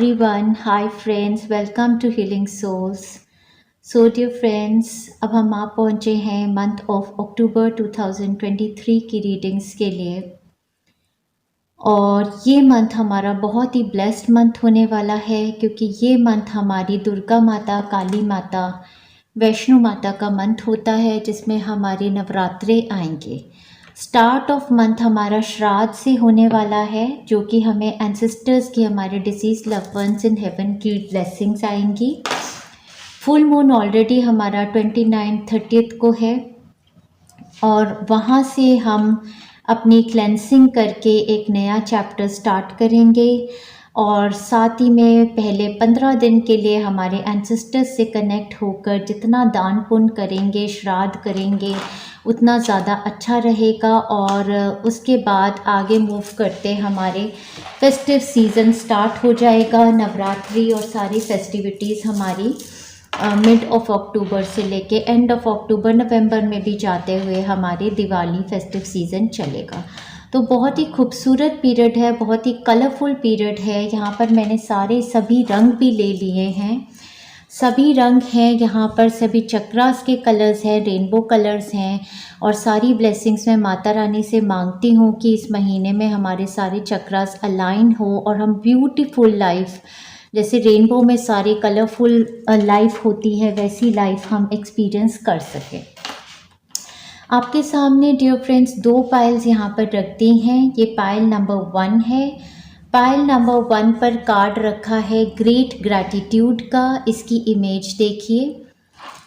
everyone. Hi friends, welcome to Healing Souls. So dear friends, अब हम आप पहुंचे हैं मंथ ऑफ अक्टूबर 2023 की रीडिंग्स के लिए और ये मंथ हमारा बहुत ही ब्लेस्ड मंथ होने वाला है क्योंकि ये मंथ हमारी दुर्गा माता, काली माता, वैष्णो माता का मंथ होता है जिसमें हमारे नवरात्रे आएंगे। स्टार्ट ऑफ मंथ हमारा श्राद्ध से होने वाला है जो कि हमें एंसेस्टर्स की, हमारे deceased loved ones in heaven की ब्लेसिंग्स आएंगी। फुल मून ऑलरेडी हमारा 29-30 को है और वहाँ से हम अपनी क्लेंसिंग करके एक नया चैप्टर स्टार्ट करेंगे और साथ ही में पहले 15 दिन के लिए हमारे एंसेस्टर्स से कनेक्ट होकर जितना दान पुण्य करेंगे, श्राद्ध करेंगे, उतना ज़्यादा अच्छा रहेगा। और उसके बाद आगे मूव करते हमारे फेस्टिव सीज़न स्टार्ट हो जाएगा। नवरात्रि और सारी फेस्टिविटीज़ हमारी मिड ऑफ अक्टूबर से लेके एंड ऑफ अक्टूबर, नवंबर में भी जाते हुए हमारी दिवाली फेस्टिव सीज़न चलेगा। तो बहुत ही खूबसूरत पीरियड है, बहुत ही कलरफुल पीरियड है। यहाँ पर मैंने सभी रंग भी ले लिए हैं, सभी रंग हैं यहाँ पर, सभी चक्रास के कलर्स हैं, रेनबो कलर्स हैं और सारी ब्लेसिंग्स मैं माता रानी से मांगती हूँ कि इस महीने में हमारे सारे चक्रास अलाइन हो और हम ब्यूटीफुल लाइफ, जैसे रेनबो में सारे कलरफुल लाइफ होती है वैसी लाइफ हम एक्सपीरियंस कर सकें। आपके सामने डियर फ्रेंड्स 2 पाइल्स यहाँ पर रखती हैं। ये पाइल नंबर 1 है। पाइल नंबर 1 पर कार्ड रखा है ग्रेट ग्रैटिट्यूड का। इसकी इमेज देखिए,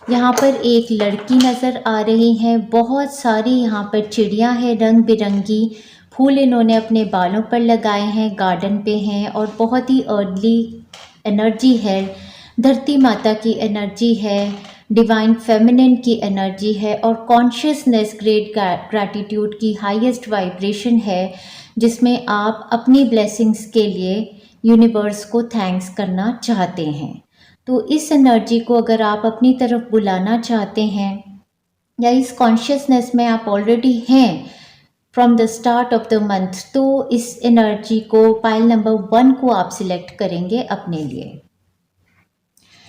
यहाँ पर एक लड़की नज़र आ रही है, बहुत सारी यहाँ पर चिड़ियाँ हैं, रंग बिरंगी फूल इन्होंने अपने बालों पर लगाए हैं, गार्डन पे हैं और बहुत ही अर्ली एनर्जी है, धरती माता की एनर्जी है, डिवाइन फेमिनिन की एनर्जी है और कॉन्शियसनेस ग्रेट ग्रैटिट्यूड की हाईएस्ट वाइब्रेशन है जिसमें आप अपनी ब्लेसिंग्स के लिए यूनिवर्स को थैंक्स करना चाहते हैं। तो इस एनर्जी को अगर आप अपनी तरफ बुलाना चाहते हैं या इस कॉन्शियसनेस में आप ऑलरेडी हैं from the start of the month, तो इस एनर्जी को पाइल नंबर 1 को आप सिलेक्ट करेंगे अपने लिए।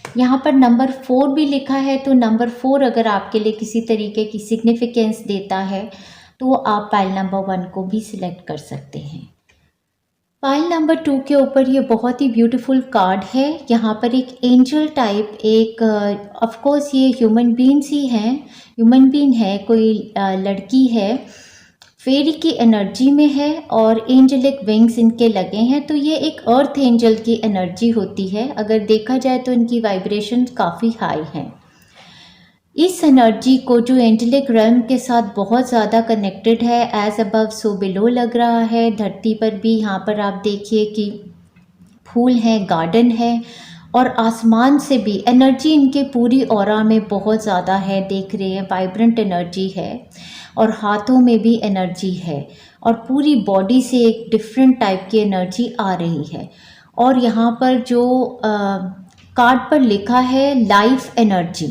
यहाँ पर नंबर 4 भी लिखा है, तो नंबर 4 अगर आपके लिए किसी तरीके की सिग्निफिकेंस देता है तो आप पाइल नंबर 1 को भी सिलेक्ट कर सकते हैं। पाइल नंबर 2 के ऊपर ये बहुत ही ब्यूटीफुल कार्ड है। यहाँ पर एक एंजल टाइप, एक ऑफ कोर्स ये ह्यूमन बीइंग्स ही हैं, ह्यूमन बीइंग है, कोई लड़की है, फेरी की एनर्जी में है और एंजलिक विंग्स इनके लगे हैं। तो ये एक अर्थ एंजल की एनर्जी होती है। अगर देखा जाए तो इनकी वाइब्रेशन काफ़ी हाई हैं। इस एनर्जी को जो एंजेलिक रेल्म के साथ बहुत ज़्यादा कनेक्टेड है, एज अबव सो बिलो लग रहा है। धरती पर भी यहाँ पर आप देखिए कि फूल हैं, गार्डन है और आसमान से भी एनर्जी इनके पूरी ऑरा में बहुत ज़्यादा है, देख रहे हैं, वाइब्रेंट एनर्जी है और हाथों में भी एनर्जी है और पूरी बॉडी से एक डिफरेंट टाइप की एनर्जी आ रही है। और यहाँ पर जो कार्ड पर लिखा है लाइफ एनर्जी,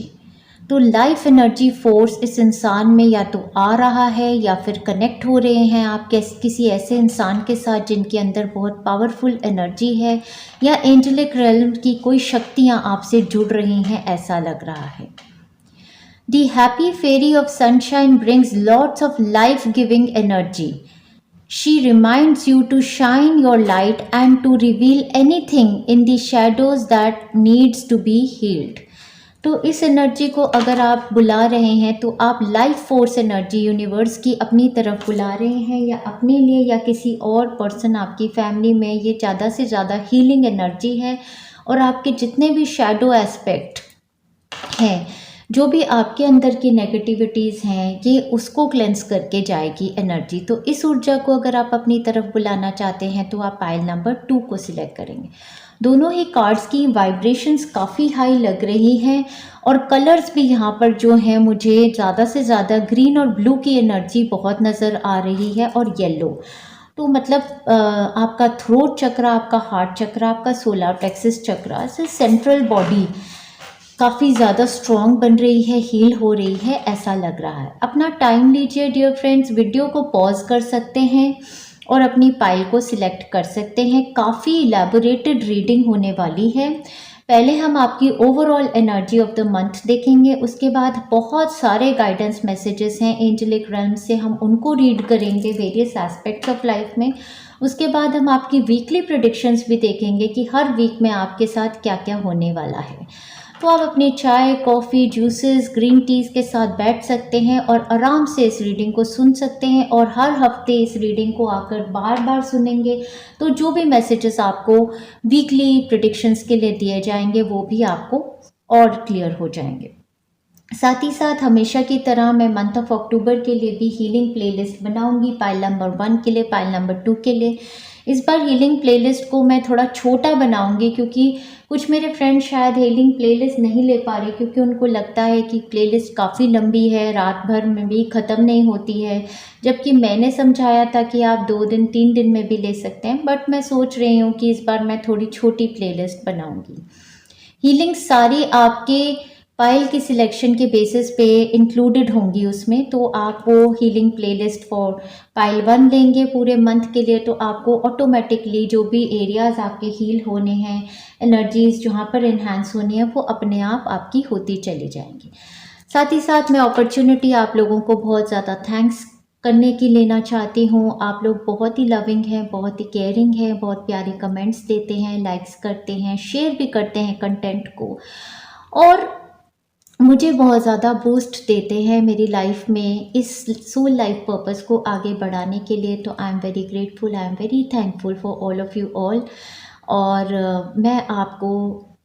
तो लाइफ एनर्जी फोर्स इस इंसान में या तो आ रहा है या फिर कनेक्ट हो रहे हैं आप किसी ऐसे इंसान के साथ जिनके अंदर बहुत पावरफुल एनर्जी है या एंजेलिक रेल्म की कोई शक्तियाँ आपसे जुड़ रही हैं, ऐसा लग रहा है। The happy fairy of sunshine brings lots of life-giving energy. She reminds you to shine your light and to reveal anything in the shadows that needs to be healed. तो इस एनर्जी को अगर आप बुला रहे हैं तो आप लाइफ फोर्स एनर्जी यूनिवर्स की अपनी तरफ बुला रहे हैं या अपने लिए या किसी और पर्सन, आपकी फैमिली में ये ज़्यादा से ज़्यादा हीलिंग एनर्जी है और आपके जितने भी शैडो एस्पेक्ट हैं, जो भी आपके अंदर की नेगेटिविटीज़ हैं, ये उसको क्लेंस करके जाएगी एनर्जी। तो इस ऊर्जा को अगर आप अपनी तरफ बुलाना चाहते हैं तो आप पाइल नंबर 2 को सिलेक्ट करेंगे। दोनों ही कार्ड्स की वाइब्रेशंस काफ़ी हाई लग रही हैं और कलर्स भी यहाँ पर जो हैं, मुझे ज़्यादा से ज़्यादा ग्रीन और ब्लू की एनर्जी बहुत नज़र आ रही है और येलो। तो मतलब आपका थ्रोट चक्र, आपका हार्ट चक्र, आपका सोलर प्लेक्सस चक्र से सेंट्रल बॉडी काफ़ी ज़्यादा स्ट्रॉन्ग बन रही है, हील हो रही है, ऐसा लग रहा है। अपना टाइम लीजिए डियर फ्रेंड्स, वीडियो को पॉज कर सकते हैं और अपनी पाइल को सिलेक्ट कर सकते हैं। काफ़ी इलेबोरेटेड रीडिंग होने वाली है। पहले हम आपकी overall energy of the month देखेंगे, उसके बाद बहुत सारे गाइडेंस मैसेजेस हैं एंजेलिक रेल्म से, हम उनको रीड करेंगे वेरियस एस्पेक्ट्स ऑफ लाइफ में। उसके बाद हम आपकी वीकली प्रेडिक्शंस भी देखेंगे कि हर वीक में आपके साथ क्या क्या होने वाला है। तो आप अपनी चाय, कॉफ़ी, जूसेस, ग्रीन टीज़ के साथ बैठ सकते हैं और आराम से इस रीडिंग को सुन सकते हैं, और हर हफ्ते इस रीडिंग को आकर बार बार सुनेंगे तो जो भी मैसेजेस आपको वीकली प्रेडिक्शंस के लिए दिए जाएंगे वो भी आपको और क्लियर हो जाएंगे। साथ ही साथ हमेशा की तरह मैं मंथ ऑफ अक्टूबर के लिए भी हीलिंग प्लेलिस्ट बनाऊंगी, पाइल नंबर 1 के लिए, पाइल नंबर 2 के लिए। इस बार हीलिंग प्लेलिस्ट को मैं थोड़ा छोटा बनाऊंगी क्योंकि कुछ मेरे फ्रेंड शायद हीलिंग प्लेलिस्ट नहीं ले पा रहे, क्योंकि उनको लगता है कि प्लेलिस्ट काफ़ी लंबी है, रात भर में भी ख़त्म नहीं होती है, जबकि मैंने समझाया था कि आप 2 दिन 3 दिन में भी ले सकते हैं। बट मैं सोच रही हूँ कि इस बार मैं थोड़ी छोटी प्लेलिस्ट बनाऊंगी। हीलिंग सारी आपके पाइल की सिलेक्शन के बेसिस पे इंक्लूडेड होंगी उसमें, तो आप वो हीलिंग प्लेलिस्ट फॉर पाइल 1 लेंगे पूरे मंथ के लिए तो आपको ऑटोमेटिकली जो भी एरियाज़ आपके हील होने हैं, एनर्जीज़ जहाँ पर इन्हांस होनी है, वो अपने आप आपकी होती चली जाएंगी। साथ ही साथ मैं अपॉर्चुनिटी आप लोगों को बहुत ज़्यादा थैंक्स करने की लेना चाहती हूँ। आप लोग बहुत ही लविंग हैं, बहुत ही केयरिंग हैं, बहुत प्यारे कमेंट्स देते हैं, लाइक्स करते हैं, शेयर भी करते हैं कंटेंट को, और मुझे बहुत ज़्यादा बूस्ट देते हैं मेरी लाइफ में इस सोल लाइफ पर्पस को आगे बढ़ाने के लिए। तो I am very grateful, I am very thankful for all of you all. और मैं आपको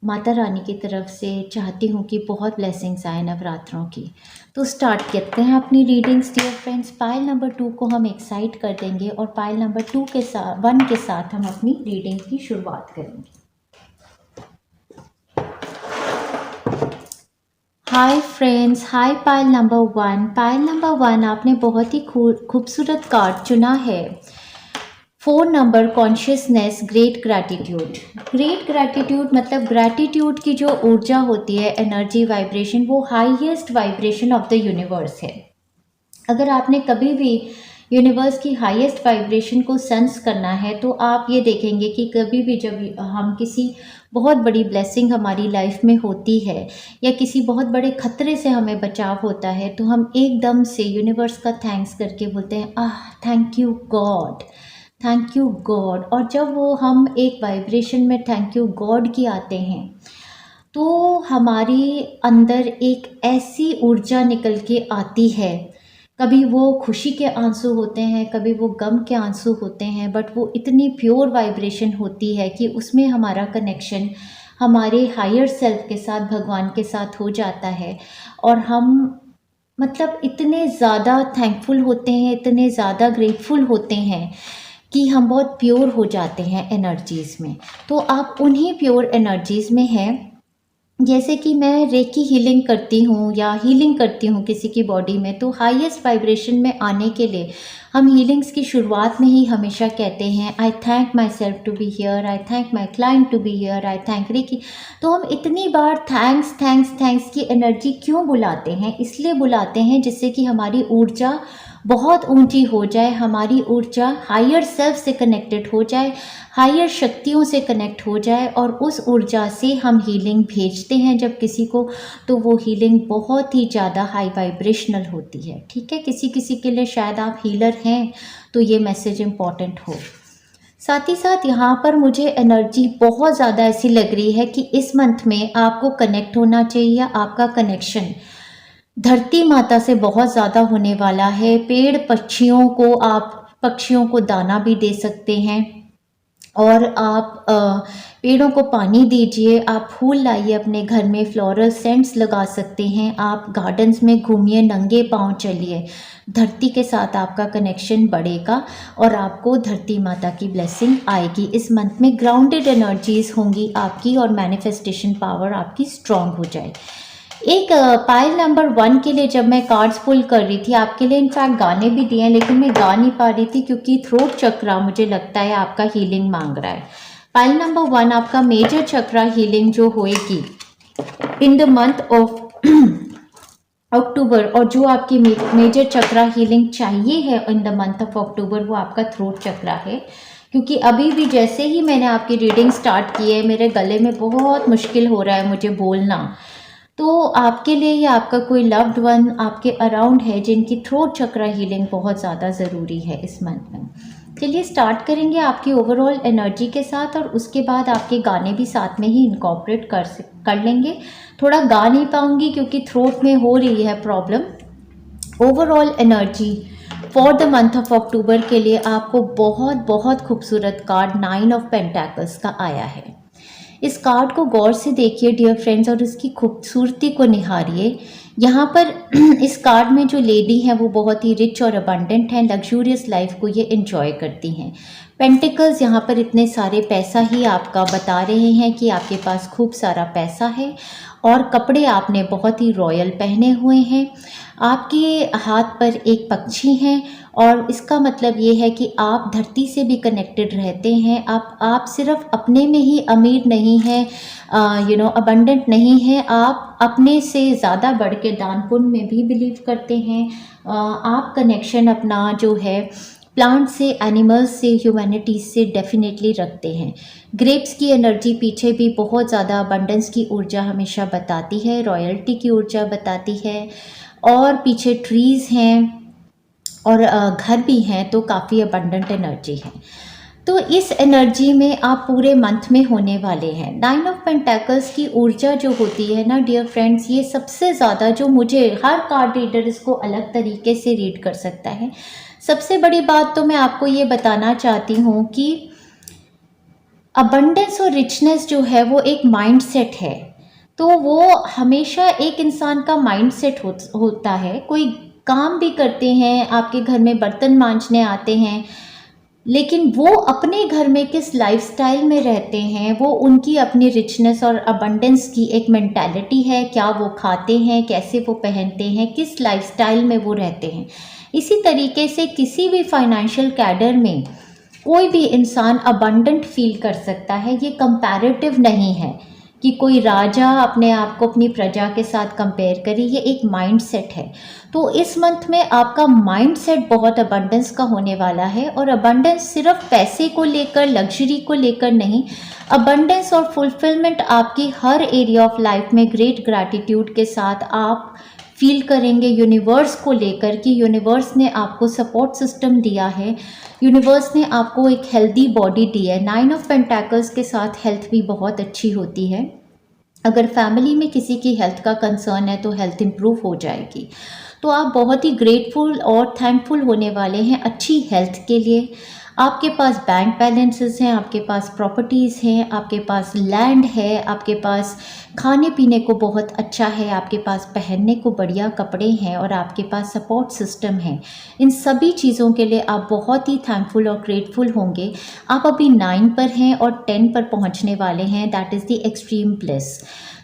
माता रानी की तरफ से चाहती हूँ कि बहुत ब्लेसिंग्स आए नवरात्रों की। तो स्टार्ट करते हैं अपनी readings dear friends. Pile number 2 को हम एक्साइट कर देंगे और पाइल नंबर 2 के साथ 1 के साथ हम अपनी रीडिंग की शुरुआत करेंगे। हाय फ्रेंड्स, हाय पाइल नंबर 1। पाइल नंबर 1 आपने बहुत ही खूबसूरत कार्ड चुना है। 4 number consciousness, great gratitude. Great gratitude मतलब ग्रैटिट्यूड की जो ऊर्जा होती है, एनर्जी, वाइब्रेशन, वो highest vibration of the universe है। अगर आपने कभी भी यूनिवर्स की हाईएस्ट वाइब्रेशन को सेंस करना है तो आप ये देखेंगे कि कभी भी जब हम किसी बहुत बड़ी ब्लेसिंग हमारी लाइफ में होती है या किसी बहुत बड़े खतरे से हमें बचाव होता है तो हम एकदम से यूनिवर्स का थैंक्स करके बोलते हैं, thank you God, thank you God. और जब वो हम एक वाइब्रेशन में थैंक यू गॉड की आते हैं तो हमारी अंदर एक ऐसी ऊर्जा निकल के आती है। कभी वो खुशी के आंसू होते हैं, कभी वो गम के आंसू होते हैं, बट वो इतनी प्योर वाइब्रेशन होती है कि उसमें हमारा कनेक्शन हमारे हायर सेल्फ के साथ, भगवान के साथ हो जाता है। और हम मतलब इतने ज़्यादा थैंकफुल होते हैं, इतने ज़्यादा ग्रेटफुल होते हैं कि हम बहुत प्योर हो जाते हैं एनर्जीज़ में। तो आप उन्हीं प्योर एनर्जीज़ में हैं। जैसे कि मैं रेकी हीलिंग करती हूँ या हीलिंग करती हूँ किसी की बॉडी में, तो हाईएस्ट वाइब्रेशन में आने के लिए हम हीलिंग्स की शुरुआत में ही हमेशा कहते हैं, I thank myself to be here, I thank my client to be here, I thank Reiki. तो हम इतनी बार थैंक्स थैंक्स थैंक्स की एनर्जी क्यों बुलाते हैं? इसलिए बुलाते हैं जिससे कि हमारी ऊर्जा बहुत ऊंची हो जाए, हमारी ऊर्जा हायर सेल्फ से कनेक्टेड हो जाए, हायर शक्तियों से कनेक्ट हो जाए, और उस ऊर्जा से हम हीलिंग भेजते हैं जब किसी को, तो वो हीलिंग बहुत ही ज़्यादा हाई वाइब्रेशनल होती है। ठीक है, किसी किसी के लिए शायद आप हीलर हैं तो ये मैसेज इम्पॉर्टेंट हो। साथ ही साथ यहाँ पर मुझे एनर्जी बहुत ज़्यादा ऐसी लग रही है कि इस मंथ में आपको कनेक्ट होना चाहिए, आपका कनेक्शन धरती माता से बहुत ज़्यादा होने वाला है। पेड़ पक्षियों को आप पक्षियों को दाना भी दे सकते हैं, और आप पेड़ों को पानी दीजिए, आप फूल लाइए अपने घर में, फ्लोरल सेंट्स लगा सकते हैं, आप गार्डन्स में घूमिए, नंगे पांव चलिए। धरती के साथ आपका कनेक्शन बढ़ेगा और आपको धरती माता की ब्लेसिंग आएगी। इस मंथ में ग्राउंडेड एनर्जीज होंगी आपकी और मैनिफेस्टेशन पावर आपकी स्ट्रॉन्ग हो जाए। एक पाइल नंबर 1 के लिए जब मैं कार्ड्स पुल कर रही थी, आपके लिए इनफैक्ट गाने भी दिए हैं, लेकिन मैं गा नहीं पा रही थी क्योंकि थ्रोट चक्रा मुझे लगता है आपका हीलिंग मांग रहा है। पाइल नंबर 1 आपका मेजर चक्रा हीलिंग जो होएगी in the month of October, और जो आपकी मेजर चक्रा हीलिंग चाहिए है in the month of October, वो आपका थ्रोट चक्रा है। क्योंकि अभी भी जैसे ही मैंने आपकी रीडिंग स्टार्ट की है, मेरे गले में बहुत मुश्किल हो रहा है मुझे बोलना। तो आपके लिए या आपका कोई लव्ड वन आपके अराउंड है जिनकी थ्रोट चक्रा हीलिंग बहुत ज़्यादा ज़रूरी है इस मंथ में। चलिए स्टार्ट करेंगे आपकी ओवरऑल एनर्जी के साथ, और उसके बाद आपके गाने भी साथ में ही इनकॉर्पोरेट कर लेंगे। थोड़ा गा नहीं पाऊंगी क्योंकि थ्रोट में हो रही है problem. Overall energy for the month of October के लिए आपको बहुत बहुत खूबसूरत कार्ड 9 ऑफ पेंटाकल्स का आया है। इस कार्ड को गौर से देखिए डियर फ्रेंड्स, और इसकी खूबसूरती को निहारिए। यहाँ पर इस कार्ड में जो लेडी है वो बहुत ही रिच और अबंडेंट हैं, लग्जूरियस लाइफ को ये एंजॉय करती हैं। पेंटिकल्स यहाँ पर इतने सारे पैसा ही आपका बता रहे हैं कि आपके पास खूब सारा पैसा है, और कपड़े आपने बहुत ही रॉयल पहने हुए हैं। आपके हाथ पर एक पक्षी हैं, और इसका मतलब ये है कि आप धरती से भी कनेक्टेड रहते हैं। आप सिर्फ अपने में ही अमीर नहीं हैं, अबंडेंट नहीं हैं, आप अपने से ज़्यादा बढ़ के दान पुण्य में भी बिलीव करते हैं। आप कनेक्शन अपना जो है प्लांट से, एनिमल्स से, ह्यूमैनिटी से डेफिनेटली रखते हैं। ग्रेप्स की एनर्जी पीछे भी बहुत ज़्यादा अबंडेंस की ऊर्जा हमेशा बताती है, रॉयल्टी की ऊर्जा बताती है, और पीछे ट्रीज़ हैं और घर भी हैं, तो काफ़ी अबंडेंट एनर्जी है। तो इस एनर्जी में आप पूरे मंथ में होने वाले हैं। 9 ऑफ पेंटाकल्स की ऊर्जा जो होती है ना डियर फ्रेंड्स, ये सबसे ज़्यादा जो मुझे, हर कार्ड रीडर इसको अलग तरीके से रीड कर सकता है। सबसे बड़ी बात तो मैं आपको ये बताना चाहती हूँ कि अबंडेंस और रिचनेस जो है वो एक माइंडसेट है। तो वो हमेशा एक इंसान का माइंडसेट होता है। कोई काम भी करते हैं, आपके घर में बर्तन मांजने आते हैं, लेकिन वो अपने घर में किस लाइफस्टाइल में रहते हैं, वो उनकी अपनी रिचनेस और अबंडेंस की एक मेंटालिटी है। क्या वो खाते हैं, कैसे वो पहनते हैं, किस लाइफस्टाइल में वो रहते हैं। इसी तरीके से किसी भी फाइनेंशियल कैडर में कोई भी इंसान अबंडेंट फील कर सकता है। ये कंपैरेटिव नहीं है कि कोई राजा अपने आप को अपनी प्रजा के साथ कंपेयर करे, ये एक माइंडसेट है। तो इस मंथ में आपका माइंडसेट बहुत अबंडेंस का होने वाला है, और अबंडेंस सिर्फ पैसे को लेकर, लग्जरी को लेकर नहीं, अबंडेंस और फुलफिलमेंट आपकी हर एरिया ऑफ लाइफ में ग्रेट ग्रैटिट्यूड के साथ आप फील करेंगे यूनिवर्स को लेकर कि यूनिवर्स ने आपको सपोर्ट सिस्टम दिया है, यूनिवर्स ने आपको एक हेल्दी बॉडी दी है। 9 ऑफ पेंटाकल्स के साथ हेल्थ भी बहुत अच्छी होती है। अगर फैमिली में किसी की हेल्थ का कंसर्न है तो हेल्थ इंप्रूव हो जाएगी। तो आप बहुत ही ग्रेटफुल और थैंकफुल होने वाले हैं अच्छी हेल्थ के लिए। आपके पास बैंक बैलेंसेस हैं, आपके पास प्रॉपर्टीज़ हैं, आपके पास लैंड है, आपके पास खाने पीने को बहुत अच्छा है, आपके पास पहनने को बढ़िया कपड़े हैं, और आपके पास सपोर्ट सिस्टम है। इन सभी चीज़ों के लिए आप बहुत ही थैंकफुल और ग्रेटफुल होंगे। आप अभी 9 पर हैं और 10 पर पहुंचने वाले हैं, that is the extreme bliss.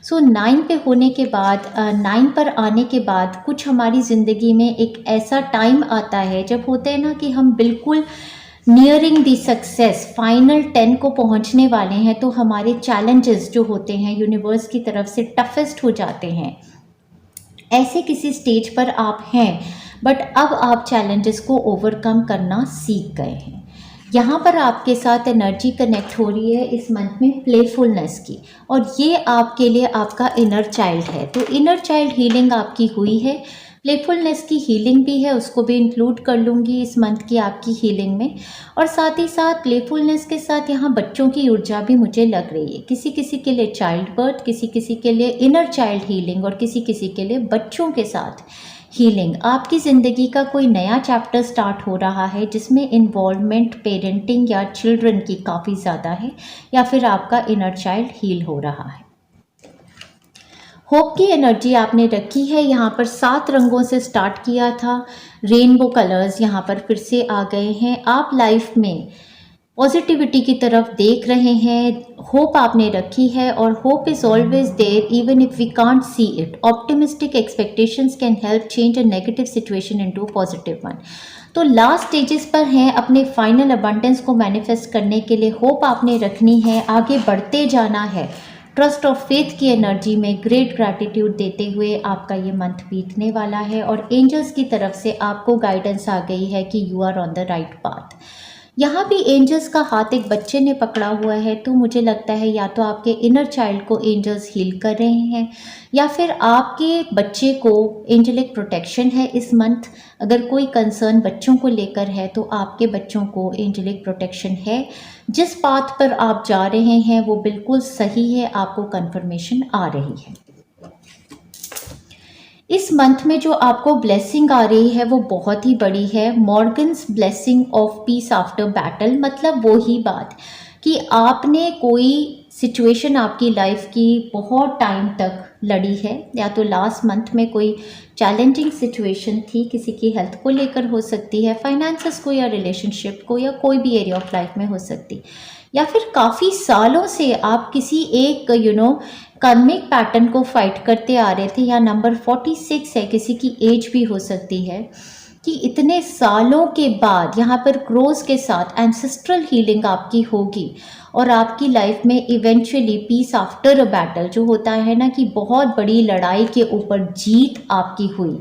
So 9 पे होने के बाद, 9 पर आने के बाद कुछ हमारी ज़िंदगी में एक ऐसा टाइम आता है जब होते हैं ना कि हम बिल्कुल नियरिंग दी सक्सेस, फाइनल 10 को पहुंचने वाले हैं, तो हमारे चैलेंजेस जो होते हैं यूनिवर्स की तरफ से टफेस्ट हो जाते हैं। ऐसे किसी स्टेज पर आप हैं, बट अब आप चैलेंजेस को ओवरकम करना सीख गए हैं। यहाँ पर आपके साथ एनर्जी कनेक्ट हो रही है इस मंथ में प्लेफुलनेस की, और ये आपके लिए आपका इनर चाइल्ड है। तो इनर चाइल्ड हीलिंग आपकी हुई है, प्लेफुलनेस की हीलिंग भी है, उसको भी इंक्लूड कर लूँगी इस मंथ की आपकी हीलिंग में। और साथ ही साथ प्लेफुलनेस के साथ यहाँ बच्चों की ऊर्जा भी मुझे लग रही है। किसी किसी के लिए चाइल्ड बर्थ, किसी किसी के लिए इनर चाइल्ड हीलिंग, और किसी किसी के लिए बच्चों के साथ हीलिंग। आपकी ज़िंदगी का कोई नया चैप्टर स्टार्ट हो रहा है जिसमें इन्वॉल्वमेंट पेरेंटिंग या चिल्ड्रन की काफ़ी ज़्यादा है, या फिर आपका इनर चाइल्ड हील हो रहा है। होप की एनर्जी आपने रखी है। यहाँ पर 7 रंगों से स्टार्ट किया था, रेनबो कलर्स यहाँ पर फिर से आ गए हैं। आप लाइफ में पॉजिटिविटी की तरफ देख रहे हैं, होप आपने रखी है, और hope is always there even if we can't see it. Optimistic expectations can help change a negative situation into a positive one. तो लास्ट स्टेजेस पर हैं अपने फाइनल अबंडेंस को मैनिफेस्ट करने के लिए। होप आपने रखनी है, आगे बढ़ते जाना है, ट्रस्ट और फेथ की एनर्जी में ग्रेट ग्रैटिट्यूड देते हुए आपका ये मंथ बीतने वाला है और एंजल्स की तरफ से आपको गाइडेंस आ गई है कि you are on the right path. यहाँ भी एंजल्स का हाथ एक बच्चे ने पकड़ा हुआ है, तो मुझे लगता है या तो आपके इनर चाइल्ड को एंजल्स हील कर रहे हैं या फिर आपके बच्चे को एंजेलिक प्रोटेक्शन है इस मंथ। अगर कोई कंसर्न बच्चों को लेकर है तो आपके बच्चों को एंजेलिक प्रोटेक्शन है। जिस पाथ पर आप जा रहे हैं वो बिल्कुल सही है, आपको कंफर्मेशन आ रही है। इस मंथ में जो आपको ब्लेसिंग आ रही है वो बहुत ही बड़ी है। Morgan's blessing of peace after battle, मतलब वो ही बात कि आपने कोई सिचुएशन आपकी लाइफ की बहुत टाइम तक लड़ी है, या तो लास्ट मंथ में कोई चैलेंजिंग सिचुएशन थी, किसी की हेल्थ को लेकर हो सकती है, फाइनेंसेस को या रिलेशनशिप को, या कोई भी एरिया ऑफ लाइफ में हो सकती, या फिर काफ़ी सालों से आप किसी एक कार्मिक पैटर्न को फाइट करते आ रहे थे, या नंबर 46 है, किसी की एज भी हो सकती है कि इतने सालों के बाद यहाँ पर क्रोज के साथ एंसेस्ट्रल हीलिंग आपकी होगी और आपकी लाइफ में eventually peace after a battle जो होता है ना, कि बहुत बड़ी लड़ाई के ऊपर जीत आपकी हुई,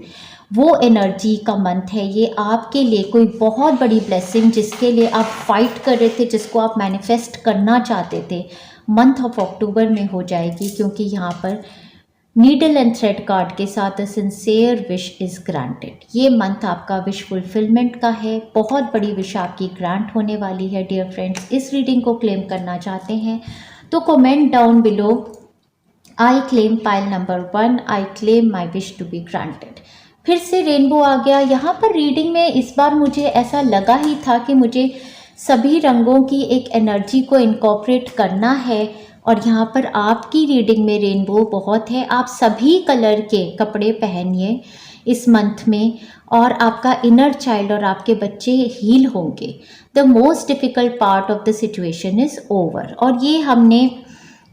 वो एनर्जी का मंथ है ये आपके लिए। कोई बहुत बड़ी ब्लेसिंग जिसके लिए आप फाइट कर रहे थे, जिसको आप मैनिफेस्ट करना चाहते थे, मंथ ऑफ अक्टूबर में हो जाएगी, क्योंकि यहाँ पर नीडल एंड थ्रेड कार्ड के साथ सिंसियर विश इज़ ग्रांटेड। ये मंथ आपका विश फुलफिलमेंट का है, बहुत बड़ी विश आपकी ग्रांट होने वाली है। डियर फ्रेंड्स, इस रीडिंग को क्लेम करना चाहते हैं तो comment down below, I claim pile number 1, I claim my wish to be granted. फिर से रेनबो आ गया यहाँ पर रीडिंग में। इस बार मुझे ऐसा लगा ही था कि मुझे सभी रंगों की एक एनर्जी को इनकॉर्पोरेट करना है, और यहाँ पर आपकी रीडिंग में रेनबो बहुत है। आप सभी कलर के कपड़े पहनिए इस मंथ में, और आपका इनर चाइल्ड और आपके बच्चे हील होंगे। The most difficult part of the situation is over. और ये हमने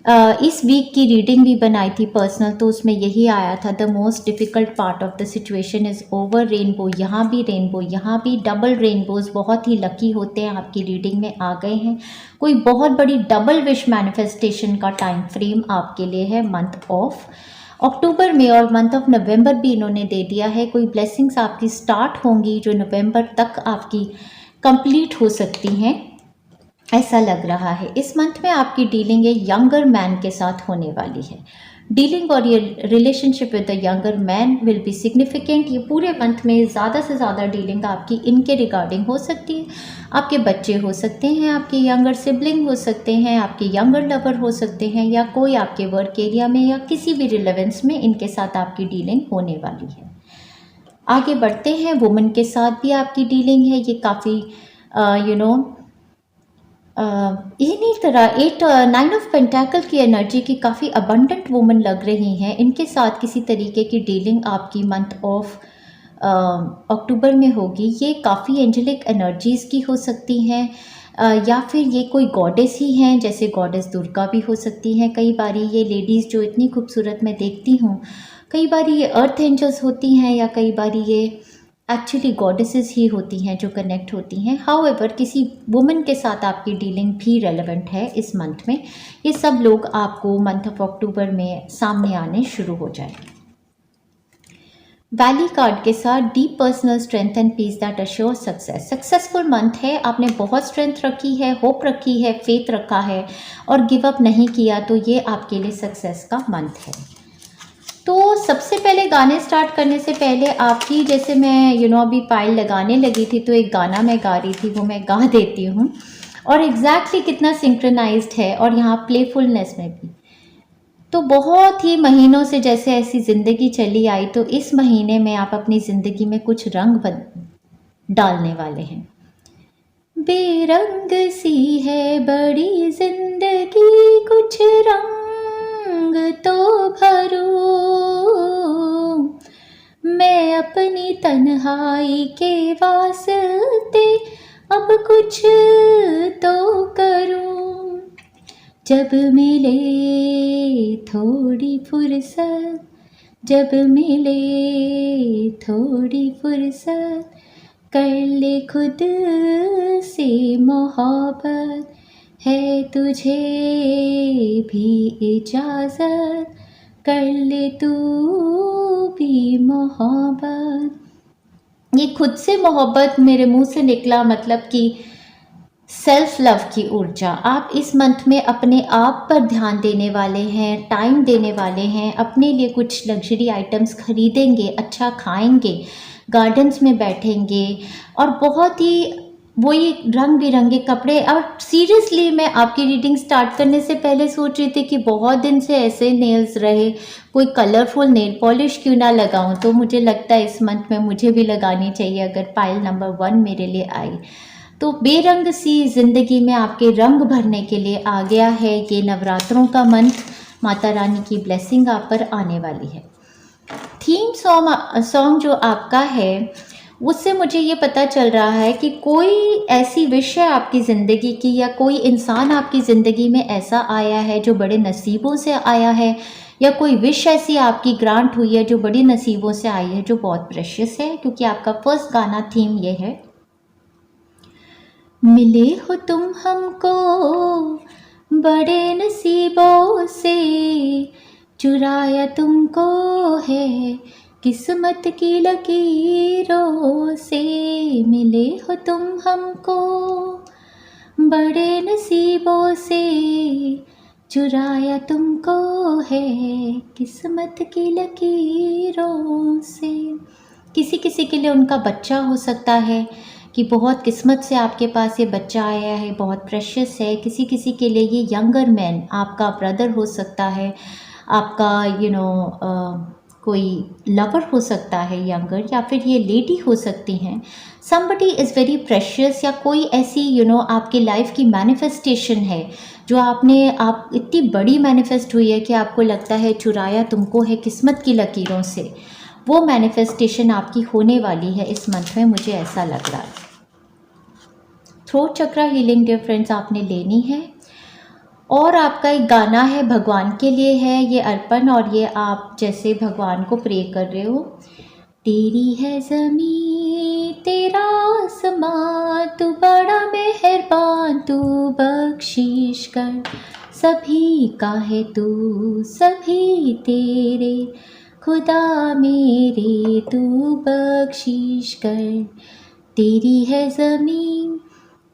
इस वीक की रीडिंग भी बनाई थी पर्सनल, तो उसमें यही आया था, the most difficult part of the situation is over. Rainbow यहाँ भी, रेनबो यहाँ भी, डबल रेनबोज बहुत ही लकी होते हैं, आपकी रीडिंग में आ गए हैं। कोई बहुत बड़ी डबल विश मैनिफेस्टेशन का टाइम फ्रेम आपके लिए है मंथ ऑफ अक्टूबर में, और मंथ ऑफ नवंबर भी इन्होंने दे दिया है। कोई ब्लेसिंग्स आपकी स्टार्ट होंगी जो नवंबर तक आपकी कंप्लीट हो सकती हैं, ऐसा लग रहा है। इस मंथ में आपकी डीलिंग एक यंगर मैन के साथ होने वाली है। डीलिंग और ये relationship with the younger man will be significant. ये पूरे मंथ में ज़्यादा से ज़्यादा डीलिंग आपकी इनके रिगार्डिंग हो सकती है। आपके बच्चे हो सकते हैं, आपके यंगर सिबलिंग हो सकते हैं, आपके यंगर लवर हो सकते हैं, या कोई आपके वर्क एरिया में या किसी भी रिलेवेंस में इनके साथ आपकी डीलिंग होने वाली है। आगे बढ़ते हैं, वुमन के साथ भी आपकी डीलिंग है। ये काफ़ी इन्हीं तरह 9 ऑफ पेंटाकल की एनर्जी की काफ़ी अबंडेंट वुमन लग रही हैं। इनके साथ किसी तरीके की डीलिंग आपकी मंथ ऑफ अक्टूबर में होगी। ये काफ़ी एंजेलिक एनर्जीज़ की हो सकती हैं, या फिर ये कोई गॉडेस ही हैं, जैसे गॉडेस दुर्गा भी हो सकती हैं। कई बारी ये लेडीज़ जो इतनी खूबसूरत मैं देखती हूँ, कई बारी ये अर्थ एंजल्स होती हैं, या कई बारी ये एक्चुअली गॉडेसेस ही होती हैं जो कनेक्ट होती हैं। हाउएवर, किसी वुमन के साथ आपकी डीलिंग भी रेलेवेंट है इस मंथ में। ये सब लोग आपको मंथ ऑफ अक्टूबर में सामने आने शुरू हो जाएंगे। वैली कार्ड के साथ deep personal strength and peace that assure success. Successful month है, आपने बहुत स्ट्रेंथ रखी है, होप रखी है, फेथ रखा है और गिव अप नहीं किया, तो ये आपके लिए सक्सेस का मंथ है। तो सबसे पहले गाने स्टार्ट करने से पहले आपकी, जैसे मैं अभी पायल लगाने लगी थी तो एक गाना मैं गा रही थी, वो मैं गा देती हूँ, और एग्जैक्टली कितना सिंक्रोनाइज्ड है, और यहाँ प्लेफुलनेस में भी। तो बहुत ही महीनों से जैसे ऐसी ज़िंदगी चली आई, तो इस महीने में आप अपनी ज़िंदगी में कुछ रंग डालने वाले हैं। बेरंग सी है बड़ी जिंदगी, कुछ रंग तो भरो, मैं अपनी तन्हाई के वास्ते अब कुछ तो करूं। जब मिले थोड़ी फुर्सत, जब मिले थोड़ी फुर्सत, कर ले खुद से मोहब्बत, है तुझे भी इजाज़त, कर ले तू भी मोहब्बत। ये खुद से मोहब्बत मेरे मुंह से निकला, मतलब कि सेल्फ लव की ऊर्जा। आप इस मंथ में अपने आप पर ध्यान देने वाले हैं, टाइम देने वाले हैं, अपने लिए कुछ लग्जरी आइटम्स खरीदेंगे, अच्छा खाएंगे, गार्डन्स में बैठेंगे और बहुत ही वही रंग बिरंगे कपड़े। और सीरियसली मैं आपकी रीडिंग स्टार्ट करने से पहले सोच रही थी कि बहुत दिन से ऐसे नेल्स रहे, कोई कलरफुल नेल पॉलिश क्यों ना लगाऊं। तो मुझे लगता है इस मंथ में मुझे भी लगानी चाहिए, अगर पाइल नंबर 1 मेरे लिए आई। तो बेरंग सी ज़िंदगी में आपके रंग भरने के लिए आ गया है ये नवरात्रों का मंथ। माता रानी की ब्लेसिंग आप पर आने वाली है। थीम सॉन्ग जो आपका है उससे मुझे ये पता चल रहा है कि कोई ऐसी विश है आपकी ज़िंदगी की, या कोई इंसान आपकी ज़िंदगी में ऐसा आया है जो बड़े नसीबों से आया है, या कोई विश ऐसी आपकी ग्रांट हुई है जो बड़ी नसीबों से आई है, जो बहुत प्रेशियस है। क्योंकि आपका फर्स्ट गाना थीम ये है, मिले हो तुम हमको बड़े नसीबों से, चुराया तुमको है किस्मत की लकीरों से। मिले हो तुम हमको बड़े नसीबों से, चुराया तुमको है किस्मत की लकीरों से। किसी किसी के लिए उनका बच्चा हो सकता है कि बहुत किस्मत से आपके पास ये बच्चा आया है, बहुत प्रेशियस है। किसी किसी के लिए ये यंगर मैन आपका ब्रदर हो सकता है, आपका कोई लवर हो सकता है यंगर, या फिर ये लेडी हो सकती हैं। समबडी इज़ वेरी प्रेशियस, या कोई ऐसी आपकी लाइफ की मैनिफेस्टेशन है जो आप इतनी बड़ी मैनिफेस्ट हुई है कि आपको लगता है चुराया तुमको है किस्मत की लकीरों से। वो मैनिफेस्टेशन आपकी होने वाली है इस मंथ में, मुझे ऐसा लग रहा है। थ्रोट चक्रा हीलिंग डियर फ्रेंड्स आपने लेनी है। और आपका एक गाना है भगवान के लिए है ये अर्पण, और ये आप जैसे भगवान को प्रे कर रहे हो। तेरी है ज़मीं तेरा आसमां, तू बड़ा मेहरबान, तू बख्शीश कर, सभी का है तू सभी तेरे, खुदा मेरे तू बख्शीश कर। तेरी है ज़मीं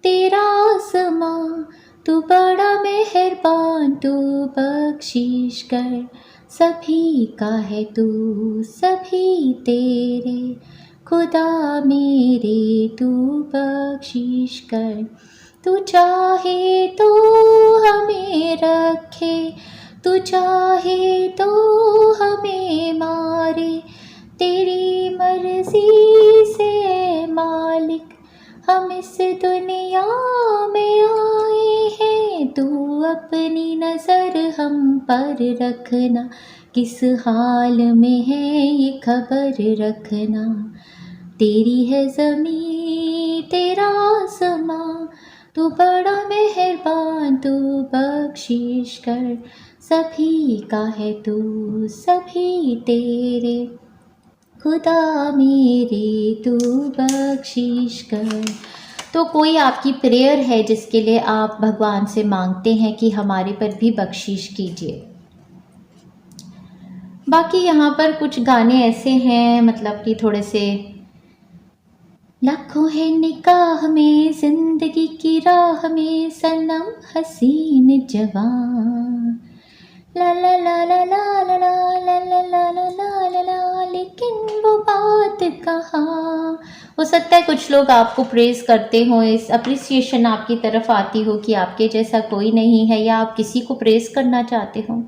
तेरा आसमां, तू बड़ा मेहरबान, तू बख्शीश कर, सभी का है तू सभी तेरे, खुदा मेरे तू बख्शीश कर। तू चाहे तो हमें रखे, तू चाहे तो हमें मारे, तेरी मर्जी से मालिक हम इस दुनिया में आए हैं। तू अपनी नज़र हम पर रखना, किस हाल में है ये खबर रखना। तेरी है ज़मीं तेरा आसमां, तू बड़ा मेहरबान, तू बख्शीश कर, सभी का है तू सभी तेरे, खुदा मेरे तू बख्शीश कर। तो कोई आपकी प्रेयर है जिसके लिए आप भगवान से मांगते हैं कि हमारे पर भी बख्शीश कीजिए। बाकी यहाँ पर कुछ गाने ऐसे हैं, मतलब कि थोड़े से, लाखों है निकाह में जिंदगी की राह में सनम हसीन जवान, ला ला ला ला ला ला ला ला ला ला ला ला ला ला, लेकिन वो बात कहाँ। हो सकता है कुछ लोग आपको प्रेज़ करते हो, इस अप्रिसिएशन आपकी तरफ आती हो कि आपके जैसा कोई नहीं है, या आप किसी को प्रेज़ करना चाहते हो।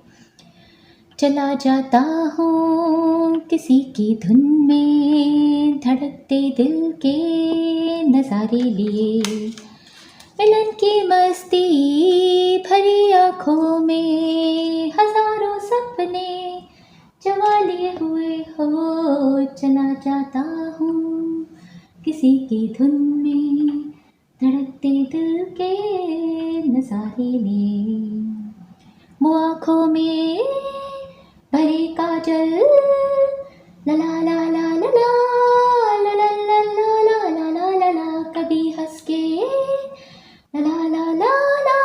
चला जाता हूँ किसी की धुन में, धड़कते दिल के नज़ारे लिए, मिलन की मस्ती भरी आँखों में, हज़ारों सपने जमा लिए हुए हो। चला जाता हूँ किसी की धुन में, धड़कते दिल के नज़ारे लिए, वो आँखों में भरे काजल, ला ला ला ला ला ला ला ला ला ला ला ला ला ला, कभी हंस के ला ला ला ला ला,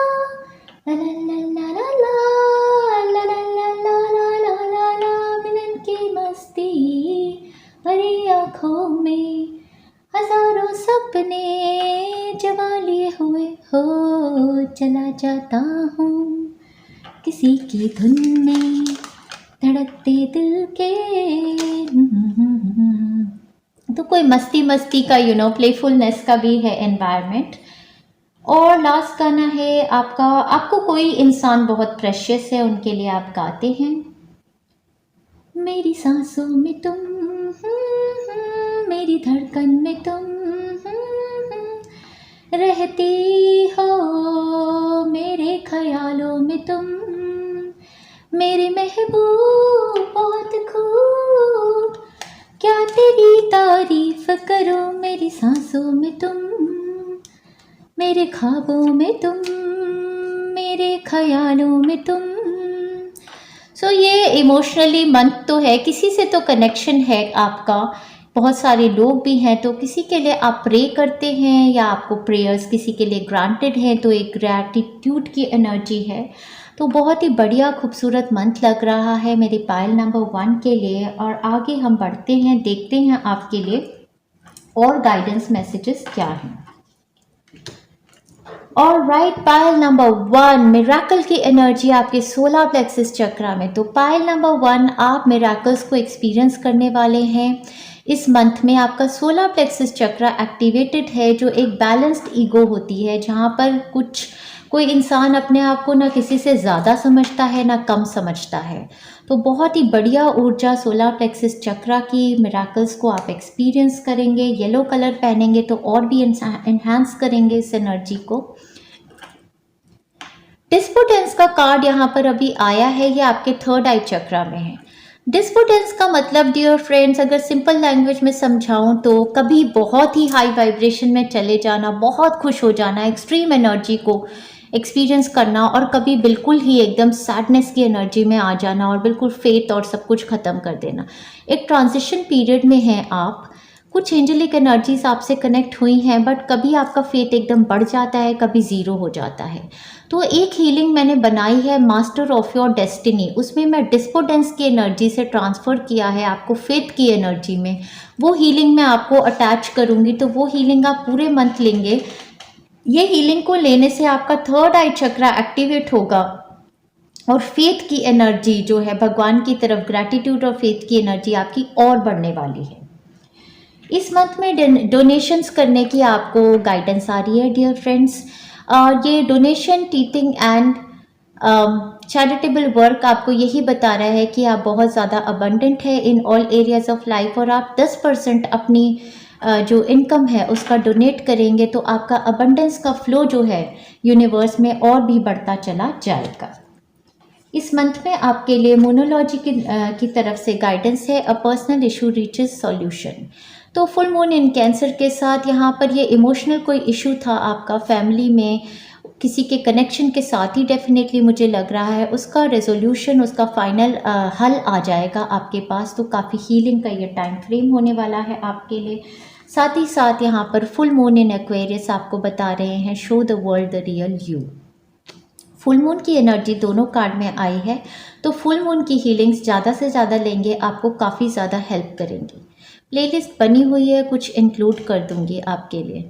हुए हो चला जाता हूँ किसी की धुन में धड़कते दिल के। तो कोई मस्ती मस्ती का प्लेफुलनेस का भी है एनवायरनमेंट। और लास्ट गाना है आपका, आपको कोई इंसान बहुत प्रेशियस है उनके लिए आप गाते हैं। मेरी सांसों में तुम, मेरी धड़कन में तुम रहती हो, मेरे ख्यालों में तुम, मेरी महबूब बहुत खूब, क्या तेरी तारीफ करूं। मेरी सांसों में तुम, मेरे ख्वाबों में तुम, मेरे ख्यालों में तुम। सो ये इमोशनली मंथ तो है, किसी से तो कनेक्शन है आपका, बहुत सारे लोग भी हैं, तो किसी के लिए आप प्रे करते हैं या आपको प्रेयर्स किसी के लिए ग्रांटेड है, तो एक ग्रैटिट्यूड की एनर्जी है। तो बहुत ही बढ़िया खूबसूरत मंथ लग रहा है मेरी पायल नंबर 1 के लिए। और आगे हम बढ़ते हैं, देखते हैं आपके लिए और गाइडेंस मैसेजेस क्या हैं। और राइट, पायल नंबर 1 मिराकल की एनर्जी आपके सोलर प्लेक्सस चक्रा में। तो पायल नंबर 1 आप मिराकल्स को एक्सपीरियंस करने वाले हैं इस मंथ में। आपका सोलर प्लेक्सस चक्रा एक्टिवेटेड है, जो एक बैलेंस्ड ईगो होती है, जहाँ पर कोई इंसान अपने आप को ना किसी से ज़्यादा समझता है ना कम समझता है। तो बहुत ही बढ़िया ऊर्जा सोलर प्लेक्सस चक्रा की मिराकल्स को आप एक्सपीरियंस करेंगे। येलो कलर पहनेंगे तो और भी एनहांस करेंगे इस एनर्जी को। डिस्पोटेंस का कार्ड यहाँ पर अभी आया है, ये आपके 3rd आई चक्रा में है। डिस्पोटेंस का मतलब डियर फ्रेंड्स, अगर सिंपल लैंग्वेज में समझाऊं तो कभी बहुत ही हाई वाइब्रेशन में चले जाना, बहुत खुश हो जाना, एक्सट्रीम एनर्जी को एक्सपीरियंस करना, और कभी बिल्कुल ही एकदम सैडनेस की एनर्जी में आ जाना और बिल्कुल फेथ और सब कुछ ख़त्म कर देना। एक ट्रांजिशन पीरियड में हैं आप। कुछ एंजेलिक एनर्जीज आपसे कनेक्ट हुई हैं, बट कभी आपका फेथ एकदम बढ़ जाता है, कभी ज़ीरो हो जाता है। तो एक हीलिंग मैंने बनाई है मास्टर ऑफ योर डेस्टिनी, उसमें मैं डिस्पोटेंस की एनर्जी से ट्रांसफ़र किया है आपको फेथ की एनर्जी में। वो हीलिंग मैं आपको अटैच करूँगी, तो वो हीलिंग आप पूरे मंथ लेंगे। ये हीलिंग को लेने से आपका 3rd आई चक्रा एक्टिवेट होगा और फेथ की एनर्जी जो है भगवान की तरफ, ग्रैटिट्यूड और फेथ की एनर्जी आपकी और बढ़ने वाली है। इस मंथ में डोनेशंस करने की आपको गाइडेंस आ रही है डियर फ्रेंड्स। ये donation, teaching and charitable work आपको यही बता रहा है कि आप बहुत ज़्यादा अबंडेंट है in all areas of life, और आप 10% अपनी जो इनकम है उसका डोनेट करेंगे तो आपका अबंडेंस का फ्लो जो है यूनिवर्स में और भी बढ़ता चला जाएगा। इस मंथ में आपके लिए मोनोलॉजी की तरफ से गाइडेंस है, a personal issue reaches solution. तो फुल मून इन कैंसर के साथ यहाँ पर ये इमोशनल कोई इशू था आपका फैमिली में, किसी के कनेक्शन के साथ ही डेफिनेटली मुझे लग रहा है उसका रेजोल्यूशन, उसका फाइनल हल आ जाएगा आपके पास। तो काफ़ी हीलिंग का ये टाइम फ्रेम होने वाला है आपके लिए। साथ ही साथ यहाँ पर फुल मून इन एक्वेरियस आपको बता रहे हैं show the world the real you. Full moon की एनर्जी दोनों कार्ड में आई है, तो फुल मून की हीलिंग्स ज़्यादा से ज़्यादा लेंगे, आपको काफ़ी ज़्यादा हेल्प करेंगी। प्लेलिस्ट बनी हुई है, कुछ इंक्लूड कर दूंगी आपके लिए।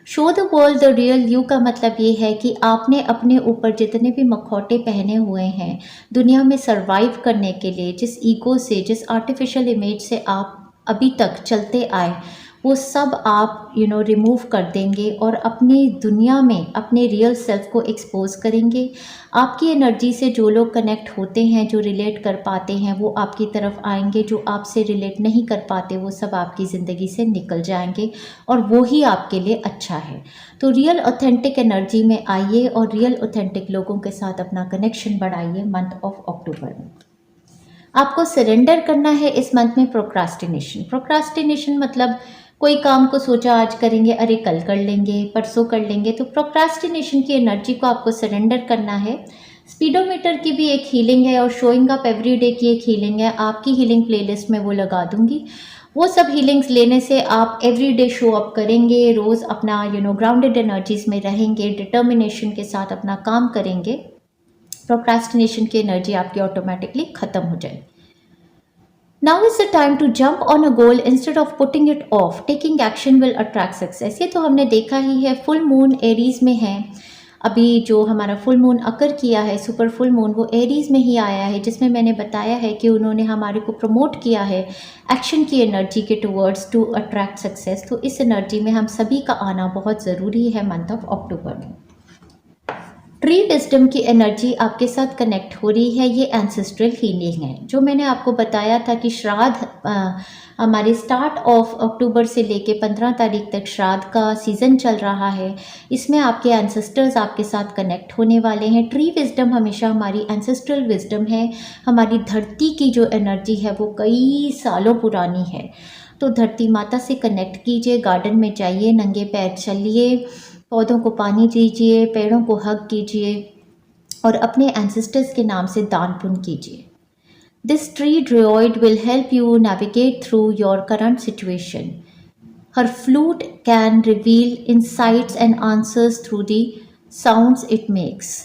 Show the world the real you का मतलब ये है कि आपने अपने ऊपर जितने भी मखौटे पहने हुए हैं दुनिया में सरवाइव करने के लिए, जिस ईगो से, जिस आर्टिफिशियल इमेज से आप अभी तक चलते आए, वो सब आप रिमूव कर देंगे और अपनी दुनिया में अपने रियल सेल्फ को एक्सपोज करेंगे। आपकी एनर्जी से जो लोग कनेक्ट होते हैं, जो रिलेट कर पाते हैं, वो आपकी तरफ आएंगे। जो आपसे रिलेट नहीं कर पाते वो सब आपकी ज़िंदगी से निकल जाएंगे और वो ही आपके लिए अच्छा है। तो रियल ऑथेंटिक एनर्जी में आइए और रियल ऑथेंटिक लोगों के साथ अपना कनेक्शन बढ़ाइए मंथ ऑफ अक्टूबर में। आपको सरेंडर करना है इस मंथ में प्रोक्रास्टिनेशन मतलब कोई काम को सोचा आज करेंगे, अरे कल कर लेंगे, परसों कर लेंगे, तो प्रोक्रास्टिनेशन की एनर्जी को आपको सरेंडर करना है। स्पीडोमीटर की भी एक हीलिंग है और शोइंग अप एवरीडे की एक हीलिंग है, आपकी हीलिंग प्लेलिस्ट में वो लगा दूंगी। वो सब हीलिंग्स लेने से आप एवरीडे शो अप करेंगे, रोज़ अपना ग्राउंडेड एनर्जीज में रहेंगे, डिटर्मिनेशन के साथ अपना काम करेंगे। प्रोक्रास्टिनेशन की एनर्जी आपकी ऑटोमेटिकली ख़त्म हो जाएगी। Now is the time to jump on a goal instead of putting it off, taking action will attract success. ये तो हमने देखा ही है, फुल मून एरीज में है। अभी जो हमारा फुल मून अकर किया है, सुपर फुल मून, वो एरीज में ही आया है, जिसमें मैंने बताया है कि उन्होंने हमारे को प्रमोट किया है एक्शन की एनर्जी के टुवर्ड्स टू अट्रैक्ट सक्सेस। तो इस एनर्जी में हम सभी का आना बहुत ज़रूरी है मंथ ऑफ अक्टूबर में। ट्री विजडम की एनर्जी आपके साथ कनेक्ट हो रही है, ये एंसेस्ट्रल हीलिंग है। जो मैंने आपको बताया था कि श्राद्ध हमारे स्टार्ट ऑफ अक्टूबर से लेके 15 तारीख तक श्राद्ध का सीज़न चल रहा है, इसमें आपके एंसेस्टर्स आपके साथ कनेक्ट होने वाले हैं। ट्री विजडम हमेशा हमारी एंसेस्ट्रल विजडम है, हमारी धरती की जो एनर्जी है वो कई सालों पुरानी है। तो धरती माता से कनेक्ट कीजिए, गार्डन में जाइए, नंगे पैर चलिए, पौधों को पानी दीजिए, पेड़ों को हग कीजिए और अपने एंसेस्टर्स के नाम से दान पुण्य कीजिए। This tree druid will help you navigate through your current situation. Her flute can reveal insights and answers through the sounds it makes.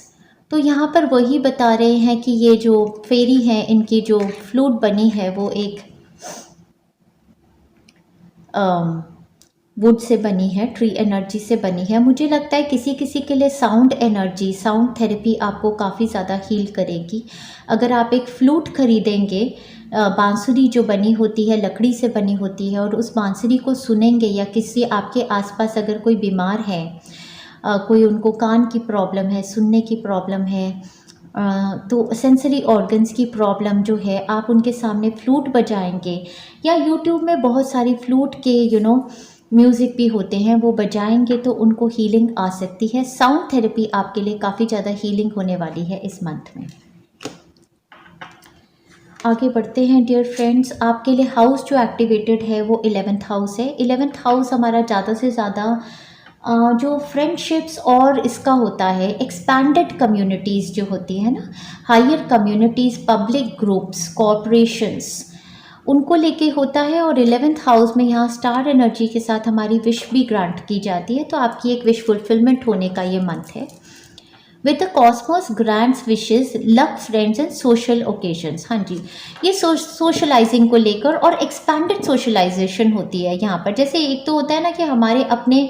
तो यहाँ पर वही बता रहे हैं कि ये जो फेरी हैं, इनकी जो फ्लूट बनी है वो एक वुड से बनी है, ट्री एनर्जी से बनी है। मुझे लगता है किसी किसी के लिए साउंड एनर्जी, साउंड थेरेपी आपको काफ़ी ज़्यादा हील करेगी। अगर आप एक फ्लूट खरीदेंगे, बांसुरी जो बनी होती है, लकड़ी से बनी होती है, और उस बांसुरी को सुनेंगे, या किसी आपके आसपास अगर कोई बीमार है, कोई उनको कान की प्रॉब्लम है, सुनने की प्रॉब्लम है, तो सेंसरी ऑर्गन्स की प्रॉब्लम जो है, आप उनके सामने फ्लूट बजाएंगे, या यूट्यूब में बहुत सारी फ्लूट के म्यूज़िक भी होते हैं, वो बजाएंगे तो उनको हीलिंग आ सकती है। साउंड थेरेपी आपके लिए काफ़ी ज़्यादा हीलिंग होने वाली है इस मंथ में। आगे बढ़ते हैं डियर फ्रेंड्स। आपके लिए हाउस जो एक्टिवेटेड है वो 11th हाउस है। 11th हाउस हमारा ज़्यादा से ज़्यादा जो फ्रेंडशिप्स और इसका होता है, एक्सपैंडेड कम्युनिटीज़ जो होती है ना, higher communities, public groups, corporations, उनको लेके होता है। और 11th हाउस में यहाँ स्टार एनर्जी के साथ हमारी विश भी ग्रांट की जाती है, तो आपकी एक विश फुलफिलमेंट होने का ये मंथ है। With the Cosmos grants wishes, luck, friends and social occasions. हाँ जी, ये सोशलाइजिंग को लेकर और एक्सपैंडेड सोशलाइजेशन होती है यहाँ पर। जैसे एक तो होता है ना कि हमारे अपने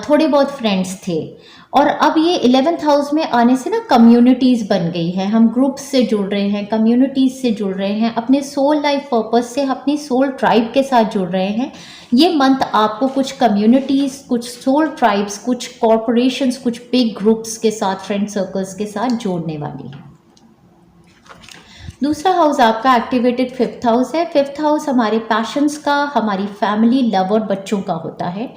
थोड़े बहुत फ्रेंड्स थे, और अब ये 11th हाउस में आने से ना कम्युनिटीज़ बन गई है, हम ग्रुप्स से जुड़ रहे हैं, कम्युनिटीज़ से जुड़ रहे हैं, अपने सोल लाइफ पर्पस से अपनी सोल ट्राइब के साथ जुड़ रहे हैं। ये मंथ आपको कुछ कम्युनिटीज़, कुछ सोल ट्राइब्स, कुछ कॉरपोरेशंस, कुछ बिग ग्रुप्स के साथ, फ्रेंड सर्कल्स के साथ जोड़ने वाली है। दूसरा हाउस आपका एक्टिवेटेड 5th हाउस है। 5th हाउस हमारे पैशंस का, हमारी फैमिली, लव और बच्चों का होता है।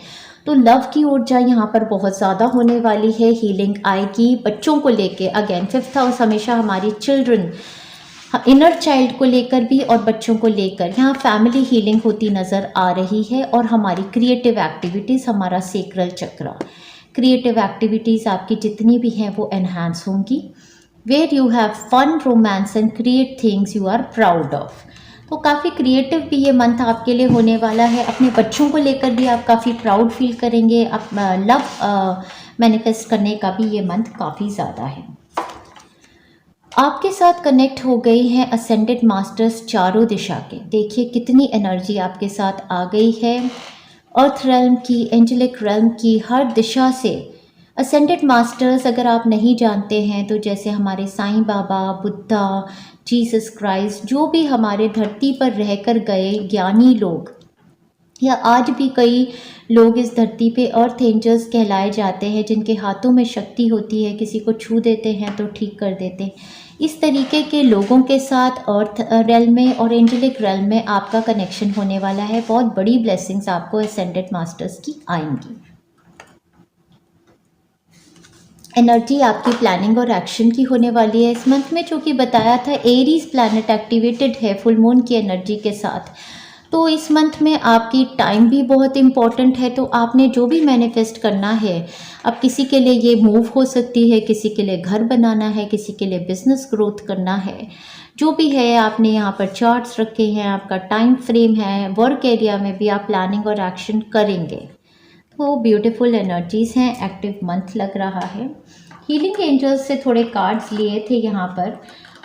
तो लव की ऊर्जा यहाँ पर बहुत ज़्यादा होने वाली है, हीलिंग आएगी बच्चों को लेके। अगेन 5th हाउस हमेशा हमारी चिल्ड्रन, इनर चाइल्ड को लेकर भी और बच्चों को लेकर यहाँ फैमिली हीलिंग होती नज़र आ रही है। और हमारी क्रिएटिव एक्टिविटीज़, हमारा सेक्रल चक्र, क्रिएटिव एक्टिविटीज़ आपकी जितनी भी हैं वो एनहांस होंगी। Where you have fun, romance and create things you are proud of. तो काफ़ी क्रिएटिव भी ये मंथ आपके लिए होने वाला है। अपने बच्चों को लेकर भी आप काफ़ी प्राउड फील करेंगे। आप लव मैनिफेस्ट करने का भी ये मंथ काफ़ी ज़्यादा है। आपके साथ कनेक्ट हो गई हैं असेंडेड मास्टर्स चारों दिशा के। देखिए कितनी एनर्जी आपके साथ आ गई है, अर्थ रेल्म की, एंजेलिक रेल्म की, हर दिशा से असेंडेड मास्टर्स। अगर आप नहीं जानते हैं तो जैसे हमारे साईं बाबा, बुद्धा, जीसस क्राइस्ट, जो भी हमारे धरती पर रहकर गए ज्ञानी लोग, या आज भी कई लोग इस धरती पे अर्थ एंजल्स कहलाए जाते हैं, जिनके हाथों में शक्ति होती है, किसी को छू देते हैं तो ठीक कर देते हैं। इस तरीके के लोगों के साथ अर्थ रेल्म में और एंजेलिक रेल्म में आपका कनेक्शन होने वाला है। बहुत बड़ी ब्लेसिंग्स आपको असेंडेड मास्टर्स की आएंगी। एनर्जी आपकी प्लानिंग और एक्शन की होने वाली है इस मंथ में। चूँकि बताया था एरीज प्लैनेट एक्टिवेटेड है फुल मून की एनर्जी के साथ, तो इस मंथ में आपकी टाइम भी बहुत इम्पॉर्टेंट है। तो आपने जो भी मैनिफेस्ट करना है, अब किसी के लिए ये मूव हो सकती है, किसी के लिए घर बनाना है, किसी के लिए बिजनेस ग्रोथ करना है, जो भी है आपने यहाँ पर चार्ट्स रखे हैं, आपका टाइम फ्रेम है, वर्क एरिया में भी आप प्लानिंग और एक्शन करेंगे। तो ब्यूटीफुल एनर्जीज़ हैं, एक्टिव मंथ लग रहा है। हीलिंग एंजल्स से थोड़े कार्ड्स लिए थे यहाँ पर,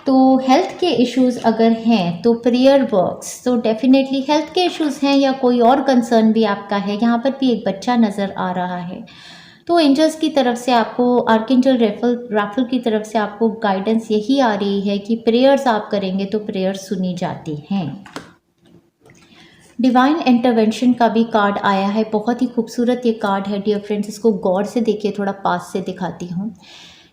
तो हेल्थ के इश्यूज़ अगर हैं तो प्रेयर वर्क्स, तो डेफिनेटली हेल्थ के इश्यूज़ हैं या कोई और कंसर्न भी आपका है, यहाँ पर भी एक बच्चा नज़र आ रहा है, तो एंजल्स की तरफ से आपको, आर्कएंजल राफेल की तरफ से आपको गाइडेंस यही आ रही है कि प्रेयर्स आप करेंगे तो प्रेयर्स सुनी जाती हैं। डिवाइन इंटरवेंशन का भी कार्ड आया है, बहुत ही खूबसूरत ये कार्ड है डियर फ्रेंड्स, इसको गौर से देखिए, थोड़ा पास से दिखाती हूँ।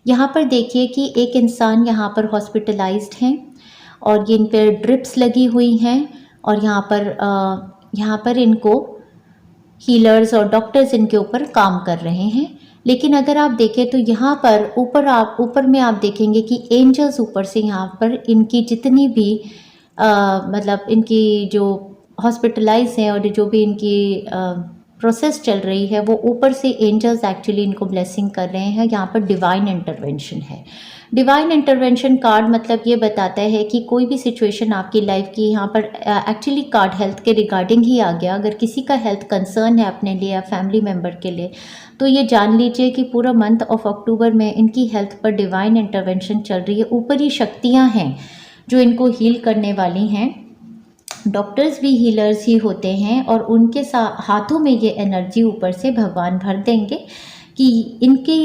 यहाँ पर देखिए कि एक इंसान यहाँ पर हॉस्पिटलाइज्ड हैं और ये इन पर ड्रिप्स लगी हुई हैं और यहाँ पर इनको हीलर्स और डॉक्टर्स इनके ऊपर काम कर रहे हैं। लेकिन अगर आप देखें तो यहाँ पर ऊपर में आप देखेंगे कि एंजल्स ऊपर से यहाँ पर इनकी जितनी भी मतलब इनकी जो हॉस्पिटलाइज हैं और जो भी इनकी प्रोसेस चल रही है, वो ऊपर से एंजल्स एक्चुअली इनको ब्लेसिंग कर रहे हैं। यहाँ पर डिवाइन इंटरवेंशन है। डिवाइन इंटरवेंशन कार्ड मतलब ये बताता है कि कोई भी सिचुएशन आपकी लाइफ की, यहाँ पर एक्चुअली कार्ड हेल्थ के रिगार्डिंग ही आ गया। अगर किसी का हेल्थ कंसर्न है अपने लिए या फैमिली मेम्बर के लिए, तो ये जान लीजिए कि पूरा मंथ ऑफ अक्टूबर में इनकी हेल्थ पर डिवाइन इंटरवेंशन चल रही है। ऊपरी शक्तियाँ हैं जो इनको हील करने वाली हैं। डॉक्टर्स भी हीलर्स ही होते हैं और उनके हाथों में ये एनर्जी ऊपर से भगवान भर देंगे कि इनकी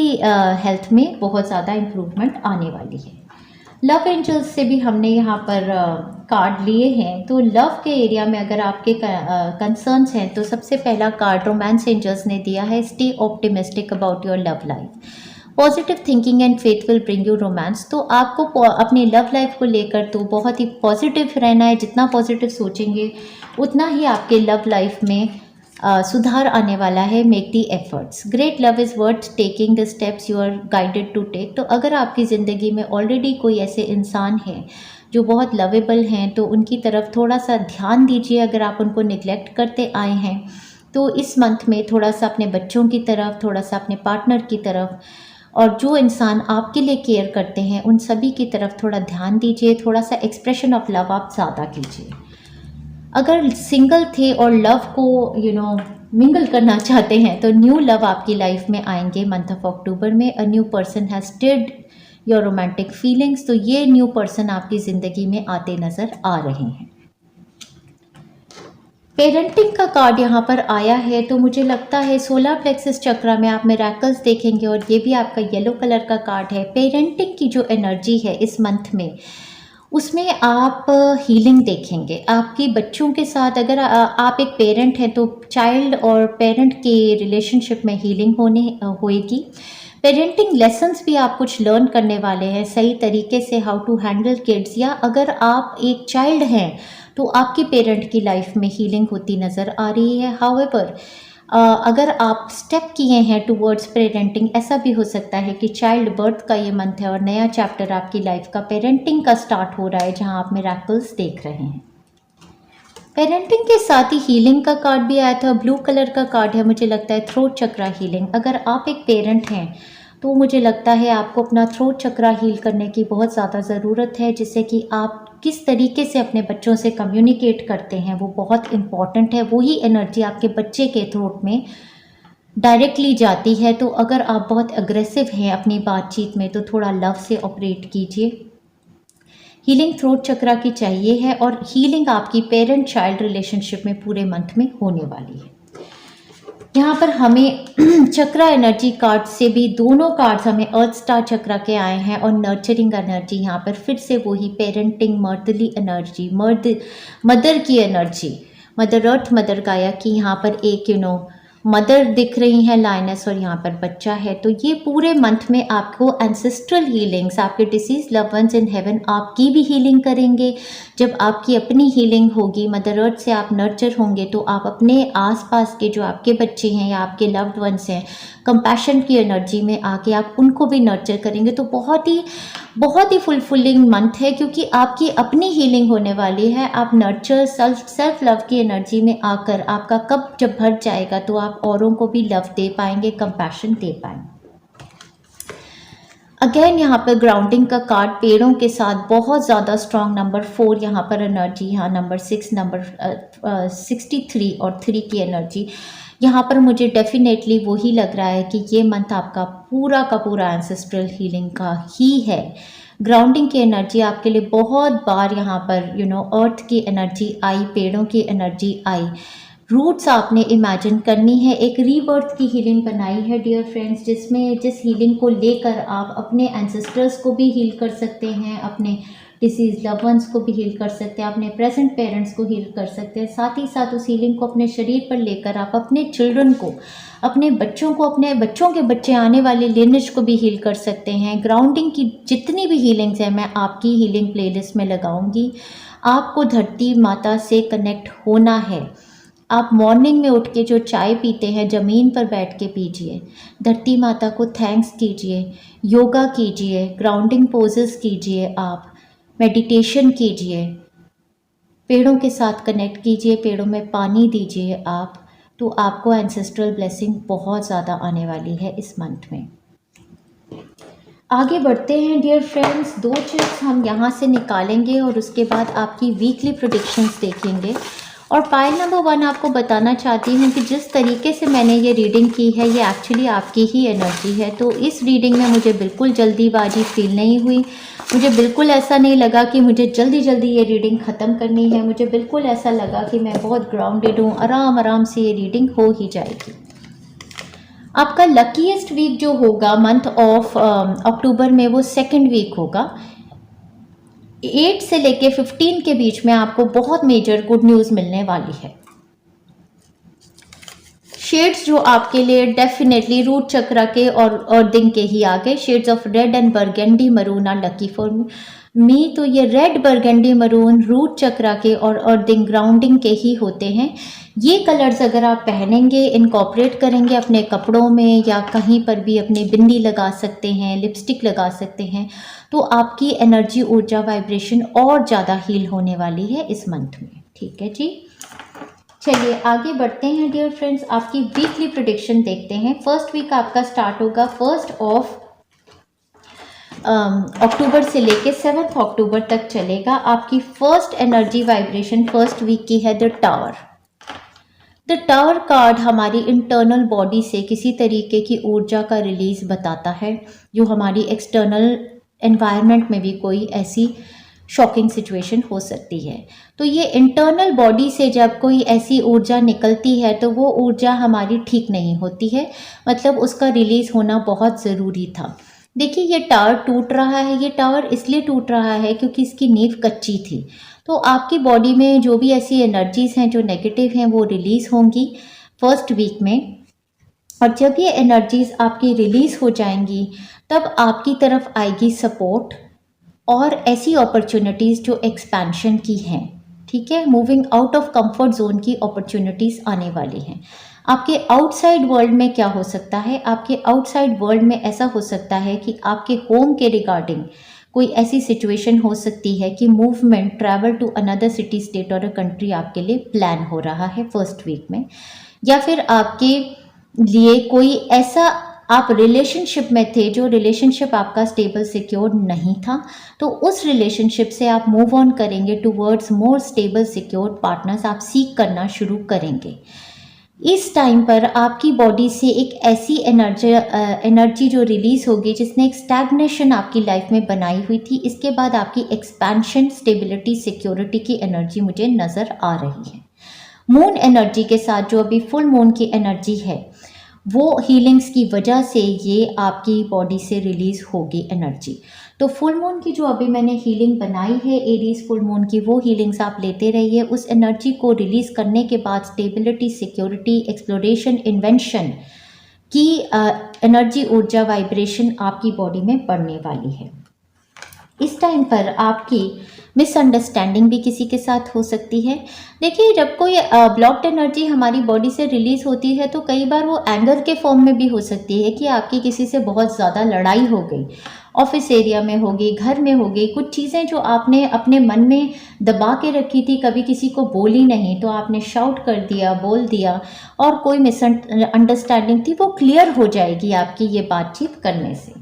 हेल्थ में बहुत ज़्यादा इम्प्रूवमेंट आने वाली है। लव एंजल्स से भी हमने यहाँ पर कार्ड लिए हैं। तो लव के एरिया में अगर आपके कंसर्न्स हैं तो सबसे पहला कार्ड रोमांस एंजल्स ने दिया है, stay optimistic about your love life, positive thinking and faith will bring you romance. तो आपको अपनी लव लाइफ को लेकर तो बहुत ही पॉजिटिव रहना है। जितना पॉजिटिव सोचेंगे उतना ही आपके लव लाइफ में सुधार आने वाला है। Make the efforts, great love is worth taking the steps you are guided to take. तो अगर आपकी ज़िंदगी में ऑलरेडी कोई ऐसे इंसान है जो बहुत लवेबल हैं, तो उनकी तरफ थोड़ा सा ध्यान दीजिए। अगर आप उनको निगलेक्ट करते आए हैं तो इस मंथ में थोड़ा सा अपने बच्चों की तरफ, थोड़ा सा अपने पार्टनर की तरफ, और जो इंसान आपके लिए केयर करते हैं उन सभी की तरफ थोड़ा ध्यान दीजिए। थोड़ा सा एक्सप्रेशन ऑफ लव आप ज़्यादा कीजिए। अगर सिंगल थे और लव को मिंगल करना चाहते हैं तो न्यू लव आपकी लाइफ में आएंगे मंथ ऑफ अक्टूबर में। A new person has stirred your romantic feelings. तो ये न्यू पर्सन आपकी ज़िंदगी में आते नज़र आ रहे हैं। पेरेंटिंग का कार्ड यहाँ पर आया है, तो मुझे लगता है सोलर प्लेक्सस चक्रा में आप मिरेकल्स देखेंगे और ये भी आपका येलो कलर का कार्ड है। पेरेंटिंग की जो एनर्जी है इस मंथ में, उसमें आप हीलिंग देखेंगे आपकी बच्चों के साथ। अगर आप एक पेरेंट हैं तो चाइल्ड और पेरेंट के रिलेशनशिप में हीलिंग होएगी। पेरेंटिंग लेसन्स भी आप कुछ लर्न करने वाले हैं सही तरीके से, हाउ टू हैंडल किड्स। या अगर आप एक चाइल्ड हैं तो आपकी पेरेंट की लाइफ में हीलिंग होती नज़र आ रही है। हाउएवर अगर आप स्टेप किए हैं टूवर्ड्स पेरेंटिंग, ऐसा भी हो सकता है कि चाइल्ड बर्थ का ये मंथ है और नया चैप्टर आपकी लाइफ का पेरेंटिंग का स्टार्ट हो रहा है, जहां आप मिरेकल्स देख रहे हैं। पेरेंटिंग के साथ ही हीलिंग का कार्ड भी आया था, ब्लू कलर का कार्ड है, मुझे लगता है थ्रोट चक्रा हीलिंग। अगर आप एक पेरेंट हैं तो मुझे लगता है आपको अपना थ्रोट चक्रा हील करने की बहुत ज़्यादा ज़रूरत है, जिससे कि आप किस तरीके से अपने बच्चों से कम्युनिकेट करते हैं वो बहुत इम्पॉर्टेंट है। वही एनर्जी आपके बच्चे के थ्रोट में डायरेक्टली जाती है। तो अगर आप बहुत अग्रेसिव हैं अपनी बातचीत में तो थोड़ा लव से ऑपरेट कीजिए। हीलिंग थ्रोट चक्रा की चाहिए है और हीलिंग आपकी पेरेंट चाइल्ड रिलेशनशिप में पूरे मंथ में होने वाली है। यहाँ पर हमें चक्रा एनर्जी कार्ड से भी दोनों कार्ड्स हमें अर्थ स्टार चक्रा के आए हैं और नर्चरिंग एनर्जी। यहाँ पर फिर से वही पेरेंटिंग, मर्दली एनर्जी, मदर की एनर्जी, मदर अर्थ, मदर गाया की यहाँ पर एक मदर दिख रही हैं लाइनस और यहाँ पर बच्चा है। तो ये पूरे मंथ में आपको एंसेस्ट्रल हीलिंग्स, आपके deceased love ones in heaven आपकी भी हीलिंग करेंगे। जब आपकी अपनी हीलिंग होगी, मदर अर्थ से आप नर्चर होंगे, तो आप अपने आसपास के जो आपके बच्चे हैं या आपके लव्ड वंस हैं, कंपैशन की एनर्जी में आके आप उनको भी नर्चर करेंगे। तो बहुत ही फुलफिलिंग मंथ है, क्योंकि आपकी अपनी हीलिंग होने वाली है। आप नर्चर सेल्फ लव की एनर्जी में आकर आपका कप जब भर जाएगा तो आप औरों को भी लव दे पाएंगे, कंपैशन दे पाएंगे। अगेन यहाँ पर ग्राउंडिंग का कार्ड पेड़ों के साथ बहुत ज़्यादा स्ट्रॉन्ग, नंबर 4 यहाँ पर एनर्जी, यहाँ नंबर 6, नंबर 63 और 3 की एनर्जी। यहाँ पर मुझे डेफिनेटली वही लग रहा है कि ये मंथ आपका पूरा का पूरा एंसेस्ट्रल हीलिंग का ही है। ग्राउंडिंग की एनर्जी आपके लिए बहुत बार यहाँ पर अर्थ की एनर्जी आई, पेड़ों की एनर्जी आई, रूट्स आपने इमेजिन करनी है, एक रीबर्थ की हीलिंग बनाई है डियर फ्रेंड्स, जिस हीलिंग को लेकर आप अपने एंसेस्टर्स को भी हील कर सकते हैं, अपने डिसीज लव वंस को भी हील कर सकते हैं, अपने प्रेजेंट पेरेंट्स को हील कर सकते हैं। साथ ही साथ उस हीलिंग को अपने शरीर पर लेकर आप अपने चिल्ड्रन को, अपने बच्चों को, अपने बच्चों के बच्चे, आने वाले लिनेज को भी हील कर सकते हैं। ग्राउंडिंग की जितनी भी हीलिंग्स हैं मैं आपकी हीलिंग प्लेलिस्ट में लगाऊंगी। आपको धरती माता से कनेक्ट होना है। आप मॉर्निंग में उठ के जो चाय पीते हैं ज़मीन पर बैठ के पीजिए, धरती माता को थैंक्स कीजिए, योगा कीजिए, ग्राउंडिंग पोजेस कीजिए, आप मेडिटेशन कीजिए, पेड़ों के साथ कनेक्ट कीजिए, पेड़ों में पानी दीजिए आप, तो आपको एंसेस्ट्रल ब्लेसिंग बहुत ज़्यादा आने वाली है इस मंथ में। आगे बढ़ते हैं डियर फ्रेंड्स, 2 चिप्स हम यहाँ से निकालेंगे और उसके बाद आपकी वीकली प्रेडिक्शंस देखेंगे। और पाइल नंबर 1 आपको बताना चाहती हूँ कि जिस तरीके से मैंने ये रीडिंग की है ये एक्चुअली आपकी ही एनर्जी है। तो इस रीडिंग में मुझे बिल्कुल जल्दीबाजी फील नहीं हुई, मुझे बिल्कुल ऐसा नहीं लगा कि मुझे जल्दी जल्दी ये रीडिंग ख़त्म करनी है। मुझे बिल्कुल ऐसा लगा कि मैं बहुत ग्राउंडेड हूँ, आराम आराम से ये रीडिंग हो ही जाएगी। आपका लकीएस्ट वीक जो होगा मंथ ऑफ अक्टूबर में वो 2nd वीक होगा। 8 से लेके 15 के बीच में आपको बहुत मेजर गुड न्यूज़ मिलने वाली है। शेड्स जो आपके लिए डेफिनेटली रूट चक्र के और अर्थिंग के ही आ गए। Shades of red and burgundy maroon are lucky for me. तो ये रेड, बर्गेंडी, मरून रूट चक्र के और अर्थिंग ग्राउंडिंग के ही होते हैं। ये कलर्स अगर आप पहनेंगे, इनकॉर्पोरेट करेंगे अपने कपड़ों में या कहीं पर भी अपनी बिंदी लगा सकते हैं, लिपस्टिक लगा सकते हैं, तो आपकी एनर्जी, ऊर्जा, वाइब्रेशन और ज़्यादा हील होने वाली है इस मंथ में। ठीक है जी, चलिए आगे बढ़ते हैं डियर फ्रेंड्स, आपकी वीकली प्रेडिक्शन देखते हैं। फर्स्ट वीक आपका स्टार्ट होगा 1 अक्टूबर से लेके 7 अक्टूबर तक चलेगा। आपकी first energy vibration first week की है the tower. The tower card हमारी इंटरनल बॉडी से किसी तरीके की ऊर्जा का रिलीज बताता है, जो हमारी एक्सटर्नल एनवायरनमेंट में भी कोई ऐसी शॉकिंग सिचुएशन हो सकती है। तो ये इंटरनल बॉडी से जब कोई ऐसी ऊर्जा निकलती है तो वो ऊर्जा हमारी ठीक नहीं होती है, मतलब उसका रिलीज़ होना बहुत ज़रूरी था। देखिए ये टावर टूट रहा है, ये टावर इसलिए टूट रहा है क्योंकि इसकी नींव कच्ची थी। तो आपकी बॉडी में जो भी ऐसी एनर्जीज़ हैं जो नेगेटिव हैं वो रिलीज़ होंगी फर्स्ट वीक में, और जब ये एनर्जीज़ आपकी रिलीज़ हो जाएंगी तब आपकी तरफ आएगी सपोर्ट और ऐसी अपॉर्चुनिटीज़ जो एक्सपेंशन की हैं। ठीक है, moving out of comfort zone की अपॉर्चुनिटीज़ आने वाली हैं। आपके आउटसाइड वर्ल्ड में क्या हो सकता है, आपके आउटसाइड वर्ल्ड में ऐसा हो सकता है कि आपके होम के रिगार्डिंग कोई ऐसी सिचुएशन हो सकती है कि movement, travel to another city, state or a country आपके लिए प्लान हो रहा है फर्स्ट वीक में, या फिर आपके लिए कोई ऐसा आप रिलेशनशिप में थे जो रिलेशनशिप आपका स्टेबल सिक्योर नहीं था, तो उस रिलेशनशिप से आप मूव ऑन करेंगे towards more stable secure partners आप सीख करना शुरू करेंगे। इस टाइम पर आपकी बॉडी से एक ऐसी एनर्जी जो रिलीज़ होगी जिसने एक स्टैग्नेशन आपकी लाइफ में बनाई हुई थी, इसके बाद आपकी एक्सपेंशन, स्टेबिलिटी, सिक्योरिटी की एनर्जी मुझे नज़र आ रही है। मून एनर्जी के साथ जो अभी फुल मून की एनर्जी है वो हीलिंग्स की वजह से ये आपकी बॉडी से रिलीज़ होगी एनर्जी। तो फुल मून की जो अभी मैंने हीलिंग बनाई है एरीज फुल मून की, वो हीलिंग्स आप लेते रहिए। उस एनर्जी को रिलीज़ करने के बाद स्टेबिलिटी, सिक्योरिटी, एक्सप्लोरेशन, इन्वेंशन की एनर्जी, ऊर्जा, वाइब्रेशन आपकी बॉडी में बढ़ने वाली है। इस टाइम पर आपकी मिसअंडरस्टैंडिंग भी किसी के साथ हो सकती है। देखिए जब कोई ब्लॉक्ड एनर्जी हमारी बॉडी से रिलीज़ होती है तो कई बार वो एंगर के फॉर्म में भी हो सकती है कि आपकी किसी से बहुत ज़्यादा लड़ाई हो गई, ऑफिस एरिया में होगी, घर में होगी, कुछ चीज़ें जो आपने अपने मन में दबा के रखी थी, कभी किसी को बोली नहीं, तो आपने शाउट कर दिया, बोल दिया, और कोई मिसअंडरस्टैंडिंग थी वो क्लियर हो जाएगी आपकी ये बातचीत करने से।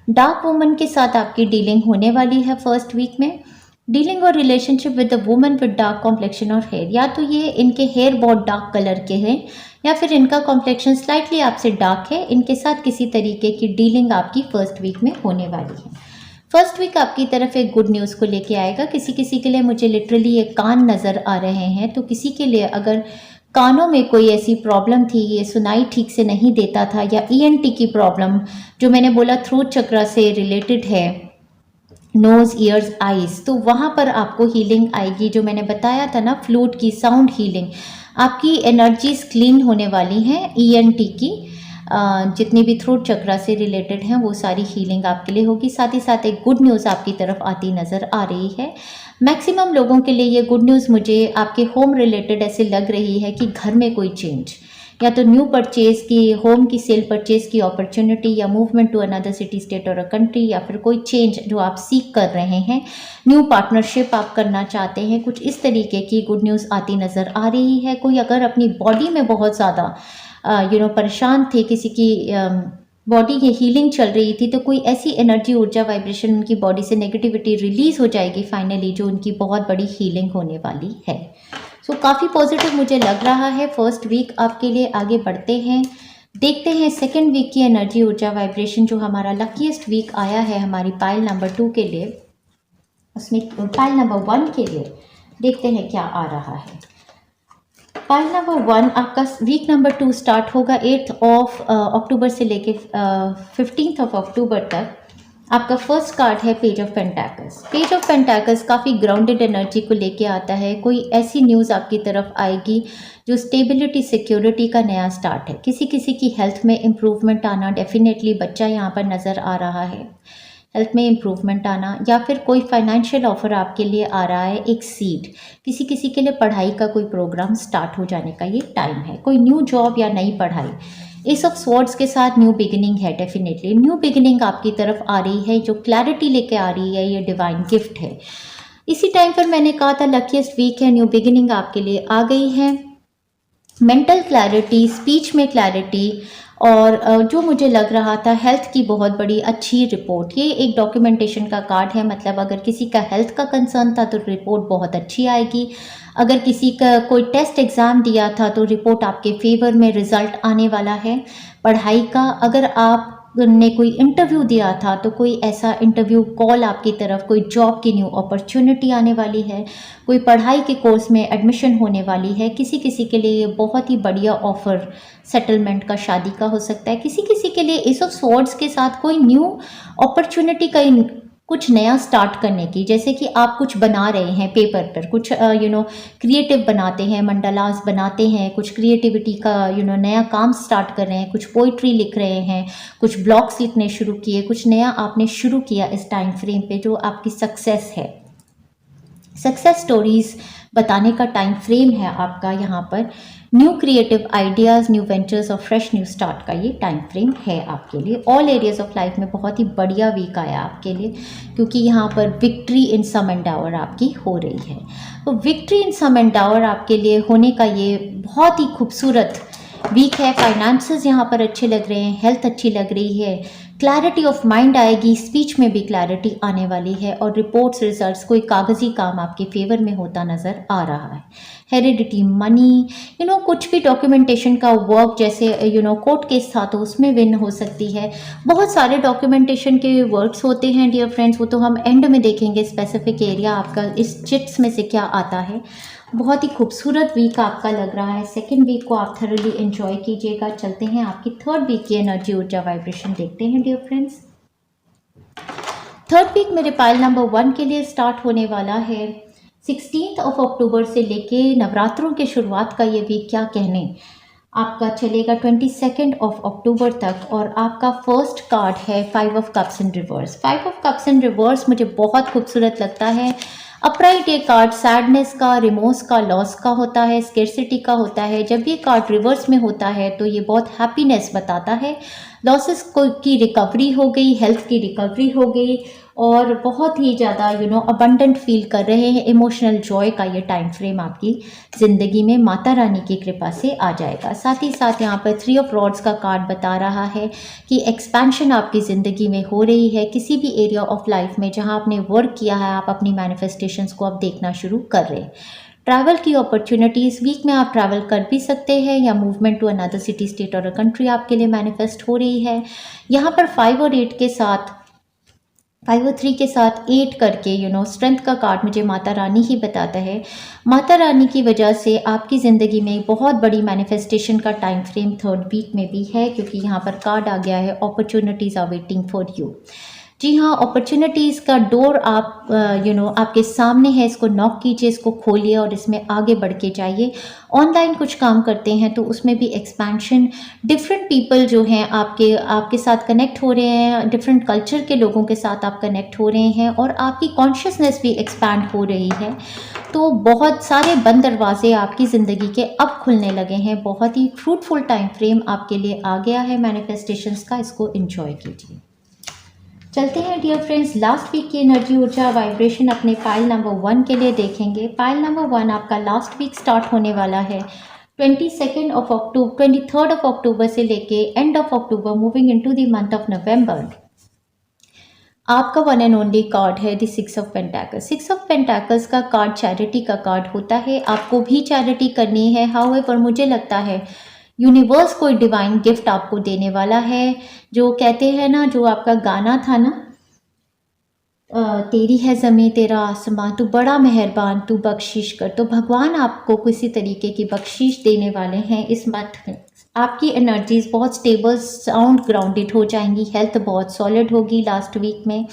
डार्क वुमन के साथ आपकी डीलिंग होने वाली है फर्स्ट वीक में। डीलिंग और relationship with the woman with dark complexion और हेयर, या तो ये इनके हेयर बहुत डार्क कलर के हैं या फिर इनका कॉम्प्लेक्शन स्लाइटली आपसे डार्क है, इनके साथ किसी तरीके की डीलिंग आपकी फर्स्ट वीक में होने वाली है। फर्स्ट वीक आपकी तरफ एक गुड न्यूज़ को लेके आएगा। किसी किसी के लिए मुझे लिटरली ये कान नज़र आ रहे हैं, तो किसी के लिए अगर कानों में कोई ऐसी प्रॉब्लम थी, ये सुनाई ठीक से नहीं देता था, या ईएनटी की प्रॉब्लम जो मैंने बोला थ्रोट चक्रा से रिलेटेड है, नोज ईयर्स आईज, तो वहाँ पर आपको हीलिंग आएगी। जो मैंने बताया था ना फ्लूट की साउंड हीलिंग, आपकी एनर्जीज क्लीन होने वाली हैं। ईएनटी की जितनी भी थ्रोट चक्रा से रिलेटेड हैं वो सारी हीलिंग आपके लिए होगी। साथ ही साथ एक गुड न्यूज़ आपकी तरफ आती नज़र आ रही है। मैक्सिमम लोगों के लिए ये गुड न्यूज़ मुझे आपके होम रिलेटेड ऐसे लग रही है कि घर में कोई चेंज, या तो न्यू परचेज की, होम की सेल परचेज की अपॉर्चुनिटी, या movement to another city state or a country, या फिर कोई चेंज जो आप सीख कर रहे हैं, न्यू पार्टनरशिप आप करना चाहते हैं, कुछ इस तरीके की गुड न्यूज़ आती नज़र आ रही है। कोई अगर अपनी बॉडी में बहुत ज़्यादा परेशान थे, किसी की बॉडी की हीलिंग चल रही थी, तो कोई ऐसी एनर्जी, ऊर्जा, वाइब्रेशन उनकी बॉडी से नेगेटिविटी रिलीज हो जाएगी फाइनली, जो उनकी बहुत बड़ी हीलिंग होने वाली है। सो काफ़ी पॉजिटिव मुझे लग रहा है फर्स्ट वीक आपके लिए। आगे बढ़ते हैं, देखते हैं सेकेंड वीक की एनर्जी, ऊर्जा, वाइब्रेशन। जो हमारा लकीएस्ट वीक आया है हमारी पाइल नंबर 2 के लिए, उसमें पाइल नंबर 1 के लिए देखते हैं क्या आ रहा है। पाइल नंबर 1 आपका वीक नंबर 2 स्टार्ट होगा 8 अक्टूबर से लेके 15 अक्टूबर तक। आपका फर्स्ट कार्ड है page of pentacles. Page of pentacles काफ़ी ग्राउंडेड एनर्जी को लेके आता है। कोई ऐसी न्यूज़ आपकी तरफ आएगी जो स्टेबिलिटी, सिक्योरिटी का नया स्टार्ट है। किसी किसी की हेल्थ में इम्प्रूवमेंट आना, डेफिनेटली बच्चा यहाँ पर नज़र आ रहा है, हेल्थ में इम्प्रूवमेंट आना, या फिर कोई फाइनेंशियल ऑफर आपके लिए आ रहा है, एक सीड। किसी किसी के लिए पढ़ाई का कोई प्रोग्राम स्टार्ट हो जाने का ये टाइम है, कोई न्यू जॉब या नई पढ़ाई। एस ऑफ स्वॉर्ड्स के साथ न्यू बिगिनिंग है, डेफिनेटली न्यू बिगिनिंग आपकी तरफ आ रही है, जो क्लैरिटी लेके आ रही है, ये डिवाइन गिफ्ट है। इसी टाइम पर मैंने कहा था लकीएस्ट वीक है, न्यू बिगिनिंग आपके लिए आ गई है। मेंटल क्लैरिटी, स्पीच में क्लैरिटी, और जो मुझे लग रहा था हेल्थ की बहुत बड़ी अच्छी रिपोर्ट। ये एक डॉक्यूमेंटेशन का कार्ड है, मतलब अगर किसी का हेल्थ का कंसर्न था तो रिपोर्ट बहुत अच्छी आएगी। अगर किसी का कोई टेस्ट एग्ज़ाम दिया था तो रिपोर्ट आपके फेवर में रिजल्ट आने वाला है। पढ़ाई का, अगर आप ने कोई इंटरव्यू दिया था तो कोई ऐसा इंटरव्यू कॉल आपकी तरफ, कोई जॉब की न्यू अपॉर्चुनिटी आने वाली है, कोई पढ़ाई के कोर्स में एडमिशन होने वाली है। किसी किसी के लिए ये बहुत ही बढ़िया ऑफर सेटलमेंट का, शादी का हो सकता है। किसी किसी के लिए एस ऑफ स्वॉर्ड्स के साथ कोई न्यू अपॉर्चुनिटी का, कुछ नया स्टार्ट करने की, जैसे कि आप कुछ बना रहे हैं पेपर पर, कुछ क्रिएटिव बनाते हैं, मंडलास बनाते हैं, कुछ क्रिएटिविटी का नया काम स्टार्ट कर रहे हैं, कुछ पोइट्री लिख रहे हैं, कुछ ब्लॉग्स लिखने शुरू किए, कुछ नया आपने शुरू किया इस टाइम फ्रेम पे, जो आपकी सक्सेस है। सक्सेस स्टोरीज बताने का टाइम फ्रेम है आपका यहाँ पर। New creative ideas, new ventures और फ्रेश न्यू स्टार्ट का ये टाइम फ्रेम है आपके लिए। ऑल एरियाज ऑफ लाइफ में बहुत ही बढ़िया वीक आया आपके लिए, क्योंकि यहाँ पर विक्ट्री इन सम एंडावर आपकी हो रही है। तो विक्ट्री इन सम एंडावर आपके लिए होने का ये बहुत ही खूबसूरत वीक है। फाइनेंसेस यहाँ पर अच्छे लग रहे हैं, हेल्थ अच्छी लग रही है, क्लैरिटी ऑफ माइंड आएगी, स्पीच में भी क्लैरिटी आने वाली है, और रिपोर्ट्स, रिजल्ट्स, कोई कागजी काम आपके फेवर में होता नज़र आ रहा है। हेरिडिटी, मनी, कुछ भी डॉक्यूमेंटेशन का वर्क, जैसे कोर्ट केस था तो उसमें विन हो सकती है। बहुत सारे डॉक्यूमेंटेशन के वर्क्स होते हैं डियर फ्रेंड्स, वो तो हम एंड में देखेंगे स्पेसिफिक एरिया आपका इस चिट्स में से क्या आता है। बहुत ही खूबसूरत वीक आपका लग रहा है। सेकेंड वीक को आप थरोली एंजॉय कीजिएगा। चलते हैं आपकी थर्ड वीक की एनर्जी, ऊर्जा, वाइब्रेशन देखते हैं डियर फ्रेंड्स। थर्ड वीक मेरे पाइल नंबर 1 के लिए स्टार्ट होने वाला है 16 अक्टूबर से लेके नवरात्रों के शुरुआत का ये वीक क्या कहने आपका चलेगा 22 अक्टूबर तक। और आपका फर्स्ट कार्ड है 5 of cups in reverse. 5 of cups in reverse मुझे बहुत खूबसूरत लगता है। अपराइट ये कार्ड सैडनेस का, रिमोर्स का, लॉस का होता है, स्केर्सिटी का होता है। जब ये कार्ड रिवर्स में होता है तो ये बहुत हैप्पीनेस बताता है, लॉसेस की रिकवरी हो गई, हेल्थ की रिकवरी हो गई और बहुत ही ज़्यादा अबंडेंट फील कर रहे हैं। इमोशनल जॉय का ये टाइम फ्रेम आपकी ज़िंदगी में माता रानी की कृपा से आ जाएगा। साथ ही साथ यहाँ पर 3 ऑफ रॉड्स का कार्ड बता रहा है कि एक्सपेंशन आपकी ज़िंदगी में हो रही है। किसी भी एरिया ऑफ लाइफ में जहाँ आपने वर्क किया है, आप अपनी मैनिफेस्टेशंस को अब देखना शुरू कर रहे हैं। ट्रैवल की अपॉर्चुनिटीज़, वीक में आप ट्रैवल कर भी सकते हैं या movement to another city, state or a country आपके लिए मैनिफेस्ट हो रही है। यहाँ पर 5 और 8 के साथ, 5 और 3 के साथ 8 करके स्ट्रेंथ का कार्ड मुझे माता रानी ही बताता है। माता रानी की वजह से आपकी ज़िंदगी में बहुत बड़ी मैनिफेस्टेशन का टाइम फ्रेम 3rd वीक में भी है, क्योंकि यहाँ पर कार्ड आ गया है opportunities are waiting for you. जी हाँ, अपॉर्चुनिटीज़ का डोर आप आपके सामने है, इसको नॉक कीजिए, इसको खोलिए और इसमें आगे बढ़ के जाइए। ऑनलाइन कुछ काम करते हैं तो उसमें भी एक्सपेंशन, डिफरेंट पीपल जो हैं आपके साथ कनेक्ट हो रहे हैं, डिफरेंट कल्चर के लोगों के साथ आप कनेक्ट हो रहे हैं और आपकी कॉन्शियसनेस भी एक्सपैंड हो रही है। तो बहुत सारे बंद दरवाजे आपकी ज़िंदगी के अब खुलने लगे हैं। बहुत ही फ्रूटफुल टाइम फ्रेम आपके लिए आ गया है मैनिफेस्टेशंस का, इसको एंजॉय कीजिए। चलते हैं डियर फ्रेंड्स, लास्ट वीक की एनर्जी, ऊर्जा, वाइब्रेशन अपने पाइल नंबर 1 के लिए देखेंगे। पाइल नंबर 1 आपका लास्ट वीक स्टार्ट होने वाला है 23 ऑफ अक्टूबर, 23 ऑफ अक्टूबर से लेके end of October, moving into the month of नवंबर। आपका वन एंड ओनली कार्ड है the 6 of pentacles. 6 of pentacles का कार्ड चैरिटी का कार्ड होता है। आपको भी चैरिटी करनी है, हाउएवर मुझे लगता है यूनिवर्स कोई डिवाइन गिफ्ट आपको देने वाला है। जो कहते हैं ना, जो आपका गाना था ना, तेरी है ज़मीं तेरा आसमां, तू बड़ा मेहरबान, तू बख्शिश कर, तो भगवान आपको किसी तरीके की बख्शिश देने वाले हैं इस मंथ में। आपकी एनर्जीज बहुत स्टेबल, साउंड, ग्राउंडेड हो जाएंगी। हेल्थ बहुत सॉलिड होगी लास्ट वीक में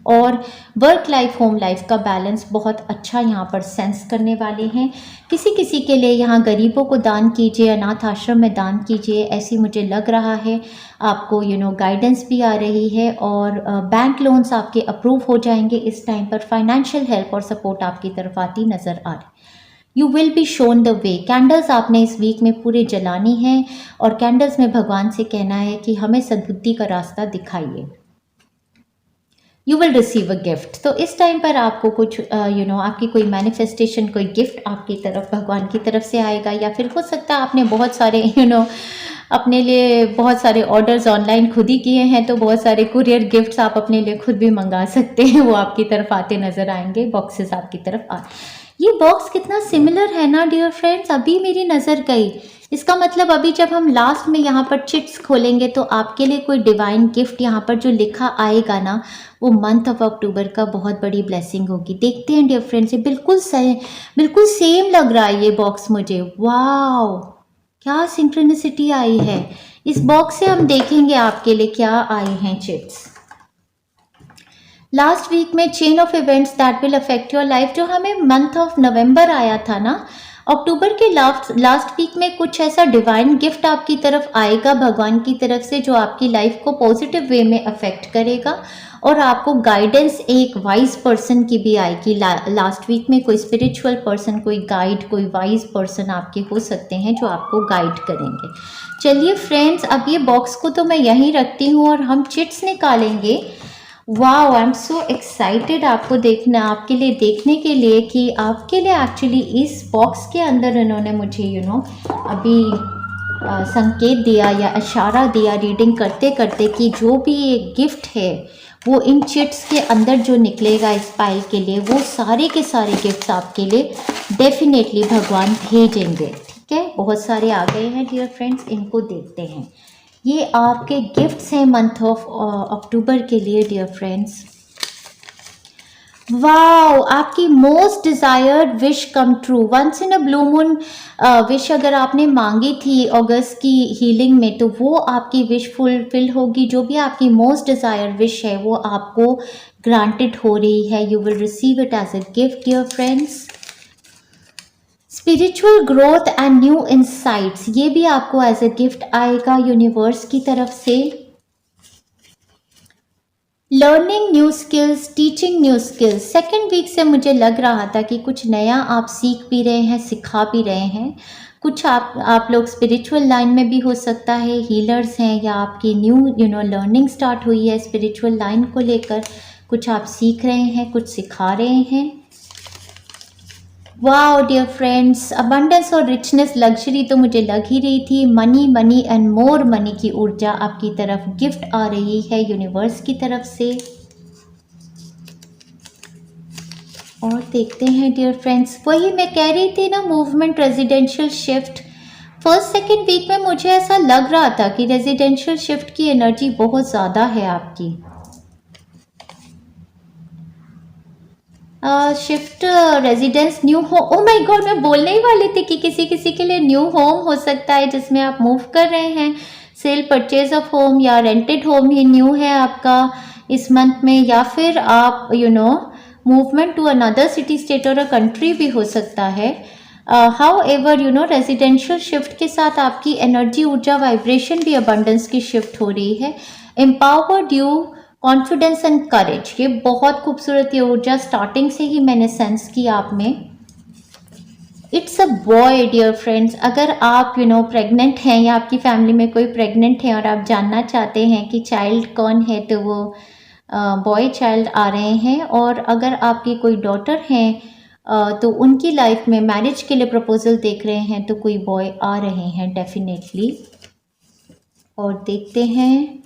और वर्क लाइफ, होम लाइफ का बैलेंस बहुत अच्छा यहाँ पर सेंस करने वाले हैं। किसी किसी के लिए यहाँ गरीबों को दान कीजिए, अनाथ आश्रम में दान कीजिए, ऐसी मुझे लग रहा है। आपको गाइडेंस भी आ रही है और बैंक लोन्स आपके अप्रूव हो जाएंगे इस टाइम पर। फाइनेंशियल हेल्प और सपोर्ट आपकी तरफ आती नज़र आ रही। You will be shown the way. Candles आपने इस वीक में पूरे जलानी है और कैंडल्स में भगवान से कहना है कि हमें सद्बुद्धि का रास्ता दिखाइए। You will receive a gift. तो इस टाइम पर आपको कुछ आपकी कोई मैनिफेस्टेशन, कोई गिफ्ट आपकी तरफ, भगवान की तरफ से आएगा, या फिर हो सकता है आपने बहुत सारे अपने लिए बहुत सारे ऑर्डर्स ऑनलाइन खुद ही किए हैं, तो बहुत सारे कुरियर गिफ्ट्स आप अपने लिए खुद भी मंगा सकते हैं, वो आपकी तरफ आते नज़र आएंगे। बॉक्सेस आपकी तरफ आ, ये बॉक्स कितना सिमिलर है ना डियर फ्रेंड्स, अभी मेरी नज़र गई। इसका मतलब अभी जब हम लास्ट में यहाँ पर चिट्स खोलेंगे तो आपके लिए कोई डिवाइन गिफ्ट यहाँ पर जो लिखा आएगा ना, वो मंथ ऑफ अक्टूबर का बहुत बड़ी ब्लेसिंग होगी। देखते हैं डियर फ्रेंड्स, ये बिल्कुल सही, बिल्कुल सेम लग रहा है ये बॉक्स मुझे। वाओ, क्या सिंक्रोनिसिटी आई है। इस बॉक्स से हम देखेंगे आपके लिए क्या आए हैं चिट्स। लास्ट वीक में chain of events that will affect your life, जो हमें मंथ ऑफ नवंबर आया था ना, अक्टूबर के लास्ट वीक में कुछ ऐसा डिवाइन गिफ्ट आपकी तरफ आएगा भगवान की तरफ से, जो आपकी लाइफ को पॉजिटिव वे में अफेक्ट करेगा और आपको गाइडेंस एक वाइज पर्सन की भी आएगी। लास्ट वीक में कोई स्पिरिचुअल पर्सन, कोई गाइड, कोई वाइज पर्सन आपके हो सकते हैं जो आपको गाइड करेंगे। चलिए फ्रेंड्स, अब ये बॉक्स को तो मैं यहीं रखती हूँ और हम चिट्स निकालेंगे। Wow, I am so excited आपको देखना, आपके लिए देखने के लिए कि आपके लिए एक्चुअली इस बॉक्स के अंदर इन्होंने मुझे अभी संकेत दिया या इशारा दिया रीडिंग करते करते कि जो भी एक गिफ्ट है वो इन चिट्स के अंदर जो निकलेगा इस पाइल के लिए, वो सारे के सारे गिफ्ट्स आपके लिए डेफिनेटली भगवान भेजेंगे। ठीक है, बहुत सारे आ गए हैं डियर फ्रेंड्स, इनको देखते हैं। ये आपके गिफ्ट्स हैं मंथ ऑफ अक्टूबर के लिए डियर फ्रेंड्स। वाओ, आपकी most desired wish come true, once in a blue moon wish अगर आपने मांगी थी अगस्त की हीलिंग में, तो वो आपकी विश फुलफिल होगी। जो भी आपकी मोस्ट डिजायर्ड विश है वो आपको ग्रांटेड हो रही है। You will receive it as a gift dear friends. Spiritual growth and new insights, ये भी आपको एज अ गिफ्ट आएगा यूनिवर्स की तरफ से। Learning new skills, teaching new skills, second week से मुझे लग रहा था कि कुछ नया आप सीख भी रहे हैं, सिखा भी रहे हैं। कुछ आप लोग स्पिरिचुअल लाइन में भी हो सकता है, हीलर्स हैं या आपकी न्यू लर्निंग स्टार्ट हुई है स्पिरिचुअल लाइन को लेकर, कुछ आप सीख रहे हैं, कुछ सिखा रहे हैं। वाओ डियर फ्रेंड्स, अबंडेंस और रिचनेस, लग्जरी तो मुझे लग ही रही थी। Money money and more money की ऊर्जा आपकी तरफ गिफ्ट आ रही है यूनिवर्स की तरफ से। और देखते हैं डियर फ्रेंड्स, वही मैं कह रही थी ना, movement, residential shift. First second week में मुझे ऐसा लग रहा था कि रेजिडेंशियल शिफ्ट की एनर्जी बहुत ज़्यादा है आपकी। Shift, residence, new home. Oh my God, मैं बोलने ही वाली थी कि किसी किसी के लिए न्यू होम हो सकता है जिसमें आप मूव कर रहे हैं। सेल, परचेज ऑफ होम या रेंटेड होम ही न्यू है आपका इस मंथ में, या फिर आप movement to another city, state or a country भी हो सकता है। हाउ एवर रेजिडेंशियल शिफ्ट के साथ आपकी एनर्जी, ऊर्जा, वाइब्रेशन भी अबंडेंस की शिफ्ट हो रही है। Empowered you, confidence and courage, ये बहुत खूबसूरत ये ऊर्जा स्टार्टिंग से ही मैंने सेंस की आप में। It's a boy dear friends, अगर आप प्रेग्नेंट हैं या आपकी फैमिली में कोई प्रेग्नेंट है और आप जानना चाहते हैं कि चाइल्ड कौन है, तो वो बॉय चाइल्ड आ रहे हैं। और अगर आपकी कोई डॉटर है तो उनकी लाइफ में मैरिज के लिए प्रपोजल देख रहे हैं तो कोई बॉय आ रहे हैं डेफिनेटली। और देखते हैं,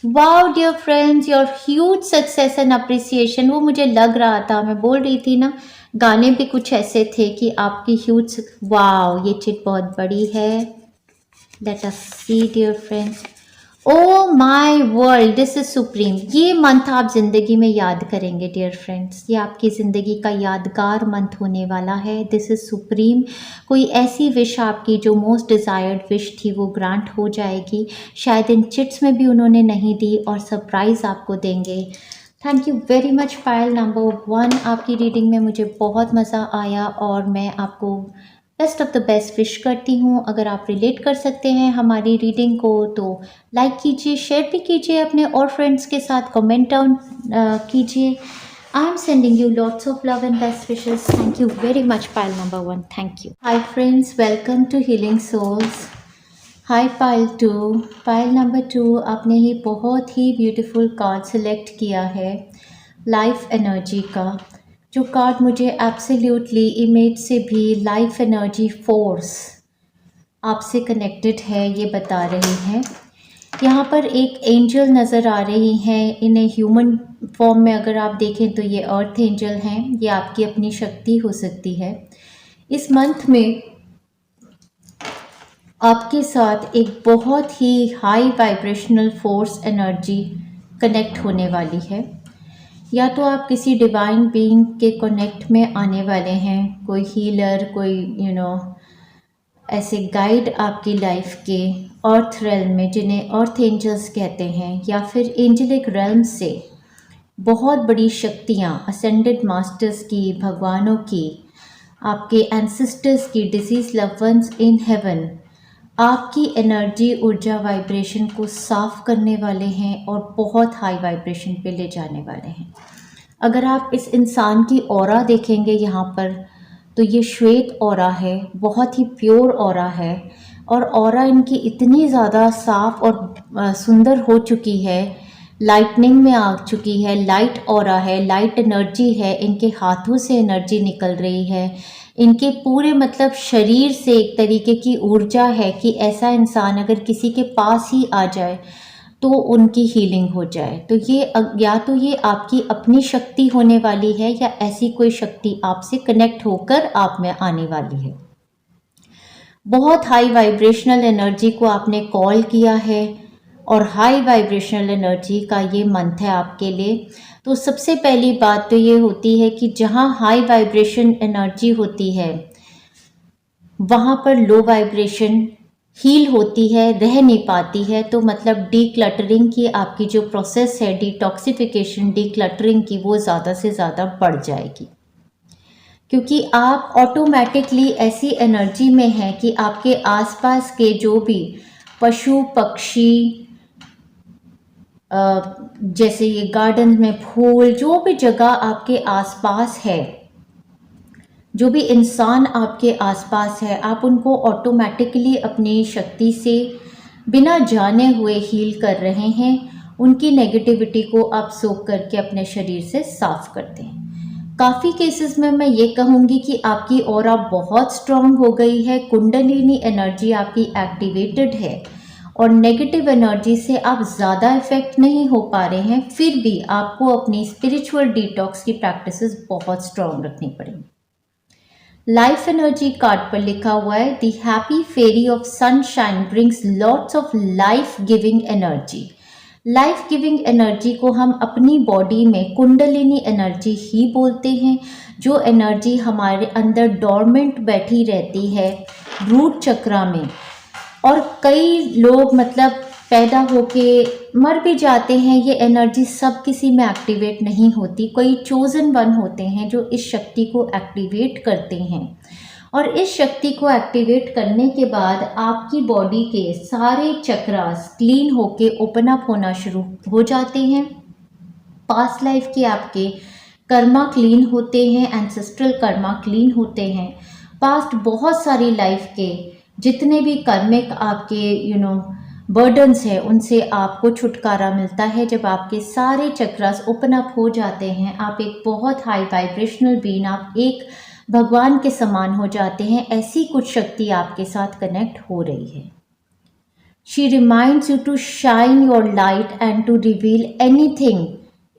wow dear friends, your huge success and appreciation. वो मुझे लग रहा था, मैं बोल रही थी ना, गाने भी कुछ ऐसे थे कि आपकी ह्यूज, वाओ ये चिट बहुत बड़ी है। Let us see dear friends. Oh my world, this is supreme. ये मंथ आप जिंदगी में याद करेंगे डियर फ्रेंड्स, ये आपकी जिंदगी का यादगार मंथ होने वाला है। This is supreme. कोई ऐसी विश आपकी जो मोस्ट डिजायर्ड विश थी वो ग्रांट हो जाएगी। शायद इन चिट्स में भी उन्होंने नहीं दी और सरप्राइज आपको देंगे। Thank you very much pile number 1, आपकी रीडिंग में मुझे बहुत मज़ा आया और मैं आपको best of the best wish करती हूँ। अगर आप रिलेट कर सकते हैं हमारी रीडिंग को तो लाइक कीजिए, शेयर भी कीजिए अपने और फ्रेंड्स के साथ, कमेंट डाउन कीजिए। I am sending you lots of love and best wishes. Thank you very much pile number 1, thank you. Hi friends, welcome to healing souls. Hi pile 2, pile number 2, आपने ही बहुत ही beautiful card select किया है life energy का, जो card मुझे absolutely image से भी लाइफ एनर्जी फोर्स आपसे कनेक्टेड है ये बता रही है। यहाँ पर एक एंजल नज़र आ रही हैं, इन्हें ह्यूमन फॉर्म में अगर आप देखें तो ये अर्थ एंजल हैं। ये आपकी अपनी शक्ति हो सकती है। इस मंथ में आपके साथ एक बहुत ही high vibrational force energy connect होने वाली है। या तो आप किसी डिवाइन बीइंग के कनेक्ट में आने वाले हैं, कोई हीलर, कोई ऐसे गाइड आपकी लाइफ के अर्थ रेल्म में, जिन्हें अर्थ एंजल्स कहते हैं, या फिर एंजलिक रेल्म से बहुत बड़ी शक्तियाँ, असेंडेड मास्टर्स की, भगवानों की, आपके एंसेस्टर्स की, deceased loved ones in heaven आपकी एनर्जी, ऊर्जा, वाइब्रेशन को साफ करने वाले हैं और बहुत हाई वाइब्रेशन पे ले जाने वाले हैं। अगर आप इस इंसान की ऑरा देखेंगे यहाँ पर, तो ये श्वेत ऑरा है, बहुत ही प्योर ऑरा है। और ऑरा इनकी इतनी ज़्यादा साफ और सुंदर हो चुकी है, लाइटनिंग में आ चुकी है, लाइट ऑरा है, लाइट एनर्जी है, इनके हाथों से एनर्जी निकल रही है, इनके पूरे मतलब शरीर से एक तरीके की ऊर्जा है कि ऐसा इंसान अगर किसी के पास ही आ जाए तो उनकी हीलिंग हो जाए। तो ये या तो ये आपकी अपनी शक्ति होने वाली है या ऐसी कोई शक्ति आपसे कनेक्ट होकर आप में आने वाली है। बहुत हाई वाइब्रेशनल एनर्जी को आपने कॉल किया है और हाई वाइब्रेशनल एनर्जी का ये मंथ है आपके लिए। तो सबसे पहली बात तो ये होती है कि जहाँ हाई वाइब्रेशन एनर्जी होती है वहाँ पर लो वाइब्रेशन हील होती है, रह नहीं पाती है। तो मतलब डी क्लटरिंग की आपकी जो प्रोसेस है, डिटॉक्सिफिकेशन, डी क्लटरिंग की, वो ज़्यादा से ज़्यादा बढ़ जाएगी, क्योंकि आप ऑटोमेटिकली ऐसी एनर्जी में हैं कि आपके आसपास के जो भी पशु पक्षी, जैसे ये गार्डन में फूल, जो भी जगह आपके आसपास है, जो भी इंसान आपके आसपास है, आप उनको ऑटोमेटिकली अपनी शक्ति से बिना जाने हुए हील कर रहे हैं। उनकी नेगेटिविटी को आप सोख करके अपने शरीर से साफ करते हैं। काफ़ी केसेस में मैं ये कहूँगी कि आपकी ऑरा बहुत स्ट्रांग हो गई है, कुंडलिनी एनर्जी आपकी एक्टिवेटेड है और नेगेटिव एनर्जी से आप ज़्यादा इफेक्ट नहीं हो पा रहे हैं। फिर भी आपको अपनी स्पिरिचुअल डिटॉक्स की प्रैक्टिसेस बहुत स्ट्रांग रखनी पड़ेंगी। लाइफ एनर्जी कार्ड पर लिखा हुआ है, the happy fairy of sunshine brings lots of life giving energy. Life giving energy को हम अपनी बॉडी में कुंडलिनी एनर्जी ही बोलते हैं, जो एनर्जी हमारे अंदर डॉर्मेंट बैठी रहती है रूट चक्रा में। और कई लोग मतलब पैदा होके मर भी जाते हैं, ये एनर्जी सब किसी में एक्टिवेट नहीं होती, कोई चोजन वन होते हैं जो इस शक्ति को एक्टिवेट करते हैं। और इस शक्ति को एक्टिवेट करने के बाद आपकी बॉडी के सारे चक्रास क्लीन होके ओपन अप होना शुरू हो जाते हैं। पास्ट लाइफ के आपके कर्मा क्लीन होते हैं, एंसेस्ट्रल कर्मा क्लीन होते हैं। पास्ट बहुत सारी लाइफ के जितने भी कर्मिक आपके बर्डन्स है, उनसे आपको छुटकारा मिलता है। जब आपके सारे चक्रास ओपन अप हो जाते हैं, आप एक बहुत हाई वाइब्रेशनल बीइंग, आप एक भगवान के समान हो जाते हैं। ऐसी कुछ शक्ति आपके साथ कनेक्ट हो रही है। She reminds you to shine your light and to reveal anything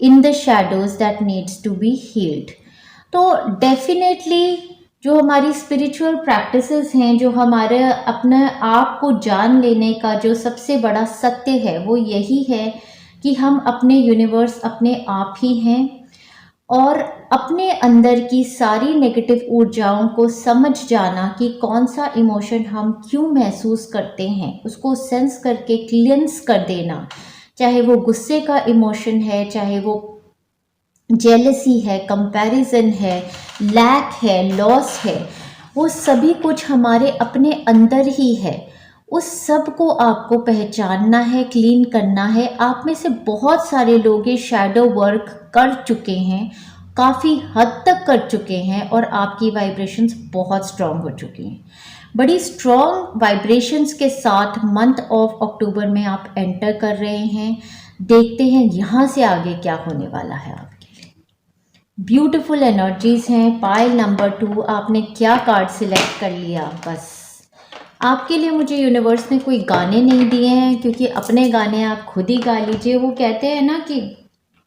in the shadows that needs to be healed. तो डेफिनेटली जो हमारी स्पिरिचुअल प्रैक्टिसेस हैं, जो हमारे अपने आप को जान लेने का जो सबसे बड़ा सत्य है, वो यही है कि हम अपने यूनिवर्स अपने आप ही हैं और अपने अंदर की सारी नेगेटिव ऊर्जाओं को समझ जाना कि कौन सा इमोशन हम क्यों महसूस करते हैं, उसको सेंस करके क्लियंस कर देना। चाहे वो गुस्से का इमोशन है, चाहे वो जेलसी है, कंपैरिजन है, लैक है, लॉस है, वो सभी कुछ हमारे अपने अंदर ही है। उस सब को आपको पहचानना है, क्लीन करना है। आप में से बहुत सारे लोग ये शैडो वर्क कर चुके हैं, काफ़ी हद तक कर चुके हैं और आपकी वाइब्रेशंस बहुत स्ट्रॉन्ग हो चुकी हैं। बड़ी स्ट्रॉन्ग वाइब्रेशंस के साथ मंथ ऑफ अक्टूबर में आप एंटर कर रहे हैं। देखते हैं यहाँ से आगे क्या होने वाला है आपके लिए। ब्यूटीफुल एनर्जीज हैं। पाइल नंबर 2, आपने क्या कार्ड सिलेक्ट कर लिया? बस आपके लिए मुझे यूनिवर्स ने कोई गाने नहीं दिए हैं, क्योंकि अपने गाने आप खुद ही गा लीजिए। वो कहते हैं ना कि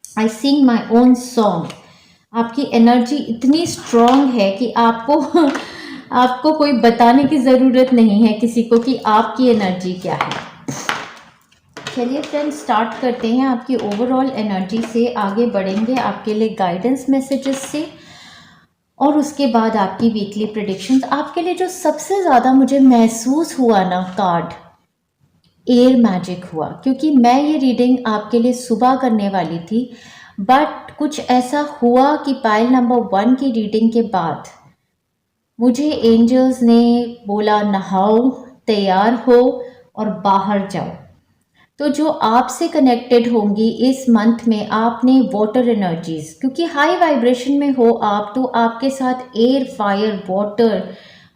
आई सिंग माई ओन सॉन्ग। आपकी एनर्जी इतनी स्ट्रॉन्ग है कि आपको कोई बताने की ज़रूरत नहीं है किसी को कि आपकी एनर्जी क्या है। चलिए फ्रेंड्स, स्टार्ट करते हैं। आपकी ओवरऑल एनर्जी से आगे बढ़ेंगे आपके लिए गाइडेंस मैसेजेस से, और उसके बाद आपकी वीकली प्रेडिक्शंस। आपके लिए जो सबसे ज़्यादा मुझे महसूस हुआ ना कार्ड, एयर मैजिक हुआ, क्योंकि मैं ये रीडिंग आपके लिए सुबह करने वाली थी, बट कुछ ऐसा हुआ कि पाइल नंबर 1 की रीडिंग के बाद मुझे एंजल्स ने बोला नहाओ, तैयार हो और बाहर जाओ। तो जो आपसे कनेक्टेड होंगी इस मंथ में, आपने वाटर एनर्जीज, क्योंकि हाई वाइब्रेशन में हो आप, तो आपके साथ एयर, फायर, वाटर,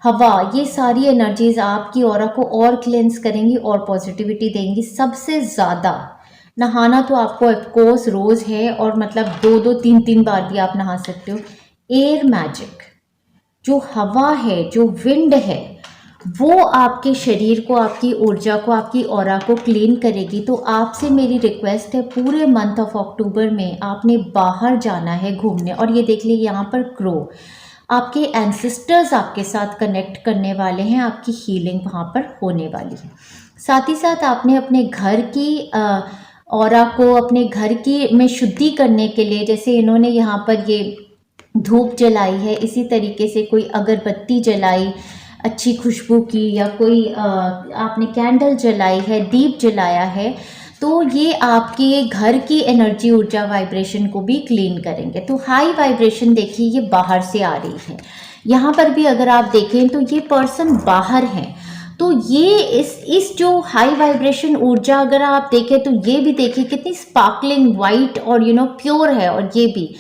हवा, ये सारी एनर्जीज आपकी ऑरा को और क्लेंस करेंगी और पॉजिटिविटी देंगी। सबसे ज़्यादा नहाना तो आपको ऑफकोर्स रोज़ है, और मतलब 2-2, 3-3 बार भी आप नहा सकते हो। एयर मैजिक, जो हवा है, जो विंड है, वो आपके शरीर को, आपकी ऊर्जा को, आपकी ऑरा को क्लीन करेगी। तो आपसे मेरी रिक्वेस्ट है, पूरे मंथ ऑफ अक्टूबर में आपने बाहर जाना है घूमने। और ये देख लीजिए यहाँ पर क्रो, आपके एंसेस्टर्स आपके साथ कनेक्ट करने वाले हैं, आपकी हीलिंग वहाँ पर होने वाली है। साथ ही साथ आपने अपने घर की ऑरा को, अपने घर की में शुद्धि करने के लिए, जैसे इन्होंने यहाँ पर ये धूप जलाई है, इसी तरीके से कोई अगरबत्ती जलाई अच्छी खुशबू की, या कोई आपने कैंडल जलाई है, दीप जलाया है, तो ये आपके घर की एनर्जी, ऊर्जा, वाइब्रेशन को भी क्लीन करेंगे। तो हाई वाइब्रेशन देखिए ये बाहर से आ रही है। यहाँ पर भी अगर आप देखें तो ये पर्सन बाहर है, तो ये इस जो हाई वाइब्रेशन ऊर्जा अगर आप देखें तो ये भी देखिए कितनी स्पार्कलिंग वाइट और प्योर है, और ये भी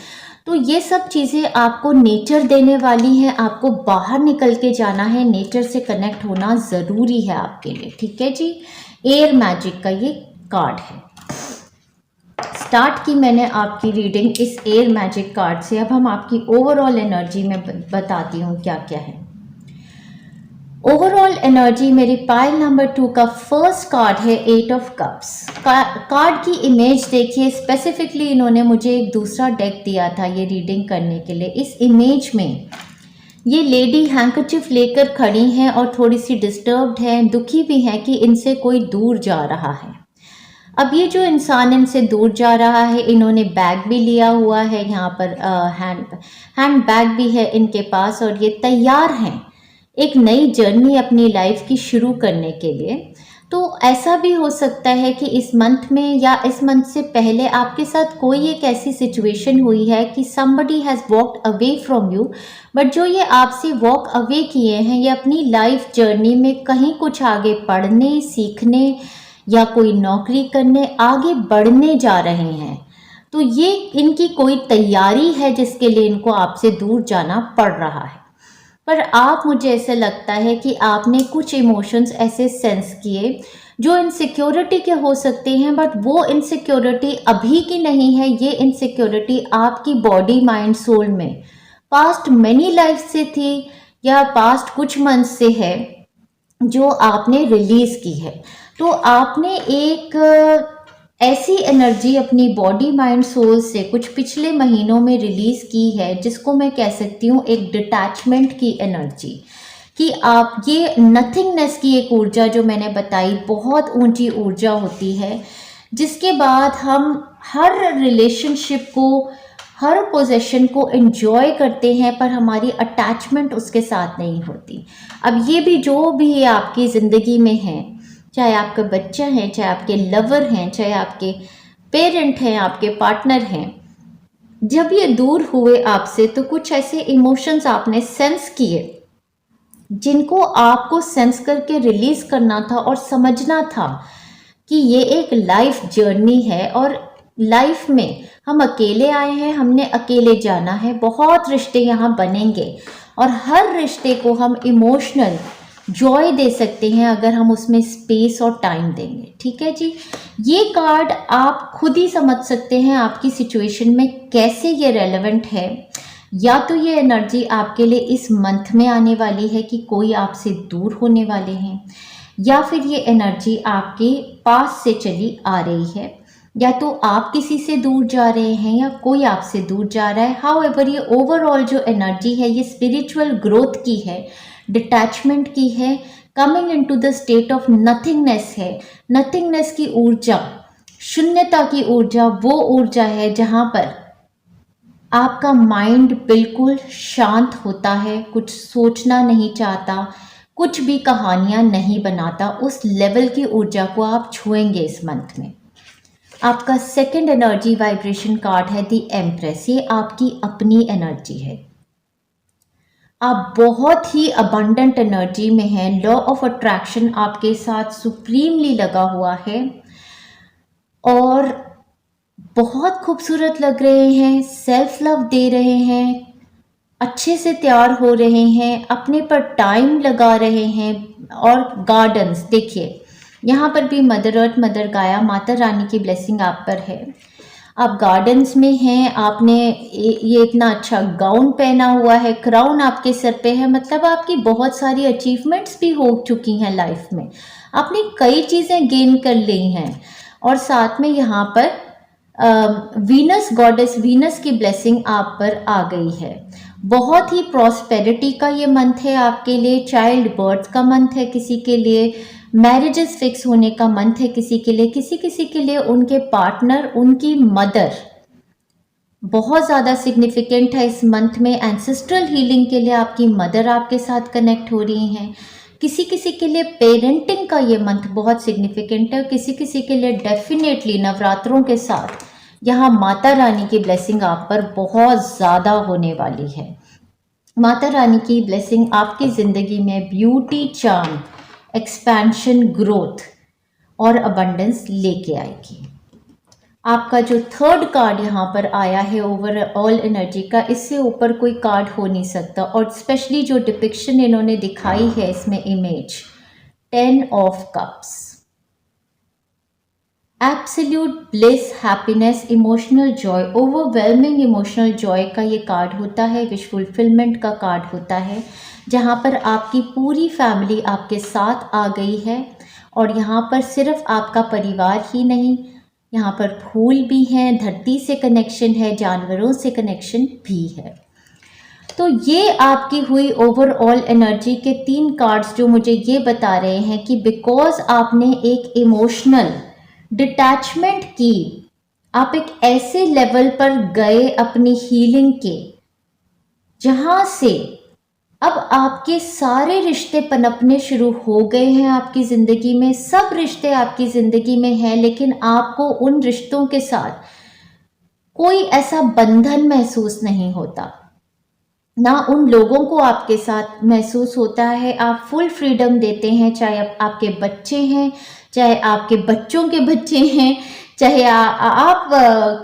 तो ये सब चीज़ें आपको नेचर देने वाली हैं, आपको बाहर निकल के जाना है, नेचर से कनेक्ट होना ज़रूरी है आपके लिए, ठीक है जी। एयर मैजिक का ये कार्ड है। स्टार्ट की मैंने आपकी रीडिंग इस एयर मैजिक कार्ड से। अब हम आपकी ओवरऑल एनर्जी में बताती हूँ क्या क्या है। ओवरऑल एनर्जी मेरी पाइल नंबर 2 का फर्स्ट कार्ड है 8 ऑफ कप्स। कार्ड की इमेज देखिए, स्पेसिफिकली इन्होंने मुझे एक दूसरा डेक दिया था ये रीडिंग करने के लिए। इस इमेज में ये लेडी हैंकरचिफ लेकर खड़ी हैं और थोड़ी सी डिस्टर्ब्ड है, दुखी भी है कि इनसे कोई दूर जा रहा है। अब ये जो इंसान इनसे दूर जा रहा है, इन्होंने बैग भी लिया हुआ है, यहाँ पर हैंड बैग भी है इनके पास, और ये तैयार हैं एक नई जर्नी अपनी लाइफ की शुरू करने के लिए। तो ऐसा भी हो सकता है कि इस मंथ में या इस मंथ से पहले आपके साथ कोई एक ऐसी सिचुएशन हुई है कि somebody has walked away from you, but जो ये आपसे वॉक अवे किए हैं ये अपनी लाइफ जर्नी में कहीं कुछ आगे पढ़ने, सीखने या कोई नौकरी करने आगे बढ़ने जा रहे हैं। तो ये इनकी कोई तैयारी है जिसके लिए इनको आपसे दूर जाना पड़ रहा है। पर आप, मुझे ऐसा लगता है कि आपने कुछ इमोशंस ऐसे सेंस किए जो इनसिक्योरिटी के हो सकते हैं, बट वो इनसिक्योरिटी अभी की नहीं है। ये इनसिक्योरिटी आपकी बॉडी, माइंड, सोल में पास्ट मैनी लाइफ से थी या पास्ट कुछ मंथ से है जो आपने रिलीज की है। तो आपने एक ऐसी एनर्जी अपनी बॉडी, माइंड, सोल से कुछ पिछले महीनों में रिलीज की है जिसको मैं कह सकती हूँ एक डिटैचमेंट की एनर्जी, कि आप ये नथिंगनेस की एक ऊर्जा जो मैंने बताई, बहुत ऊंची ऊर्जा होती है जिसके बाद हम हर रिलेशनशिप को, हर पोजेशन को एंजॉय करते हैं पर हमारी अटैचमेंट उसके साथ नहीं होती। अब ये भी जो भी आपकी ज़िंदगी में है, चाहे आपका बच्चा है, चाहे आपके लवर हैं, चाहे आपके पेरेंट हैं, आपके पार्टनर हैं, जब ये दूर हुए आपसे तो कुछ ऐसे इमोशंस आपने सेंस किए जिनको आपको सेंस करके रिलीज करना था और समझना था कि ये एक लाइफ जर्नी है और लाइफ में हम अकेले आए हैं, हमने अकेले जाना है। बहुत रिश्ते यहाँ बनेंगे और हर रिश्ते को हम इमोशनल जॉय दे सकते हैं अगर हम उसमें स्पेस और टाइम देंगे, ठीक है जी। ये कार्ड आप खुद ही समझ सकते हैं आपकी सिचुएशन में कैसे ये रेलेवेंट है। या तो ये एनर्जी आपके लिए इस मंथ में आने वाली है कि कोई आपसे दूर होने वाले हैं, या फिर ये एनर्जी आपके पास से चली आ रही है, या तो आप किसी से दूर जा रहे हैं या कोई आपसे दूर जा रहा है। हाउएवर ये ओवरऑल जो एनर्जी है ये स्पिरिचुअल ग्रोथ की है, डिटैचमेंट की है, coming into the state of nothingness है। नथिंगनेस की ऊर्जा, शून्यता की ऊर्जा, वो ऊर्जा है जहाँ पर आपका माइंड बिल्कुल शांत होता है, कुछ सोचना नहीं चाहता, कुछ भी कहानियाँ नहीं बनाता। उस लेवल की ऊर्जा को आप छुएंगे इस मंथ में। आपका सेकंड एनर्जी वाइब्रेशन कार्ड है द एम्प्रेस। ये आपकी अपनी एनर्जी है। आप बहुत ही अबंडेंट एनर्जी में हैं। लॉ ऑफ अट्रैक्शन आपके साथ सुप्रीमली लगा हुआ है और बहुत खूबसूरत लग रहे हैं, सेल्फ लव दे रहे हैं, अच्छे से तैयार हो रहे हैं, अपने पर टाइम लगा रहे हैं। और गार्डन्स देखिए, यहाँ पर भी मदर अर्थ, मदर गाया, माता रानी की ब्लेसिंग आप पर है। आप गार्डन्स में हैं, आपने ये इतना अच्छा गाउन पहना हुआ है, क्राउन आपके सर पे है, मतलब आपकी बहुत सारी अचीवमेंट्स भी हो चुकी हैं लाइफ में, आपने कई चीज़ें गेन कर ली हैं। और साथ में यहाँ पर वीनस, गॉडेस वीनस की ब्लेसिंग आप पर आ गई है। बहुत ही प्रॉस्पेरिटी का ये मंथ है आपके लिए, चाइल्ड बर्थ का मंथ है किसी के लिए, मैरिजेस फिक्स होने का मंथ है किसी के लिए, किसी के लिए उनके पार्टनर, उनकी मदर बहुत ज़्यादा सिग्निफिकेंट है इस मंथ में। एंसेस्ट्रल हीलिंग के लिए आपकी मदर आपके साथ कनेक्ट हो रही हैं। किसी के लिए पेरेंटिंग का ये मंथ बहुत सिग्निफिकेंट है। किसी के लिए डेफिनेटली नवरात्रों के साथ यहाँ माता रानी की ब्लेसिंग आप पर बहुत ज़्यादा होने वाली है। माता रानी की ब्लेसिंग आपकी ज़िंदगी में ब्यूटी, चार्म, एक्सपेंशन, ग्रोथ और अबंडेंस लेके आएगी। आपका जो थर्ड कार्ड यहाँ पर आया है ओवरऑल एनर्जी का, इससे ऊपर कोई कार्ड हो नहीं सकता। और स्पेशली जो डिपिक्शन इन्होंने दिखाई है इसमें image, 10 of cups, absolute bliss, happiness, emotional Joy, overwhelming emotional Joy का ये कार्ड होता है, विश फुलफिलमेंट का कार्ड होता है, जहाँ पर आपकी पूरी फैमिली आपके साथ आ गई है। और यहाँ पर सिर्फ आपका परिवार ही नहीं, यहाँ पर फूल भी हैं, धरती से कनेक्शन है, जानवरों से कनेक्शन भी है। तो ये आपकी हुई ओवरऑल एनर्जी के 3 कार्ड्स जो मुझे ये बता रहे हैं कि बिकॉज आपने एक इमोशनल डिटैचमेंट की, आप एक ऐसे लेवल पर गए अपनी हीलिंग के जहां से अब आपके सारे रिश्ते पनपने शुरू हो गए हैं आपकी ज़िंदगी में। सब रिश्ते आपकी ज़िंदगी में हैं, लेकिन आपको उन रिश्तों के साथ कोई ऐसा बंधन महसूस नहीं होता, ना उन लोगों को आपके साथ महसूस होता है। आप फुल फ्रीडम देते हैं, चाहे आपके बच्चे हैं, चाहे आपके बच्चों के बच्चे हैं, चाहे आप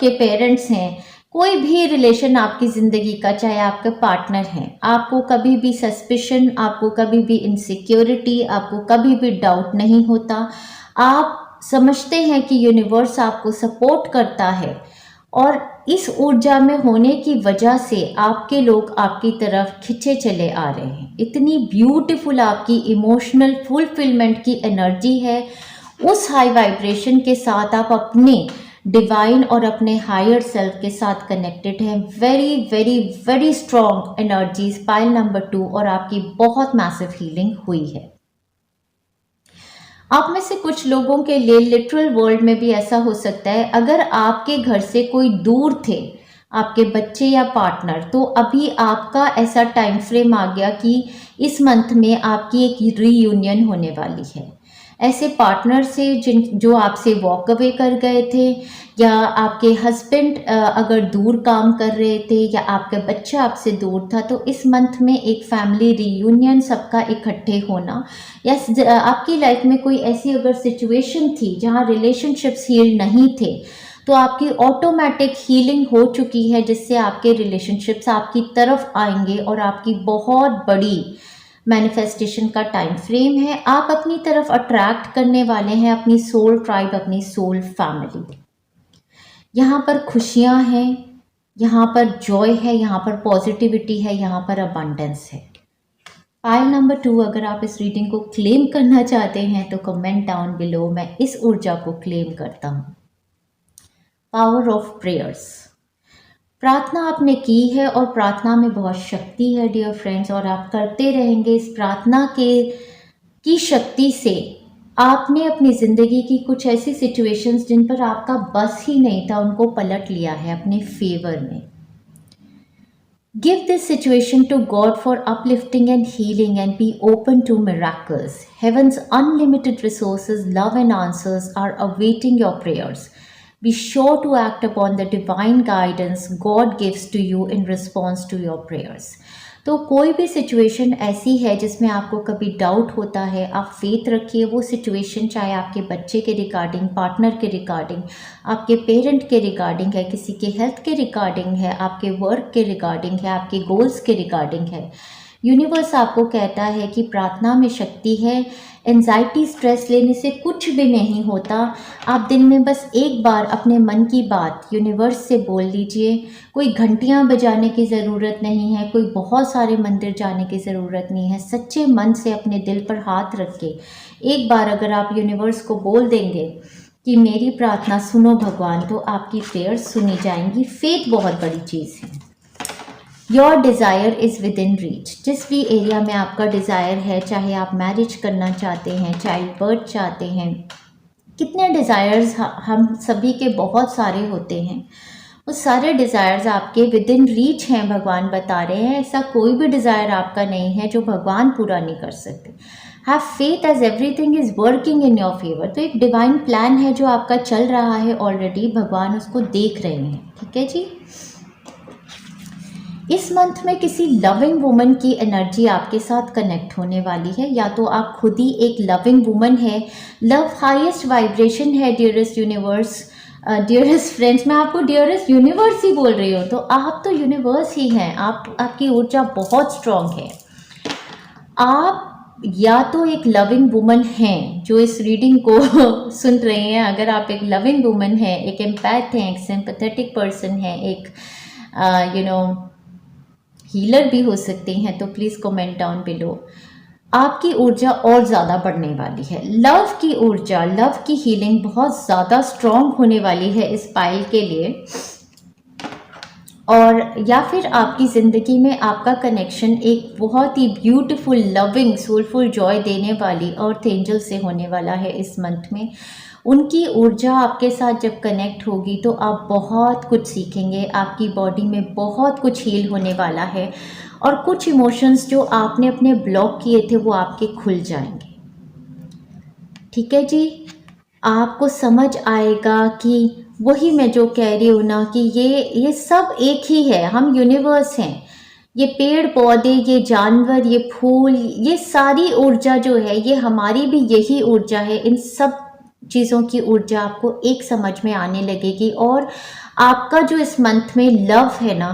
के पेरेंट्स हैं, कोई भी रिलेशन आपकी ज़िंदगी का, चाहे आपके पार्टनर हैं, आपको कभी भी सस्पिशन, आपको कभी भी इनसिक्योरिटी, आपको कभी भी डाउट नहीं होता। आप समझते हैं कि यूनिवर्स आपको सपोर्ट करता है, और इस ऊर्जा में होने की वजह से आपके लोग आपकी तरफ खिंचे चले आ रहे हैं। इतनी ब्यूटीफुल आपकी इमोशनल फुलफिलमेंट की एनर्जी है। उस हाई वाइब्रेशन के साथ आप अपने डिवाइन और अपने हायर सेल्फ के साथ कनेक्टेड हैं। Very very very strong energies pile number 2, और आपकी बहुत मैसिव हीलिंग हुई है। आप में से कुछ लोगों के लिए लिटरल वर्ल्ड में भी ऐसा हो सकता है, अगर आपके घर से कोई दूर थे आपके बच्चे या पार्टनर, तो अभी आपका ऐसा टाइम फ्रेम आ गया कि इस मंथ में आपकी एक रीयूनियन होने वाली है। ऐसे पार्टनर से जो आपसे वॉक अवे कर गए थे, या आपके हस्बैंड अगर दूर काम कर रहे थे, या आपका बच्चा आपसे दूर था, तो इस मंथ में एक फैमिली रीयूनियन, सबका इकट्ठे होना, या आपकी लाइफ में कोई ऐसी अगर सिचुएशन थी जहां रिलेशनशिप्स हील नहीं थे, तो आपकी ऑटोमेटिक हीलिंग हो चुकी है, जिससे आपके रिलेशनशिप्स आपकी तरफ आएंगे और आपकी बहुत बड़ी मैनिफेस्टेशन का टाइम फ्रेम है। आप अपनी तरफ अट्रैक्ट करने वाले हैं अपनी सोल ट्राइब, अपनी सोल फैमिली। यहाँ पर खुशियाँ हैं, यहाँ पर जॉय है, यहाँ पर पॉजिटिविटी है, यहाँ पर अबंडेंस है। पाइल नंबर 2, अगर आप इस रीडिंग को क्लेम करना चाहते हैं तो कमेंट डाउन बिलो, मैं इस ऊर्जा को क्लेम करता हूँ। Power of prayers. प्रार्थना आपने की है और प्रार्थना में बहुत शक्ति है डियर फ्रेंड्स, और आप करते रहेंगे। इस प्रार्थना की शक्ति से आपने अपनी ज़िंदगी की कुछ ऐसी सिचुएशंस जिन पर आपका बस ही नहीं था, उनको पलट लिया है अपने फेवर में। Give this situation to God for uplifting and healing, and be open to miracles. Heaven's unlimited resources, love and answers are awaiting your prayers. Be sure to act upon the divine guidance God gives to you in response to your prayers. तो कोई भी situation ऐसी है जिसमें आपको कभी doubt होता है, आप फेथ रखिए। वो सिचुएशन चाहे आपके बच्चे के रिगार्डिंग, पार्टनर के रिगार्डिंग, आपके पेरेंट के रिगार्डिंग है, किसी के हेल्थ के रिगार्डिंग है, आपके वर्क के रिगार्डिंग है, आपके गोल्स के रिगार्डिंग है। यूनिवर्स आपको कहता है कि प्रार्थना में शक्ति है। एंजाइटी, स्ट्रेस लेने से कुछ भी नहीं होता। आप दिन में बस एक बार अपने मन की बात यूनिवर्स से बोल लीजिए। कोई घंटियां बजाने की ज़रूरत नहीं है, कोई बहुत सारे मंदिर जाने की ज़रूरत नहीं है। सच्चे मन से अपने दिल पर हाथ रख के एक बार अगर आप यूनिवर्स को बोल देंगे कि मेरी प्रार्थना सुनो भगवान, तो आपकी प्रेयर्स सुनी जाएंगी। फेथ बहुत बड़ी चीज़ है। Your desire is with in reach. जिस भी एरिया में आपका डिज़ायर है, चाहे आप मैरिज करना चाहते हैं, चाइल्ड बर्थ चाहते हैं, कितने डिज़ायर्स हम सभी के बहुत सारे होते हैं, वो सारे डिज़ायर्स आपके विद इन रीच हैं। भगवान बता रहे हैं ऐसा कोई भी डिज़ायर आपका नहीं है जो भगवान पूरा नहीं कर सकते। Have faith as everything is working in your favour. तो एक डिवाइन प्लान है जो आपका चल रहा है ऑलरेडी, भगवान उसको देख रहे हैं। ठीक है जी। इस मंथ में किसी लविंग वुमन की एनर्जी आपके साथ कनेक्ट होने वाली है, या तो आप खुद ही एक लविंग वुमन है। लव हाईएस्ट वाइब्रेशन है डियरेस्ट यूनिवर्स। डियरेस्ट फ्रेंड्स, मैं आपको डियरेस्ट यूनिवर्स ही बोल रही हूँ, तो आप तो यूनिवर्स ही हैं। आपकी ऊर्जा बहुत स्ट्रांग है। आप या तो एक लविंग वुमन हैं जो इस रीडिंग को सुन रहे हैं। अगर आप एक लविंग वुमन हैं, एक एम्पैथ हैं, एक सिंपैथेटिक पर्सन हैं, एक हीलर भी हो सकते हैं, तो प्लीज़ कमेंट डाउन बिलो। आपकी ऊर्जा और ज़्यादा बढ़ने वाली है। लव की ऊर्जा, लव की हीलिंग बहुत ज़्यादा स्ट्रॉन्ग होने वाली है इस पाइल के लिए। और या फिर आपकी ज़िंदगी में आपका कनेक्शन एक बहुत ही ब्यूटीफुल, लविंग, सोलफुल जॉय देने वाली अर्थ एंजल से होने वाला है इस मंथ में। उनकी ऊर्जा आपके साथ जब कनेक्ट होगी तो आप बहुत कुछ सीखेंगे। आपकी बॉडी में बहुत कुछ हील होने वाला है और कुछ इमोशंस जो आपने अपने ब्लॉक किए थे वो आपके खुल जाएंगे। ठीक है जी, आपको समझ आएगा कि वही मैं जो कह रही हूँ ना कि ये सब एक ही है। हम यूनिवर्स हैं। ये पेड़ पौधे, ये जानवर, ये फूल, ये सारी ऊर्जा जो है ये हमारी भी यही ऊर्जा है। इन सब चीज़ों की ऊर्जा आपको एक समझ में आने लगेगी। और आपका जो इस मंथ में लव है ना,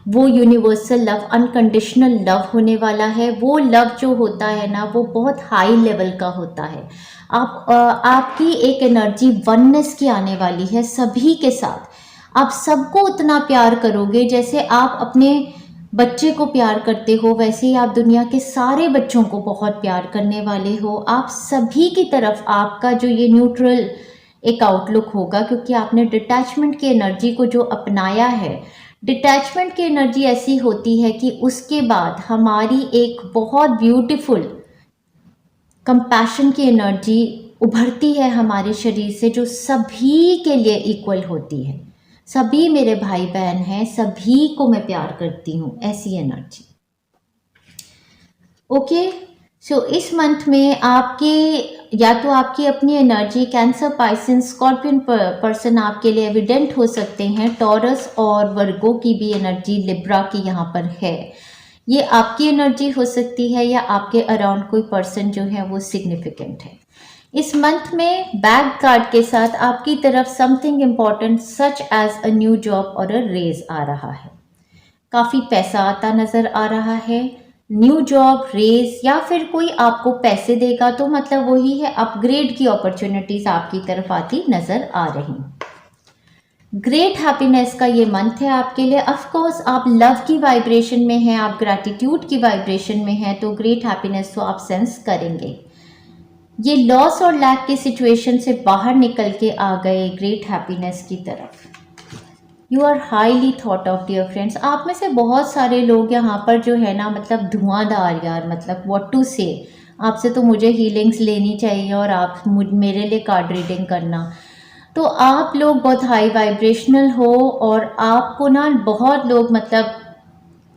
वो यूनिवर्सल लव, अनकंडीशनल लव होने वाला है। वो लव जो होता है ना वो बहुत हाई लेवल का होता है। आपकी एक एनर्जी वननेस की आने वाली है सभी के साथ। आप सबको उतना प्यार करोगे जैसे आप अपने बच्चे को प्यार करते हो, वैसे ही आप दुनिया के सारे बच्चों को बहुत प्यार करने वाले हो। आप सभी की तरफ आपका जो ये न्यूट्रल एक आउटलुक होगा, क्योंकि आपने डिटैचमेंट की एनर्जी को जो अपनाया है। डिटैचमेंट की एनर्जी ऐसी होती है कि उसके बाद हमारी एक बहुत ब्यूटीफुल कंपैशन की एनर्जी उभरती है हमारे शरीर से, जो सभी के लिए इक्वल होती है। सभी मेरे भाई बहन हैं, सभी को मैं प्यार करती हूँ, ऐसी एनर्जी। ओके, सो इस मंथ में आपके या तो आपकी अपनी एनर्जी कैंसर, पाइसेंस, स्कॉर्पियन पर्सन आपके लिए एविडेंट हो सकते हैं। टॉरस और वर्गो की भी एनर्जी, लिब्रा की यहाँ पर है। ये आपकी एनर्जी हो सकती है या आपके अराउंड कोई पर्सन जो है वो सिग्निफिकेंट है। इस मंथ में बैक कार्ड के साथ आपकी तरफ something important such as a new job और अ रेज आ रहा है। काफ़ी पैसा आता नज़र आ रहा है। न्यू जॉब, रेज या फिर कोई आपको पैसे देगा, तो मतलब वही है, अपग्रेड की अपॉर्चुनिटीज आपकी तरफ आती नज़र आ रही। ग्रेट हैप्पीनेस का ये मंथ है आपके लिए। ऑफ कोर्स आप लव की वाइब्रेशन में हैं, आप ग्रैटिट्यूड की वाइब्रेशन में हैं, तो ग्रेट हैप्पीनेस तो आप सेंस करेंगे। ये लॉस और लैक की सिचुएशन से बाहर निकल के आ गए ग्रेट हैप्पीनेस की तरफ। You are highly thought of dear friends. आप में से बहुत सारे लोग यहाँ पर जो है ना, मतलब धुआंधार यार, मतलब व्हाट टू से। आपसे तो मुझे हीलिंग्स लेनी चाहिए और आप मेरे लिए कार्ड रीडिंग करना। तो आप लोग बहुत हाई वाइब्रेशनल हो और आपको ना बहुत लोग मतलब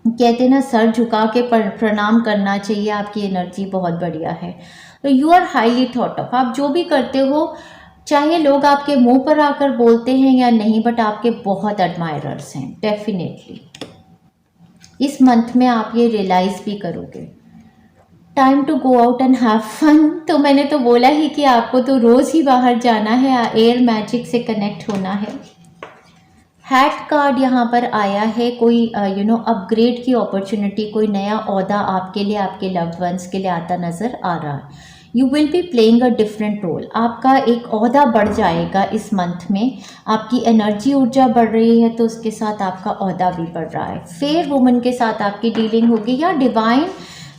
कहते हैं ना, सर झुका के प्रणाम करना चाहिए। आपकी एनर्जी बहुत बढ़िया है। तो you are highly thought of. आप जो भी करते हो, चाहे लोग आपके मुंह पर आकर बोलते हैं या नहीं, बट आपके बहुत एडमायरर्स हैं डेफिनेटली। इस मंथ में आप ये रियलाइज भी करोगे। Time to go out and have fun. तो मैंने तो बोला ही कि आपको तो रोज़ ही बाहर जाना है, एयर मैजिक से कनेक्ट होना है। हैट कार्ड यहाँ पर आया है। कोई अपग्रेड की अपॉर्चुनिटी, कोई नया ओहदा आपके लिए, आपके लव्ड वंस के लिए आता नज़र आ रहा है। You will be playing a different role. आपका एक ओहदा बढ़ जाएगा इस मंथ में। आपकी एनर्जी, ऊर्जा बढ़ रही है तो उसके साथ आपका ओहदा भी बढ़ रहा है। फेयर वुमन के साथ आपकी डीलिंग होगी या डिवाइन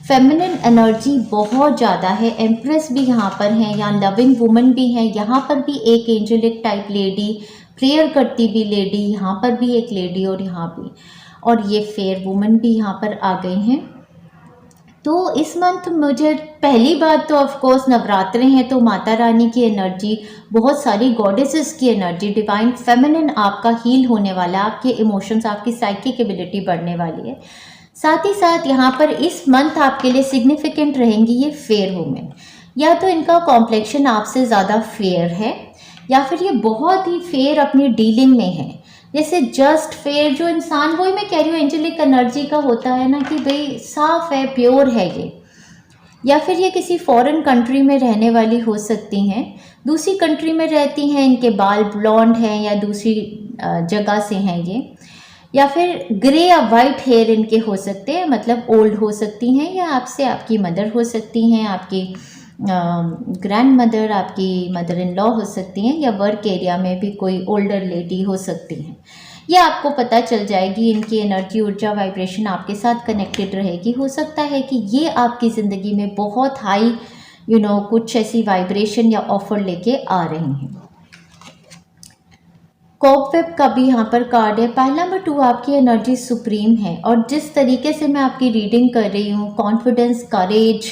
फेमिनिन एनर्जी बहुत ज़्यादा है। एम्प्रेस भी यहाँ पर हैं या लविंग वुमन भी हैं। यहाँ पर भी एक एंजेलिक टाइप लेडी, प्रेयर करती भी लेडी, यहाँ पर भी एक लेडी और यहाँ भी, और ये फेयर वुमन भी यहाँ पर आ गई हैं। तो इस मंथ मुझे पहली बात तो ऑफ कोर्स नवरात्रे हैं, तो माता रानी की एनर्जी, बहुत सारी गॉडेसेस की एनर्जी, डिवाइन फेमिनिन आपका हील होने वाला, आपके इमोशंस, आपकी साइकिक एबिलिटी बढ़ने वाली है। साथ ही साथ यहाँ पर इस मंथ आपके लिए सिग्निफिकेंट रहेंगी ये फेयर वुमेन। या तो इनका कॉम्प्लेक्शन आपसे ज़्यादा फेयर है या फिर ये बहुत ही फेयर अपनी डीलिंग में है। जैसे जस्ट फेयर जो इंसान, वही मैं कह रही हूँ, एंजेलिक एनर्जी का होता है ना कि भाई साफ है, प्योर है ये। या फिर ये किसी फॉरेन कंट्री में रहने वाली हो सकती हैं, दूसरी कंट्री में रहती हैं, इनके बाल ब्लॉन्ड हैं या दूसरी जगह से हैं ये, या फिर ग्रे या वाइट हेयर इनके हो सकते हैं, मतलब ओल्ड हो सकती हैं, या आपसे आपकी मदर हो सकती हैं, आपकी ग्रैंड मदर, आपकी मदर इन लॉ हो सकती हैं, या वर्क एरिया में भी कोई ओल्डर लेडी हो सकती हैं। ये आपको पता चल जाएगी, इनकी एनर्जी, ऊर्जा, वाइब्रेशन आपके साथ कनेक्टेड रहेगी। हो सकता है कि ये आपकी ज़िंदगी में बहुत हाई कुछ ऐसी वाइब्रेशन या ऑफर लेके आ रही हैं। कॉबवेब का भी यहाँ पर कार्ड है। पहला नंबर 2, आपकी एनर्जी सुप्रीम है, और जिस तरीके से मैं आपकी रीडिंग कर रही हूँ, कॉन्फिडेंस, करेज,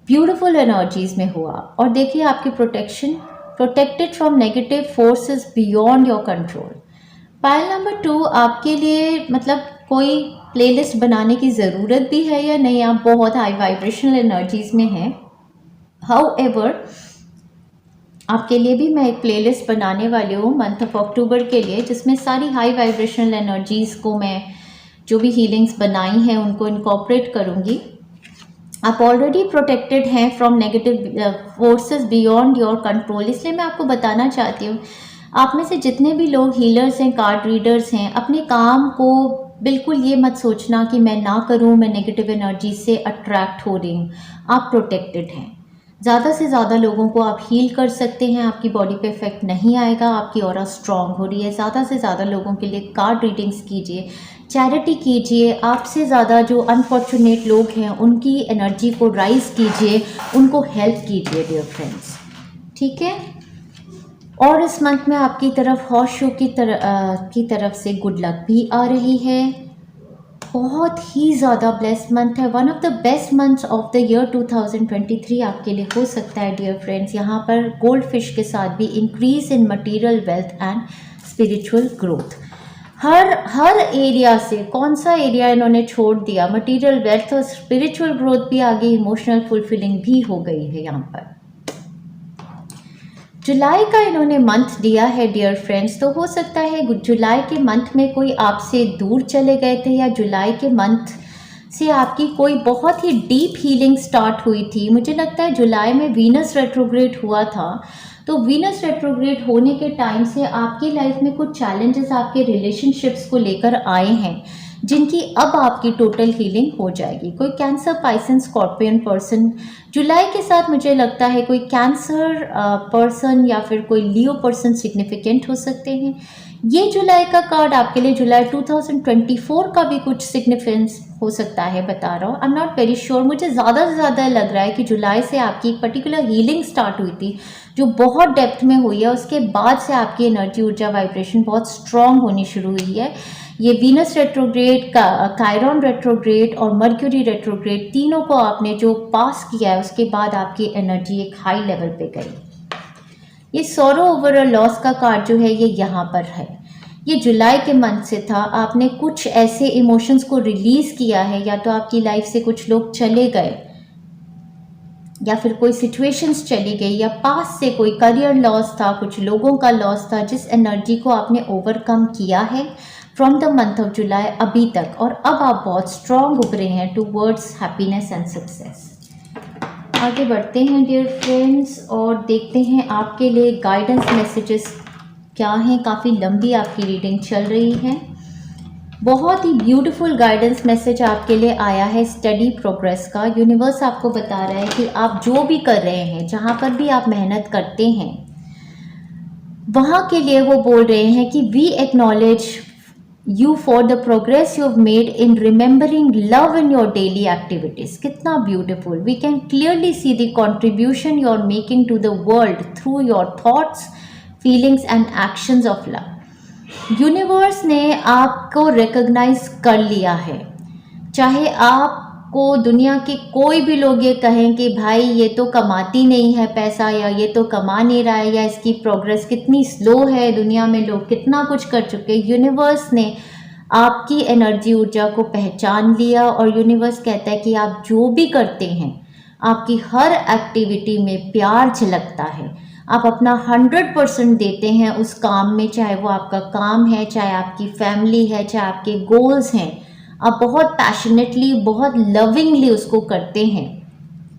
ब्यूटीफुल एनर्जीज में हुआ। और देखिए आपकी protection, protected from negative forces beyond your control. Payal number 2, आपके लिए मतलब कोई प्लेलिस्ट बनाने की ज़रूरत भी है या नहीं, आप बहुत हाई वाइब्रेशनल एनर्जीज में हैं। हाउएवर आपके लिए भी मैं एक प्लेलिस्ट बनाने वाली हूँ मंथ ऑफ अक्टूबर के लिए, जिसमें सारी हाई वाइब्रेशनल एनर्जीज़ को मैं जो भी हीलिंग्स बनाई हैं उनको इनकॉर्पोरेट करूँगी। आप ऑलरेडी प्रोटेक्टेड हैं from negative forces beyond your control, इसलिए मैं आपको बताना चाहती हूँ, आप में से जितने भी लोग हीलर्स हैं, कार्ड रीडर्स हैं, अपने काम को बिल्कुल ये मत सोचना कि मैं ना करूँ, मैं नेगेटिव एनर्जी से अट्रैक्ट हो रही हूँ। आप प्रोटेक्टेड हैं। ज़्यादा से ज़्यादा लोगों को आप हील कर सकते हैं, आपकी बॉडी पे इफेक्ट नहीं आएगा, आपकी ऑरा स्ट्रांग हो रही है। ज़्यादा से ज़्यादा लोगों के लिए कार्ड रीडिंग्स कीजिए, चैरिटी कीजिए, आपसे ज़्यादा जो अनफॉर्चुनेट लोग हैं उनकी एनर्जी को राइज कीजिए, उनको हेल्प कीजिए डियर फ्रेंड्स, ठीक है। और इस मंथ में आपकी तरफ हॉर्स शो की तरफ से गुड लक भी आ रही है। बहुत ही ज़्यादा ब्लेस्ड मंथ है, one of the best months of the year 2023 आपके लिए हो सकता है डियर फ्रेंड्स। यहाँ पर गोल्ड फिश के साथ भी increase in material wealth and spiritual growth. Her area से कौन सा एरिया इन्होंने छोड़ दिया, मटेरियल वेल्थ और स्पिरिचुअल ग्रोथ भी आगे, इमोशनल फुलफिलिंग भी हो गई है। यहाँ पर जुलाई का इन्होंने मंथ दिया है डियर फ्रेंड्स, तो हो सकता है जुलाई के मंथ में कोई आपसे दूर चले गए थे, या जुलाई के मंथ से आपकी कोई बहुत ही डीप हीलिंग स्टार्ट हुई थी। मुझे लगता है जुलाई में वीनस रेट्रोग्रेड हुआ था, तो वीनस रेट्रोग्रेड होने के टाइम से आपकी लाइफ में कुछ चैलेंजेस आपके रिलेशनशिप्स को लेकर आए हैं, जिनकी अब आपकी टोटल हीलिंग हो जाएगी। कोई कैंसर, पाइसन, स्कॉर्पियन पर्सन जुलाई के साथ, मुझे लगता है कोई कैंसर पर्सन या फिर कोई लियो पर्सन सिग्निफिकेंट हो सकते हैं। ये जुलाई का कार्ड आपके लिए जुलाई 2024 का भी कुछ सिग्निफिकेंस हो सकता है, बता रहा हूँ। I am not very sure, मुझे ज़्यादा से ज़्यादा लग रहा है कि जुलाई से आपकी एक पर्टिकुलर हीलिंग स्टार्ट हुई थी जो बहुत डेप्थ में हुई है, उसके बाद से आपकी एनर्जी, ऊर्जा, वाइब्रेशन बहुत स्ट्रांग होनी शुरू हुई है। ये वीनस रेट्रोग्रेड, कायरॉन रेट्रोग्रेड और मर्क्यूरी रेट्रोग्रेड, तीनों को आपने जो पास किया है उसके बाद आपकी एनर्जी एक हाई लेवल पे गई। ये सॉरो ओवर अ लॉस का कार्ड जो है ये यहाँ पर है, ये जुलाई के मंथ से था। आपने कुछ ऐसे इमोशंस को रिलीज किया है, या तो आपकी लाइफ से कुछ लोग चले गए, या फिर कोई सिचुएशंस चली गई, या पास से कोई करियर लॉस था, कुछ लोगों का लॉस था, जिस एनर्जी को आपने ओवरकम किया है from the month of July अभी तक, और अब आप बहुत स्ट्रॉन्ग उभरे हैं टूवर्ड्स हैप्पीनेस एंड सक्सेस। आगे बढ़ते हैं डियर फ्रेंड्स और देखते हैं आपके लिए गाइडेंस मैसेजेस क्या हैं। काफ़ी लंबी आपकी रीडिंग चल रही है। बहुत ही ब्यूटीफुल गाइडेंस मैसेज आपके लिए आया है स्टडी प्रोग्रेस का। यूनिवर्स आपको बता रहा है कि आप जो भी कर रहे हैं, जहाँ पर भी आप मेहनत करते हैं, वहाँ के लिए वो बोल रहे हैं कि we acknowledge you for the progress you have made in remembering love in your daily activities। कितना beautiful, we can clearly see the contribution you are making to the world through your thoughts, feelings and actions of love। Universe ने आपको recognise कर लिया है, चाहे आपको दुनिया के कोई भी लोग ये कहें कि भाई ये तो कमाती नहीं है पैसा, या ये तो कमा नहीं रहा है, या इसकी प्रोग्रेस कितनी स्लो है, दुनिया में लोग कितना कुछ कर चुके। यूनिवर्स ने आपकी एनर्जी, ऊर्जा को पहचान लिया, और यूनिवर्स कहता है कि आप जो भी करते हैं, आपकी हर एक्टिविटी में प्यार झलकता है। आप अपना 100% देते हैं उस काम में, चाहे वो आपका काम है, चाहे आपकी फैमिली है, चाहे आपके गोल्स हैं। आप बहुत पैशनेटली, बहुत लविंगली उसको करते हैं।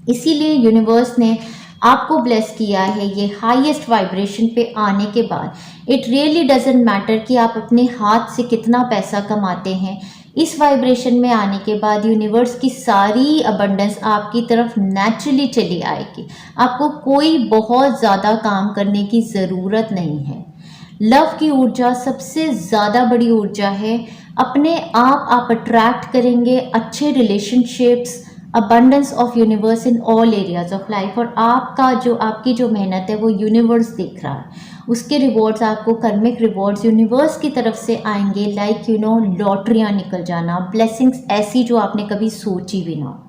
इसीलिए यूनिवर्स ने आपको ब्लेस किया है ये हाईएस्ट वाइब्रेशन पे आने के बाद। इट रियली डजेंट मैटर कि आप अपने हाथ से कितना पैसा कमाते हैं, इस वाइब्रेशन में आने के बाद यूनिवर्स की सारी अबंडेंस आपकी तरफ नेचुरली चली आएगी। आपको कोई बहुत ज़्यादा काम करने की ज़रूरत नहीं है। लव की ऊर्जा सबसे ज़्यादा बड़ी ऊर्जा है। अपने आप अट्रैक्ट करेंगे अच्छे relationships, abundance of universe in all areas of life. और आपकी जो मेहनत है वो यूनिवर्स देख रहा है, उसके रिवॉर्ड्स आपको कर्मिक रिवॉर्ड्स यूनिवर्स की तरफ से आएंगे। लाइक लॉटरियाँ निकल जाना, ब्लेसिंग्स ऐसी जो आपने कभी सोची भी ना।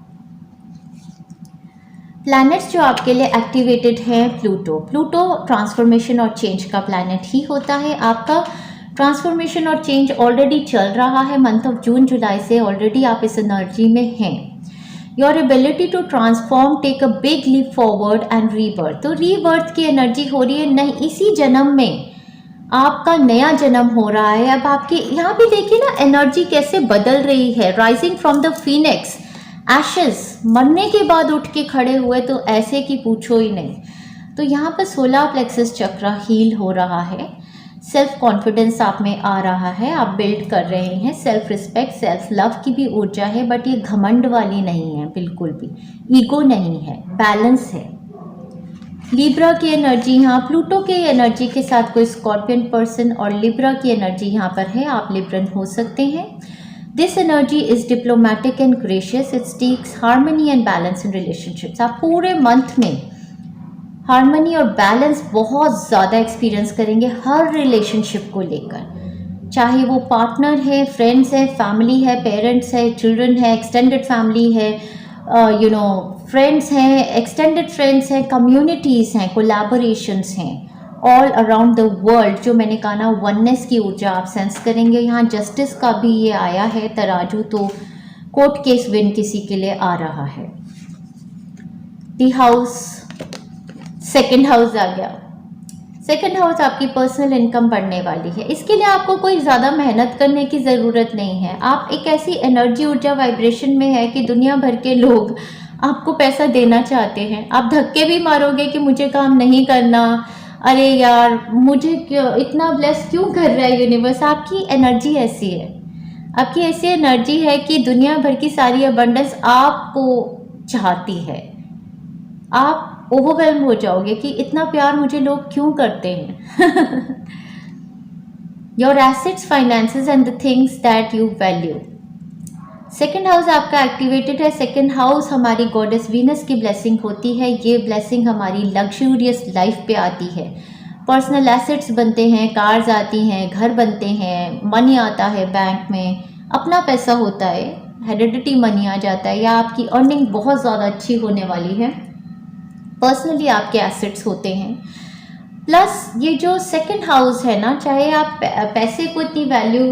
प्लैनेट्स जो आपके लिए एक्टिवेटेड हैं, प्लूटो ट्रांसफॉर्मेशन और चेंज का प्लैनेट ही होता है। आपका ट्रांसफॉर्मेशन और चेंज ऑलरेडी चल रहा है, मंथ ऑफ जून जुलाई से ऑलरेडी आप इस एनर्जी में हैं। Your ability to transform take a big leap forward and rebirth. तो रीबर्थ की एनर्जी हो रही है, नहीं इसी जन्म में आपका नया जन्म हो रहा है। अब आपके यहाँ भी देखिए ना एनर्जी कैसे बदल रही है। Rising from the Phoenix ashes, मरने के बाद उठ के खड़े हुए, तो ऐसे कि पूछो ही नहीं। तो यहाँ पर सोलर प्लेक्सस चक्र हील हो रहा है, सेल्फ कॉन्फिडेंस आप में आ रहा है, आप बिल्ड कर रहे हैं। सेल्फ रिस्पेक्ट, सेल्फ लव की भी ऊर्जा है, बट ये घमंड वाली नहीं है, बिल्कुल भी ईगो नहीं है, बैलेंस है। लिब्रा की एनर्जी यहाँ प्लूटो के एनर्जी के साथ कोई स्कॉर्पियन पर्सन और लिब्रा की एनर्जी यहाँ पर है, आप लिब्रन हो सकते हैं। This energy is diplomatic and gracious, it teaches harmony and balance in relationships. आप पूरे मंथ में हार्मनी और बैलेंस बहुत ज़्यादा एक्सपीरियंस करेंगे हर रिलेशनशिप को लेकर, चाहे वो पार्टनर है, फ्रेंड्स है, फैमिली है, पेरेंट्स है, चिल्ड्रन है, एक्सटेंडेड फैमिली है, फ्रेंड्स हैं, एक्सटेंडेड फ्रेंड्स हैं, कम्युनिटीज़ हैं, कोलैबोरेशंस हैं, ऑल अराउंड द वर्ल्ड। जो मैंने कहा ना, वननेस की ऊर्जा आप सेंस करेंगे। यहाँ जस्टिस का भी ये आया है तराजू, तो कोर्ट केस विन किसी के लिए आ रहा है। दी हाउस, सेकंड हाउस आ गया। सेकंड हाउस आपकी पर्सनल इनकम बढ़ने वाली है। इसके लिए आपको कोई ज़्यादा मेहनत करने की ज़रूरत नहीं है। आप एक ऐसी एनर्जी ऊर्जा वाइब्रेशन में है कि दुनिया भर के लोग आपको पैसा देना चाहते हैं। आप धक्के भी मारोगे कि मुझे काम नहीं करना, अरे यार मुझे क्यों इतना ब्लेस क्यों कर रहा है यूनिवर्स। आपकी एनर्जी ऐसी है, आपकी ऐसी एनर्जी है कि दुनिया भर की सारी अबंडेंस आपको चाहती है। आप ओवरवेल्म हो जाओगे कि इतना प्यार मुझे लोग क्यों करते हैं। Your assets, finances and the things that you value. Second house आपका एक्टिवेटेड है। सेकेंड हाउस हमारी गॉडेस वीनस की ब्लेसिंग होती है। ये ब्लेसिंग हमारी लग्जूरियस लाइफ पे आती है। पर्सनल एसेट्स बनते हैं, कार्स आती हैं, घर बनते हैं, मनी आता है बैंक में, अपना पैसा होता है, हेरिडिटी मनी आ जाता है, या आपकी अर्निंग बहुत ज़्यादा अच्छी होने वाली है। पर्सनली आपके एसेट्स होते हैं। प्लस ये जो सेकंड हाउस है ना, चाहे आप पैसे को इतनी वैल्यू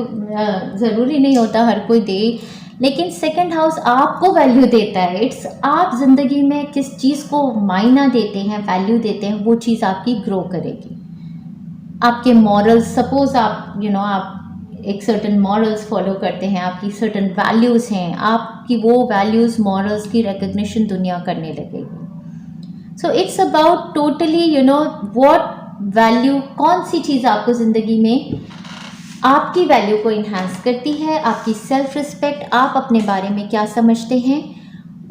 ज़रूरी नहीं होता हर कोई दे, लेकिन सेकंड हाउस आपको वैल्यू देता है। इट्स आप ज़िंदगी में किस चीज़ को मायना देते हैं, वैल्यू देते हैं, वो चीज़ आपकी ग्रो करेगी। आपके मॉरल्स, सपोज आप आप एक सर्टन मॉरल्स फॉलो करते हैं, आपकी सर्टन वैल्यूज़ हैं, आपकी वो वैल्यूज़ मॉरल्स की रिकग्निशन दुनिया करने लगेगी। So it's about totally what value, कौन सी चीज़ आपको ज़िंदगी में आपकी वैल्यू को इन्हांस करती है, आपकी सेल्फ रिस्पेक्ट, आप अपने बारे में क्या समझते हैं,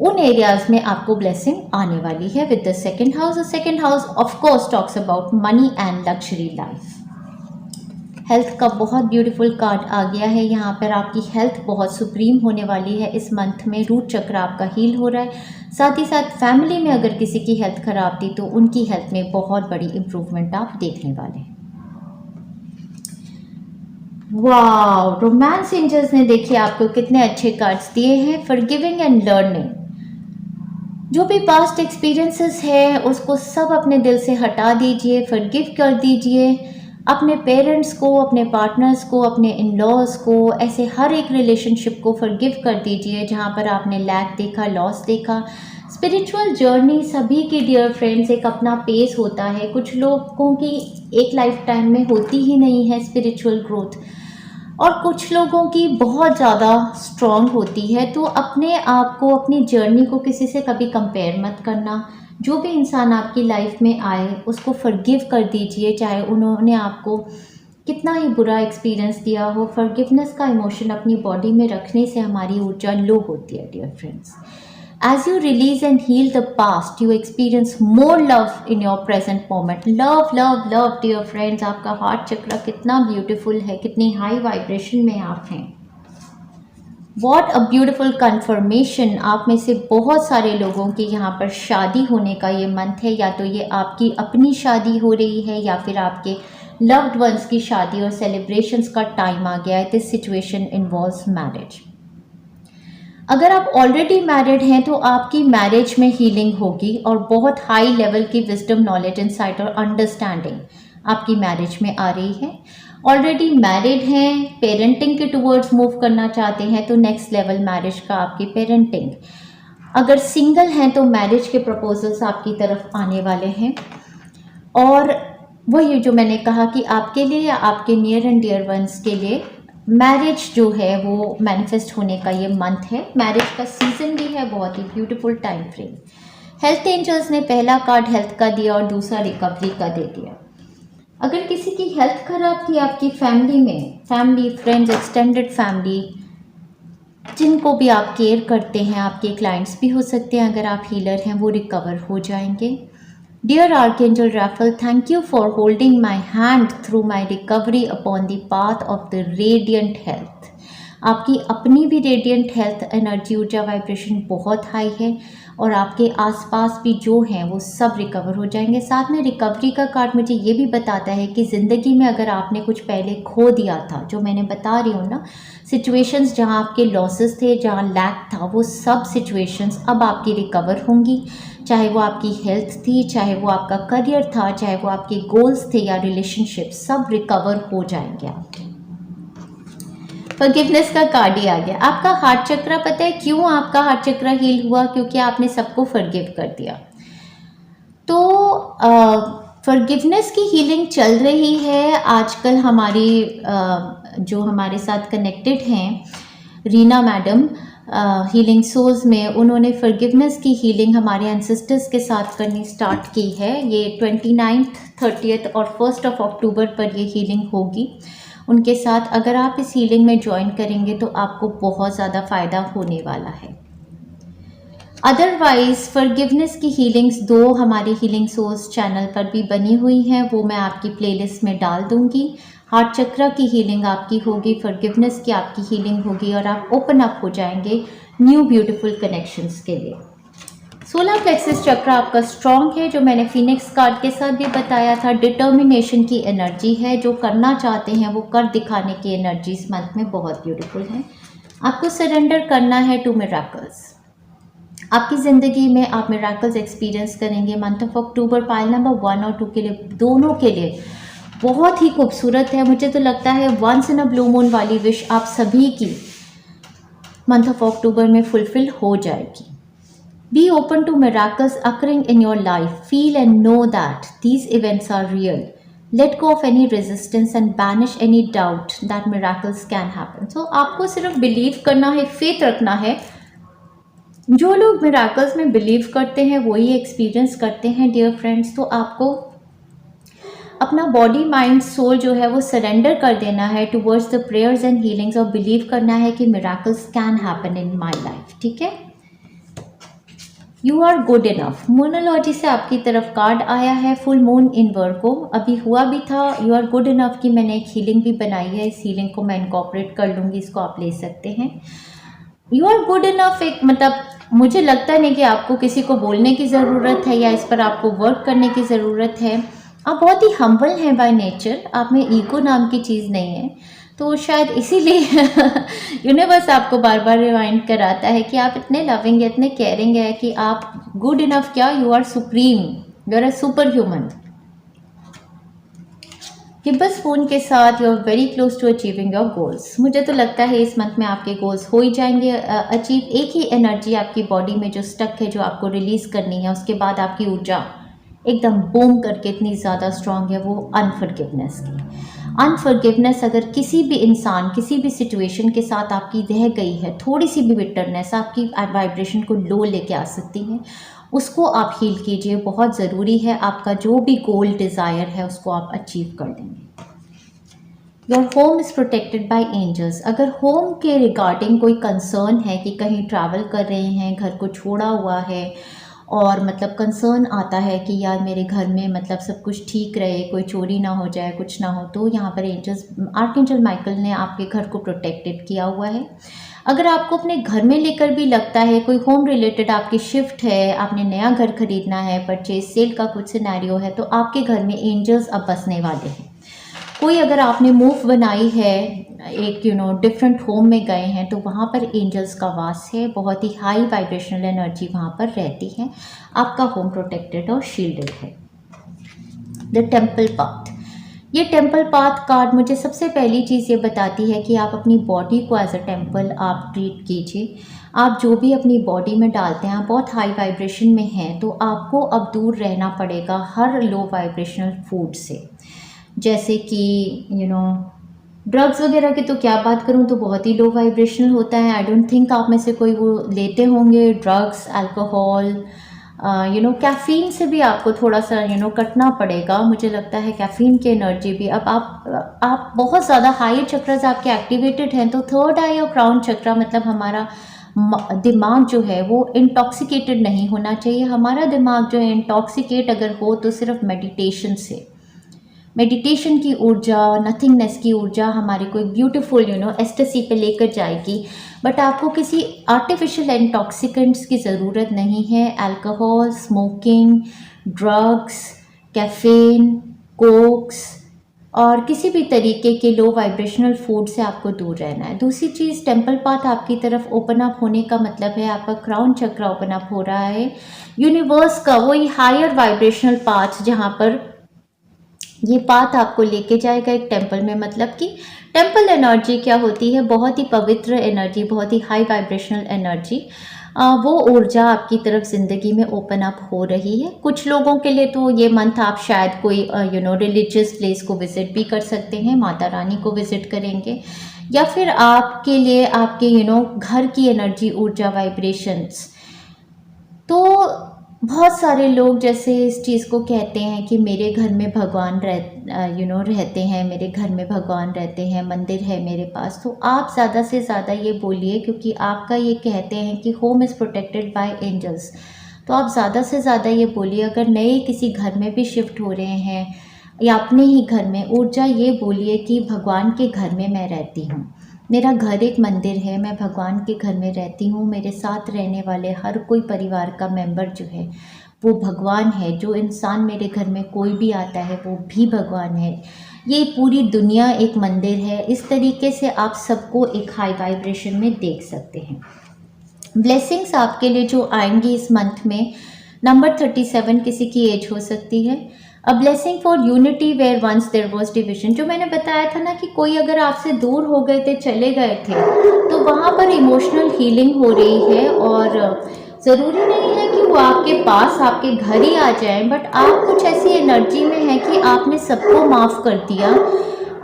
उन एरियाज़ में आपको ब्लेसिंग आने वाली है with the second house. The second house of course talks about money and luxury life. Health का बहुत ब्यूटीफुल कार्ड आ गया है। यहाँ पर आपकी हेल्थ बहुत सुप्रीम होने वाली है इस मंथ में। रूट चक्र आपका हील हो रहा है। साथ ही साथ फैमिली में अगर किसी की हेल्थ ख़राब थी तो उनकी हेल्थ में बहुत बड़ी इम्प्रूवमेंट आप देखने वाले हैं। वाह, रोमांस एंजल्स ने देखिए आपको कितने अच्छे कार्ड्स दिए हैं। फॉरगिविंग एंड लर्निंग, जो भी पास्ट एक्सपीरियंसेस है उसको सब अपने दिल से हटा दीजिए, फॉरगिव कर दीजिए। अपने पेरेंट्स को, अपने पार्टनर्स को, अपने इन लॉज को, ऐसे हर एक रिलेशनशिप को फॉरगिव कर दीजिए जहाँ पर आपने लैक देखा, लॉस देखा। स्पिरिचुअल जर्नी सभी की डियर फ्रेंड्स एक अपना पेस होता है। कुछ लोगों की एक लाइफ टाइम में होती ही नहीं है स्पिरिचुअल ग्रोथ। और कुछ लोगों की बहुत ज़्यादा स्ट्रॉन्ग होती है। तो अपने आप को, अपनी जर्नी को किसी से कभी कंपेयर मत करना। जो भी इंसान आपकी लाइफ में आए उसको फॉरगिव कर दीजिए, चाहे उन्होंने आपको कितना ही बुरा एक्सपीरियंस दिया हो। फॉरगिवनेस का इमोशन अपनी बॉडी में रखने से हमारी ऊर्जा लो होती है dear friends. As you release and heal the past, you experience more love in your present moment. Love, love, love, dear friends. आपका हार्ट चक्र कितना ब्यूटीफुल है, कितनी हाई वाइब्रेशन में आप हैं। What a beautiful confirmation। आप में से बहुत सारे लोगों की यहाँ पर शादी होने का ये मंथ है, या तो ये आपकी अपनी शादी हो रही है या फिर आपके लव्ड वंस की शादी और सेलिब्रेशंस का टाइम आ गया है। This situation involves marriage. अगर आप ऑलरेडी मैरिड हैं तो आपकी मैरिज में हीलिंग होगी और बहुत हाई लेवल की विजडम, नॉलेज, इनसाइट और अंडरस्टैंडिंग आपकी मैरिज में आ रही है। ऑलरेडी मैरिड हैं, पेरेंटिंग के टुवर्ड्स मूव करना चाहते हैं तो नेक्स्ट लेवल मैरिज का आपकी पेरेंटिंग। अगर सिंगल हैं तो मैरिज के प्रपोजल्स आपकी तरफ आने वाले हैं। और वही जो मैंने कहा कि आपके लिए या आपके नियर एंड डियर वंस के लिए मैरिज जो है वो मैनिफेस्ट होने का ये मंथ है। मैरिज का सीजन भी है, बहुत ही beautiful time frame. Health angels ने पहला कार्ड हेल्थ का दिया और दूसरा रिकवरी का दे दिया। अगर किसी की हेल्थ खराब थी आपकी फैमिली में, फैमिली, फ्रेंड्स, एक्सटेंडेड फैमिली, जिनको भी आप केयर करते हैं, आपके क्लाइंट्स भी हो सकते हैं अगर आप हीलर हैं, वो रिकवर हो जाएंगे। Dear Archangel Raphael, thank you for holding my hand through my recovery upon the path of the radiant health। आपकी अपनी भी रेडियंट हेल्थ एनर्जी, ऊर्जा, वाइब्रेशन बहुत हाई है और आपके आसपास भी जो हैं वो सब रिकवर हो जाएंगे। साथ में रिकवरी का कार्ड मुझे ये भी बताता है कि ज़िंदगी में अगर आपने कुछ पहले खो दिया था, जो मैंने बता रही हूँ ना, सिचुएशंस जहाँ आपके लॉसेस थे, जहाँ लैक था, वो सब सिचुएशंस अब आपकी रिकवर होंगी। चाहे वो आपकी हेल्थ थी, चाहे वो आपका करियर था, चाहे वो आपके गोल्स थे या रिलेशनशिप, सब रिकवर हो जाएंगे आपके। फॉरगिवनेस का कार्ड ही आ गया। आपका हार्ट चक्र, पता है क्यों आपका हार्ट चक्र हील हुआ? क्योंकि आपने सबको फॉरगिव कर दिया। तो फॉरगिवनेस की हीलिंग चल रही है आजकल। हमारी जो हमारे साथ कनेक्टेड हैं, रीना मैडम, हीलिंग सोल्स में, उन्होंने फॉरगिवनेस की हीलिंग हमारे एंसेस्टर्स के साथ करनी स्टार्ट की है। ये 29, 30 और 1 अक्टूबर पर ये हीलिंग होगी उनके साथ। अगर आप इस हीलिंग में ज्वाइन करेंगे तो आपको बहुत ज़्यादा फ़ायदा होने वाला है। अदरवाइज़ फॉरगिवनेस की हीलिंग्स 2 हमारे हीलिंग सोर्स चैनल पर भी बनी हुई हैं, वो मैं आपकी प्लेलिस्ट में डाल दूंगी। हार्ट चक्र की हीलिंग आपकी होगी, फॉरगिवनेस की आपकी हीलिंग होगी और आप ओपन अप हो जाएंगे न्यू ब्यूटीफुल कनेक्शंस के लिए। सोलर प्लेक्सिस चक्र आपका स्ट्रॉन्ग है, जो मैंने फिनिक्स कार्ड के साथ भी बताया था। डिटर्मिनेशन की एनर्जी है, जो करना चाहते हैं वो कर दिखाने की एनर्जी इस मंथ में बहुत ब्यूटीफुल है। आपको सरेंडर करना है टू मिरेकल्स। आपकी ज़िंदगी में आप मिरेकल्स एक्सपीरियंस करेंगे। Month of October pile number 1 और 2 के लिए, दोनों के लिए बहुत ही खूबसूरत है। मुझे तो लगता है once in a blue moon वाली विश आप सभी की मंथ ऑफ अक्टूबर में फुलफिल हो जाएगी। Be open to miracles occurring in your life. Feel and know that these events are real. Let go of any resistance and banish any doubt that miracles can happen. So आपको सिर्फ believe करना है, faith रखना है। जो लोग miracles में believe करते हैं वही एक्सपीरियंस करते हैं डियर फ्रेंड्स। तो आपको अपना बॉडी, माइंड, सोल जो है वो सरेंडर कर देना है towards the prayers and healings और बिलीव करना है कि miracles can happen in my life. ठीक है, यू आर गुड इनफ। मोनोलॉजी से आपकी तरफ कार्ड आया है फुल मून इन वर्गो, अभी हुआ भी था। यू आर गुड इनफ की मैंने एक हीलिंग भी बनाई है, इस हीलिंग को मैं इनकॉर्पोरेट कर लूँगी, इसको आप ले सकते हैं। यू आर गुड इनफ एक मतलब मुझे लगता नहीं कि आपको किसी को बोलने की ज़रूरत है या इस पर आपको वर्क करने की ज़रूरत है। आप बहुत ही हम्बल हैं बाय नेचर, आप में ईगो नाम की चीज़ नहीं है। तो शायद इसीलिए यूनिवर्स आपको बार बार रिमाइंड कराता है कि आप इतने लविंग है, इतने केयरिंग है कि आप गुड इनफ क्या, you are supreme, you are a super human. Gibbous moon के साथ you are very close to achieving your goals. मुझे तो लगता है इस मंथ में आपके गोल्स हो ही जाएंगे अचीव। एक ही एनर्जी आपकी बॉडी में जो स्टक है, जो आपको रिलीज़ करनी है, उसके बाद आपकी ऊर्जा एकदम बूम करके इतनी ज़्यादा स्ट्रांग है वो अनफॉरगिवनेस की। अनफॉरगिवनेस अगर किसी भी इंसान किसी भी सिचुएशन के साथ आपकी रह गई है, थोड़ी सी भी बिटरनेस आपकी वाइब्रेशन को लो लेके आ सकती है, उसको आप हील कीजिए, बहुत ज़रूरी है। आपका जो भी गोल डिज़ायर है उसको आप अचीव कर देंगे। Your home is protected by angels. अगर होम के रिगार्डिंग कोई कंसर्न है कि कहीं ट्रैवल कर रहे हैं, घर को छोड़ा हुआ है और मतलब कंसर्न आता है कि यार मेरे घर में मतलब सब कुछ ठीक रहे, कोई चोरी ना हो जाए, कुछ ना हो, तो यहाँ पर एंजल्स आर्कएंजल माइकल ने आपके घर को प्रोटेक्टेड किया हुआ है। अगर आपको अपने घर में लेकर भी लगता है कोई होम रिलेटेड आपकी शिफ्ट है, आपने नया घर खरीदना है, परचेज सेल का कुछ सिनेरियो है, तो आपके घर में एंजल्स अब बसने वाले हैं। कोई अगर आपने मूव बनाई है, एक डिफरेंट होम में गए हैं, तो वहाँ पर एंजल्स का वास है, बहुत ही हाई वाइब्रेशनल एनर्जी वहाँ पर रहती है। आपका होम प्रोटेक्टेड और शील्डेड है। The temple path. ये टेम्पल पाथ कार्ड मुझे सबसे पहली चीज़ ये बताती है कि आप अपनी बॉडी को एज अ टेम्पल आप ट्रीट कीजिए। आप जो भी अपनी बॉडी में डालते हैं, आप बहुत हाई वाइब्रेशन में हैं, तो आपको अब दूर रहना पड़ेगा हर लो वाइब्रेशनल फूड से। जैसे कि ड्रग्स वगैरह की तो क्या बात करूँ, तो बहुत ही लो वाइब्रेशनल होता है। आई डोंट थिंक आप में से कोई वो लेते होंगे। ड्रग्स, अल्कोहल, कैफ़ीन से भी आपको थोड़ा सा कटना पड़ेगा। मुझे लगता है कैफ़ीन की एनर्जी भी अब आप बहुत ज़्यादा हायर चक्रास आपके एक्टिवेटेड हैं, तो थर्ड आई और क्राउन चक्रा मतलब हमारा दिमाग जो है वो इंटॉक्सिकेटेड नहीं होना चाहिए। हमारा दिमाग जो है इंटॉक्सिकेट अगर हो तो सिर्फ मेडिटेशन से, मेडिटेशन की ऊर्जा, नथिंगनेस की ऊर्जा हमारे को एक ब्यूटीफुल एस्टेसी पे लेकर जाएगी। बट आपको किसी आर्टिफिशियल इंटॉक्सिकेंट्स की ज़रूरत नहीं है। Alcohol, smoking, drugs, caffeine, Cokes और किसी भी तरीके के लो वाइब्रेशनल फूड से आपको दूर रहना है। दूसरी चीज़, टेम्पल पाथ आपकी तरफ ओपन अप होने का मतलब है आपका क्राउन चक्रा ओपन अप हो रहा है। यूनिवर्स का वही हायर वाइब्रेशनल पाथ जहाँ पर ये पाथ आपको लेके जाएगा एक टेम्पल में। मतलब कि टेम्पल एनर्जी क्या होती है, बहुत ही पवित्र एनर्जी, बहुत ही हाई वाइब्रेशनल एनर्जी। वो ऊर्जा आपकी तरफ ज़िंदगी में ओपन अप हो रही है। कुछ लोगों के लिए तो ये मंथ आप शायद कोई रिलीजियस प्लेस को विज़िट भी कर सकते हैं, माता रानी को विज़िट करेंगे, या फिर आपके लिए आपके घर की एनर्जी, ऊर्जा, वाइब्रेशंस। तो बहुत सारे लोग जैसे इस चीज़ को कहते हैं कि मेरे घर में भगवान रहते हैं, मेरे घर में भगवान रहते हैं, मंदिर है मेरे पास। तो आप ज़्यादा से ज़्यादा ये बोलिए, क्योंकि आपका ये कहते हैं कि home is protected by angels, तो आप ज़्यादा से ज़्यादा ये बोलिए। अगर नए किसी घर में भी शिफ्ट हो रहे हैं या अपने ही घर में, ऊर्जा ये बोलिए कि भगवान के घर में मैं रहती हूँ, मेरा घर एक मंदिर है, मैं भगवान के घर में रहती हूँ, मेरे साथ रहने वाले हर कोई परिवार का मेंबर जो है वो भगवान है, जो इंसान मेरे घर में कोई भी आता है वो भी भगवान है, ये पूरी दुनिया एक मंदिर है। इस तरीके से आप सबको एक हाई वाइब्रेशन में देख सकते हैं। ब्लेसिंग्स आपके लिए जो आएंगी इस मंथ में, नंबर 37 किसी की एज हो सकती है। A blessing for unity where once there was division. जो मैंने बताया था ना कि कोई अगर आपसे दूर हो गए थे, चले गए थे, तो वहाँ पर इमोशनल हीलिंग हो रही है। और ज़रूरी नहीं है कि वो आपके पास आपके घर ही आ जाए, बट आप कुछ ऐसी एनर्जी में है कि आपने सबको माफ़ कर दिया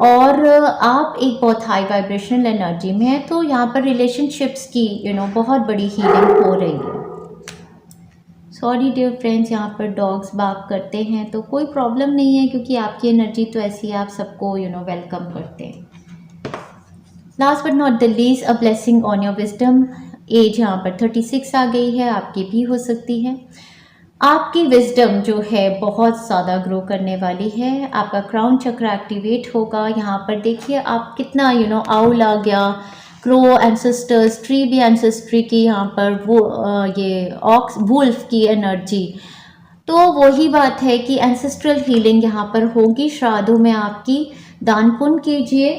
और आप एक बहुत हाई वाइब्रेशनल एनर्जी में है। तो यहाँ पर रिलेशनशिप्स की बहुत बड़ी हीलिंग हो रही है। सॉरी डियर फ्रेंड्स, यहाँ पर डॉग्स बार्क करते हैं तो कोई प्रॉब्लम नहीं है, क्योंकि आपकी एनर्जी तो ऐसी है, आप सबको वेलकम करते हैं। Last but not the least, a blessing on your wisdom. As यहाँ पर 36 आ गई है, आपकी भी हो सकती है। आपकी विजडम जो है बहुत ज़्यादा ग्रो करने वाली है। आपका क्राउन चक्र एक्टिवेट होगा। यहाँ पर देखिए आप कितना आउल आ गया, क्रो एंसेस्टर्स, ट्री भी एंसेस्ट्री की, यहाँ पर वो ये ऑक्स वुल्फ की एनर्जी। तो वही बात है कि एंसेस्ट्रल हीलिंग यहाँ पर होगी। श्राद्धों में आपकी दान पुण्य कीजिए।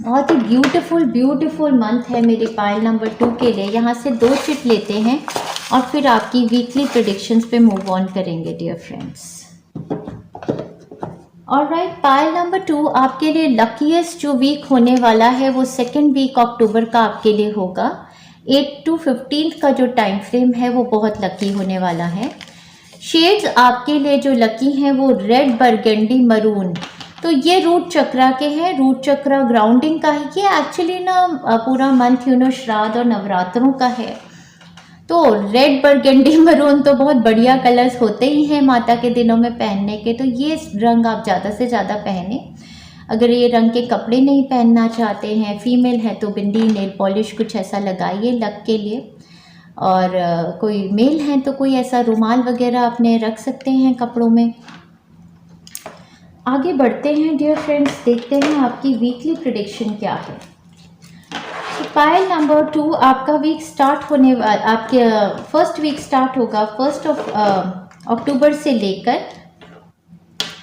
बहुत ही ब्यूटीफुल मंथ है मेरे पाइल नंबर 2 के लिए। यहाँ से 2 चिट लेते हैं और फिर आपकी वीकली प्रेडिक्शंस पे मूव ऑन करेंगे dear friends. All right, pile number 2 आपके लिए लकीएस्ट जो वीक होने वाला है वो 2nd वीक अक्टूबर का आपके लिए होगा। 8 to 15 का जो टाइम फ्रेम है वो बहुत लकी होने वाला है। शेड्स आपके लिए जो लकी हैं वो रेड, बरगंडी, मरून। तो ये रूट चक्रा के हैं। रूट चक्रा ग्राउंडिंग का है। ये एक्चुअली ना पूरा मंथ श्राद्ध और नवरात्रों का है। तो रेड, बरगंडी, मरून तो बहुत बढ़िया कलर्स होते ही हैं माता के दिनों में पहनने के। तो ये रंग आप ज़्यादा से ज़्यादा पहने। अगर ये रंग के कपड़े नहीं पहनना चाहते हैं, फीमेल है तो बिंदी, नेल पॉलिश कुछ ऐसा लगाइए लक के लिए। और कोई मेल हैं तो कोई ऐसा रुमाल वगैरह अपने रख सकते हैं कपड़ों में। आगे बढ़ते हैं डियर फ्रेंड्स, देखते हैं आपकी वीकली प्रेडिक्शन क्या है। पाइल नंबर 2, आपका वीक स्टार्ट होने वाला, आपके फर्स्ट वीक स्टार्ट होगा 1 अक्टूबर से लेकर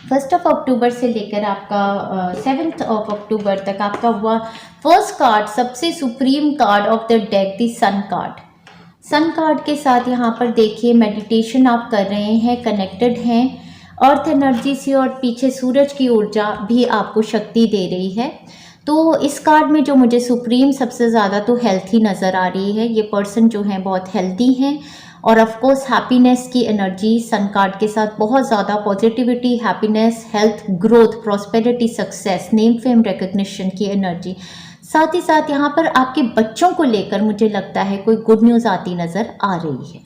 1 अक्टूबर से लेकर आपका 7 अक्टूबर तक आपका हुआ फर्स्ट कार्ड, सबसे supreme card of the deck, the sun card. Sun card के साथ यहाँ पर देखिए मेडिटेशन आप कर रहे हैं, कनेक्टेड हैं अर्थ एनर्जी से, और पीछे सूरज की ऊर्जा भी आपको शक्ति दे रही है। तो इस कार्ड में जो मुझे सुप्रीम सबसे ज़्यादा तो हेल्थ ही नज़र आ रही है। ये पर्सन जो है बहुत हेल्दी हैं, और ऑफ कोर्स हैप्पीनेस की एनर्जी सन कार्ड के साथ बहुत ज़्यादा, positivity, happiness, health, growth, prosperity, success, name, fame, recognition की एनर्जी। साथ ही साथ यहाँ पर आपके बच्चों को लेकर मुझे लगता है कोई गुड न्यूज़ आती नज़र आ रही है।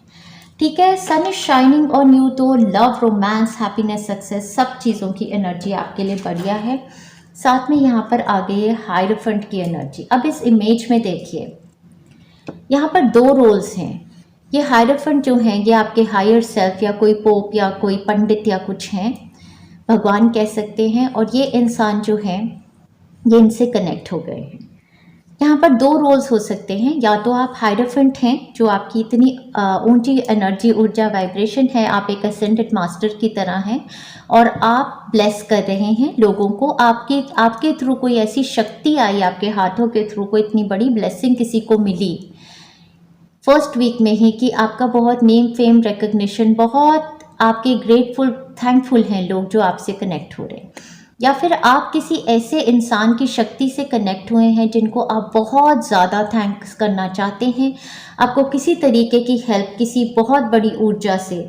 ठीक है, सन इज शाइनिंग ऑन यू, तो लव, रोमांस, हैप्पीनेस, सक्सेस, सब चीज़ों की एनर्जी आपके लिए बढ़िया है। साथ में यहाँ पर आ गई है हायरफंट की एनर्जी। अब इस इमेज में देखिए, यहाँ पर 2 रोल्स हैं। ये हायरफंट जो हैं ये आपके हायर सेल्फ या कोई पोप या कोई पंडित या कुछ हैं, भगवान कह सकते हैं, और ये इंसान जो हैं ये इनसे कनेक्ट हो गए हैं। यहाँ पर 2 रोल्स हो सकते हैं, या तो आप हायरफेंट हैं जो आपकी इतनी ऊंची एनर्जी, ऊर्जा, वाइब्रेशन है, आप एक असेंडेड मास्टर की तरह हैं और आप ब्लेस कर रहे हैं लोगों को। आपके थ्रू कोई ऐसी शक्ति आई, आपके हाथों के थ्रू कोई इतनी बड़ी ब्लेसिंग किसी को मिली फर्स्ट वीक में ही कि आपका बहुत नेम, फेम, रिकग्निशन, बहुत आपके ग्रेटफुल, थैंकफुल हैं लोग जो आपसे कनेक्ट हो रहे हैं। या फिर आप किसी ऐसे इंसान की शक्ति से कनेक्ट हुए हैं जिनको आप बहुत ज़्यादा थैंक्स करना चाहते हैं। आपको किसी तरीके की हेल्प, किसी बहुत बड़ी ऊर्जा से,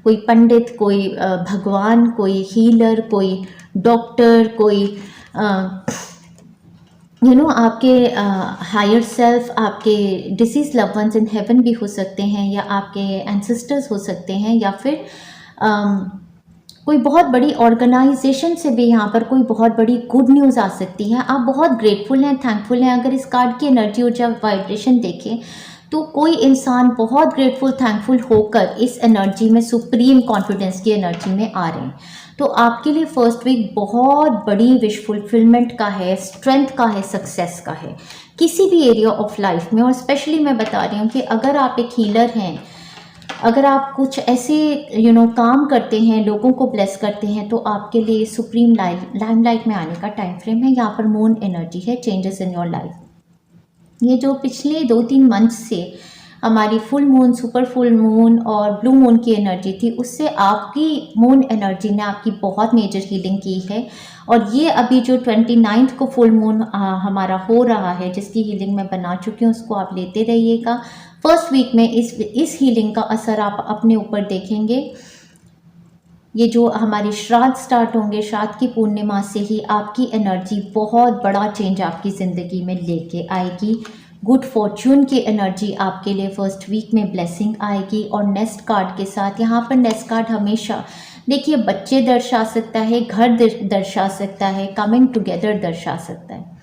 कोई पंडित, कोई भगवान, कोई हीलर, कोई डॉक्टर, कोई आपके हायर सेल्फ, आपके deceased love ones in heaven भी हो सकते हैं, या आपके एंसेस्टर्स हो सकते हैं, या फिर कोई बहुत बड़ी ऑर्गेनाइजेशन से भी यहाँ पर कोई बहुत बड़ी गुड न्यूज़ आ सकती है। आप बहुत ग्रेटफुल हैं, थैंकफुल हैं। अगर इस कार्ड की एनर्जी ऊर्जा, वाइब्रेशन देखें तो कोई इंसान बहुत ग्रेटफुल, थैंकफुल होकर इस एनर्जी में, सुप्रीम कॉन्फिडेंस की एनर्जी में आ रहे हैं। तो आपके लिए फर्स्ट वीक बहुत बड़ी विश फुलफिलमेंट का है, स्ट्रेंथ का है, सक्सेस का है किसी भी एरिया ऑफ लाइफ में। और स्पेशली मैं बता रही हूँ कि अगर आप एक हीलर हैं, अगर आप कुछ ऐसे काम करते हैं, लोगों को ब्लेस करते हैं, तो आपके लिए सुप्रीम लाइमलाइट में आने का टाइम फ्रेम है। यहाँ पर मून एनर्जी है, चेंजेस इन योर लाइफ। ये जो पिछले 2-3 मंथ से हमारी full moon, super full moon और ब्लू मून की एनर्जी थी, उससे आपकी मून एनर्जी ने आपकी बहुत मेजर हीलिंग की है। और ये अभी जो 29 को फुल मून हमारा हो रहा है, जिसकी हीलिंग मैं बना चुकी हूँ, उसको आप लेते रहिएगा। फर्स्ट वीक में इस हीलिंग का असर आप अपने ऊपर देखेंगे। ये जो हमारी श्राद्ध स्टार्ट होंगे, श्राद्ध की पूर्णिमा से ही आपकी एनर्जी बहुत बड़ा चेंज आपकी ज़िंदगी में लेके आएगी। गुड फॉर्च्यून की एनर्जी आपके लिए फर्स्ट वीक में ब्लेसिंग आएगी। और नेस्ट कार्ड के साथ, यहाँ पर नेस्ट कार्ड हमेशा देखिए बच्चे दर्शा सकता है, घर दर्शा सकता है, कमिंग टुगेदर दर्शा सकता है।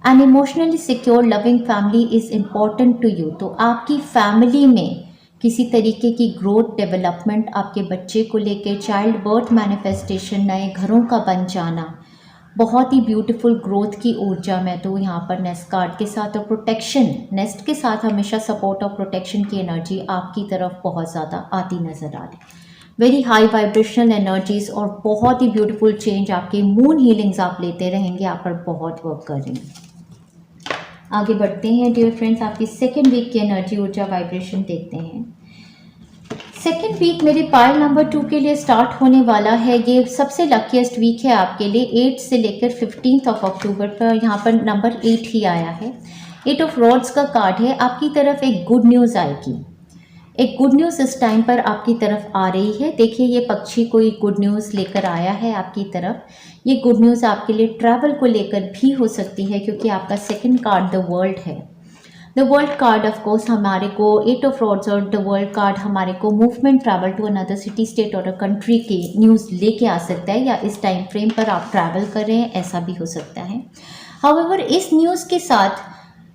An emotionally secure loving family is important to you. तो आपकी फैमिली में किसी तरीके की ग्रोथ, डेवलपमेंट, आपके बच्चे को लेकर चाइल्ड बर्थ, मैनिफेस्टेशन, नए घरों का बन जाना, बहुत ही ब्यूटीफुल ग्रोथ की ऊर्जा में तो यहाँ पर नेस्ट कार्ड के साथ। और प्रोटेक्शन, नेस्ट के साथ हमेशा सपोर्ट और प्रोटेक्शन की एनर्जी आपकी तरफ बहुत ज़्यादा आती नज़र आ रही। वेरी हाई वाइब्रेशनल एनर्जीज और बहुत ही ब्यूटीफुल चेंज आपके मून हीलिंग्स आप लेते रहेंगे, आप पर बहुत वर्क कर रही हैं। आगे बढ़ते हैं डियर फ्रेंड्स, आपकी सेकेंड वीक की एनर्जी, ऊर्जा, वाइब्रेशन देखते हैं। सेकेंड वीक मेरे पाइल नंबर 2 के लिए स्टार्ट होने वाला है। ये सबसे लकीस्ट वीक है आपके लिए। 8 से लेकर 15 अक्टूबर पर यहाँ पर नंबर 8 ही आया है। 8 ऑफ रॉड्स का कार्ड है। आपकी तरफ एक गुड न्यूज़ आएगी। एक गुड न्यूज़ इस टाइम पर आपकी तरफ आ रही है। देखिए ये पक्षी कोई गुड न्यूज़ लेकर आया है आपकी तरफ। ये गुड न्यूज़ आपके लिए ट्रैवल को लेकर भी हो सकती है, क्योंकि आपका सेकंड कार्ड द वर्ल्ड है। The world card of course हमारे को 8 ऑफ रोड्स और द वर्ल्ड कार्ड हमारे को movement, travel to another city, state or a country की न्यूज़ लेके आ सकता है, या इस टाइम फ्रेम पर आप ट्रैवल कर रहे हैं, ऐसा भी हो सकता है। हाउएवर इस न्यूज़ के साथ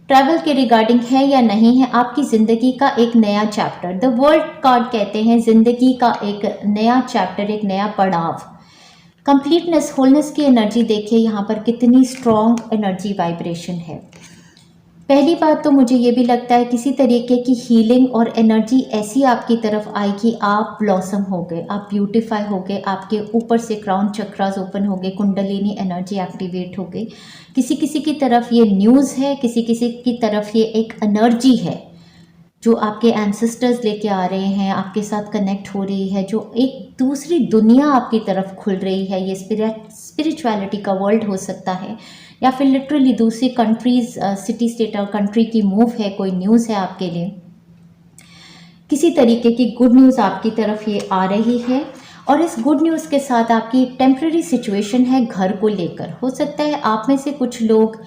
ट्रैवल के रिगार्डिंग है या नहीं है आपकी ज़िंदगी का एक नया चैप्टर। द वर्ल्ड कार्ड कहते हैं ज़िंदगी का एक नया चैप्टर, एक नया पड़ाव। कंप्लीटनेस, होलनेस की एनर्जी देखिए यहाँ पर कितनी स्ट्रॉन्ग एनर्जी वाइब्रेशन है। पहली बात तो मुझे ये भी लगता है किसी तरीके की हीलिंग और एनर्जी ऐसी आपकी तरफ आएगी, आप ब्लॉसम हो गए, आप ब्यूटीफाई हो गए, आपके ऊपर से क्राउन चक्रास ओपन हो गए, कुंडलिनी एनर्जी एक्टिवेट हो गई। किसी किसी की तरफ ये न्यूज़ है, किसी किसी की तरफ ये एक एनर्जी है जो आपके एंसेस्टर्स लेके आ रहे हैं, आपके साथ कनेक्ट हो रही है, जो एक दूसरी दुनिया आपकी तरफ खुल रही है। ये स्पिरिचुअलिटी का वर्ल्ड हो सकता है, या फिर लिटरली दूसरी कंट्रीज, सिटी, स्टेट और कंट्री की मूव है, कोई न्यूज़ है आपके लिए। किसी तरीके की गुड न्यूज़ आपकी तरफ ये आ रही है, और इस गुड न्यूज़ के साथ आपकी टेम्प्रेरी सिचुएशन है घर को लेकर। हो सकता है आप में से कुछ लोग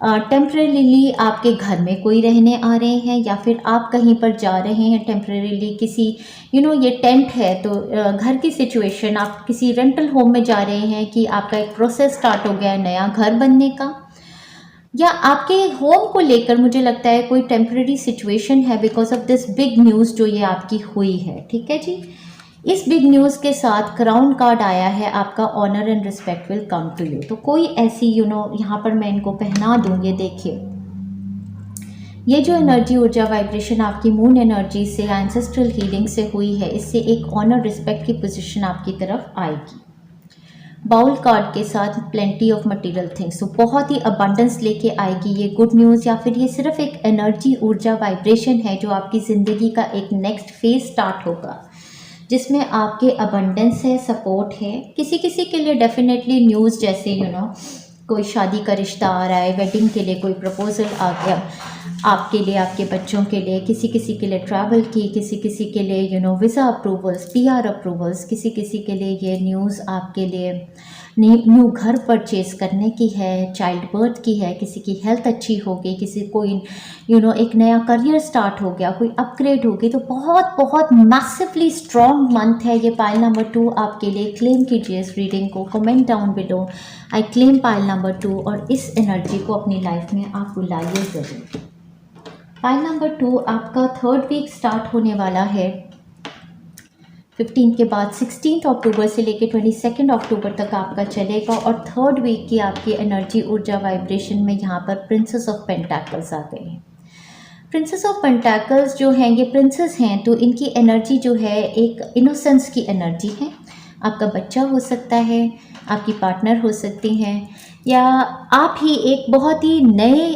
टेम्परेरीली आपके घर में कोई रहने आ रहे हैं, या फिर आप कहीं पर जा रहे हैं टेम्परेरीली, किसी ये टेंट है तो घर की सिचुएशन, आप किसी रेंटल होम में जा रहे हैं कि आपका एक प्रोसेस स्टार्ट हो गया है नया घर बनने का, या आपके होम को लेकर मुझे लगता है कोई टेम्परेरी सिचुएशन है because of this big news जो ये आपकी हुई है। ठीक है जी। इस बिग न्यूज़ के साथ क्राउन कार्ड आया है, आपका honour and respect will come to you. तो कोई ऐसी यहाँ पर मैं इनको पहना दूँ, ये देखिए, ये जो एनर्जी, ऊर्जा, वाइब्रेशन आपकी मून एनर्जी से, एंसेस्ट्रल हीलिंग से हुई है, इससे एक ऑनर रिस्पेक्ट की पोजीशन आपकी तरफ आएगी। बाउल कार्ड के साथ प्लेंटी ऑफ मटेरियल थिंग्स, तो बहुत ही अबंडेंस लेके आएगी ये गुड न्यूज़, या फिर ये सिर्फ एक एनर्जी, ऊर्जा, वाइब्रेशन है जो आपकी ज़िंदगी का एक नेक्स्ट फेज स्टार्ट होगा, जिसमें आपके अबंडेंस है, सपोर्ट है। किसी किसी के लिए डेफिनेटली न्यूज़ जैसे कोई शादी का रिश्ता आ रहा है, वेडिंग के लिए कोई प्रपोजल आ गया आपके लिए, आपके बच्चों के लिए, किसी किसी के लिए ट्रैवल की, किसी किसी के लिए वीज़ा अप्रूवल्स, पीआर अप्रूवल्स, किसी किसी के लिए ये न्यूज़ आपके लिए न्यू घर परचेज करने की है, चाइल्ड बर्थ की है, किसी की हेल्थ अच्छी हो गई, किसी कोई एक नया करियर स्टार्ट हो गया, कोई अपग्रेड हो गई। तो बहुत बहुत मैसिवली स्ट्रॉन्ग मंथ है ये। पाइल नंबर 2 आपके लिए। क्लेम कीजिए इस रीडिंग को, comment down below, I claim pile number 2, और इस एनर्जी को अपनी लाइफ में आप बुलाइए ज़रूर। पाइल नंबर 2 आपका थर्ड वीक स्टार्ट होने वाला है 15 के बाद, 16 अक्टूबर से लेकर 22 अक्टूबर तक आपका चलेगा, और थर्ड वीक की आपकी एनर्जी, ऊर्जा, वाइब्रेशन में यहाँ पर प्रिंसेस ऑफ पेंटाकल्स आ गए हैं। प्रिंसेस ऑफ पेंटाकल्स जो हैं ये प्रिंसेस हैं, तो इनकी एनर्जी जो है एक इनोसेंस की एनर्जी है। आपका बच्चा हो सकता है, आपकी पार्टनर हो सकती हैं, या आप ही एक बहुत ही नए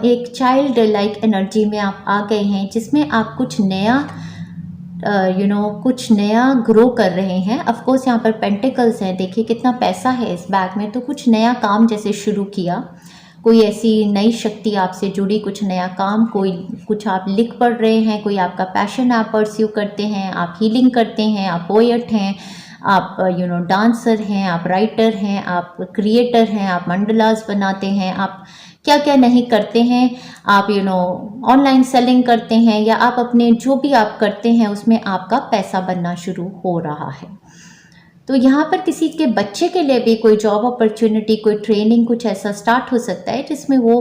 एक चाइल्ड लाइक एनर्जी में आप आ गए हैं, जिसमें आप कुछ नया कुछ नया ग्रो कर रहे हैं। ऑफ कोर्स यहाँ पर पेंटिकल्स हैं, देखिए कितना पैसा है इस बैग में, तो कुछ नया काम जैसे शुरू किया, कोई ऐसी नई शक्ति आपसे जुड़ी, कुछ नया काम, कोई कुछ आप लिख पढ़ रहे हैं, कोई आपका पैशन आप परस्यू करते हैं, आप हीलिंग करते हैं, आप पोएट हैं, आप डांसर हैं, आप राइटर हैं, आप क्रिएटर हैं, आप मंडलास बनाते हैं, आप क्या क्या नहीं करते हैं, आप ऑनलाइन सेलिंग करते हैं, या आप अपने जो भी आप करते हैं उसमें आपका पैसा बनना शुरू हो रहा है। तो यहाँ पर किसी के बच्चे के लिए भी कोई जॉब अपॉर्चुनिटी, कोई ट्रेनिंग, कुछ ऐसा स्टार्ट हो सकता है जिसमें वो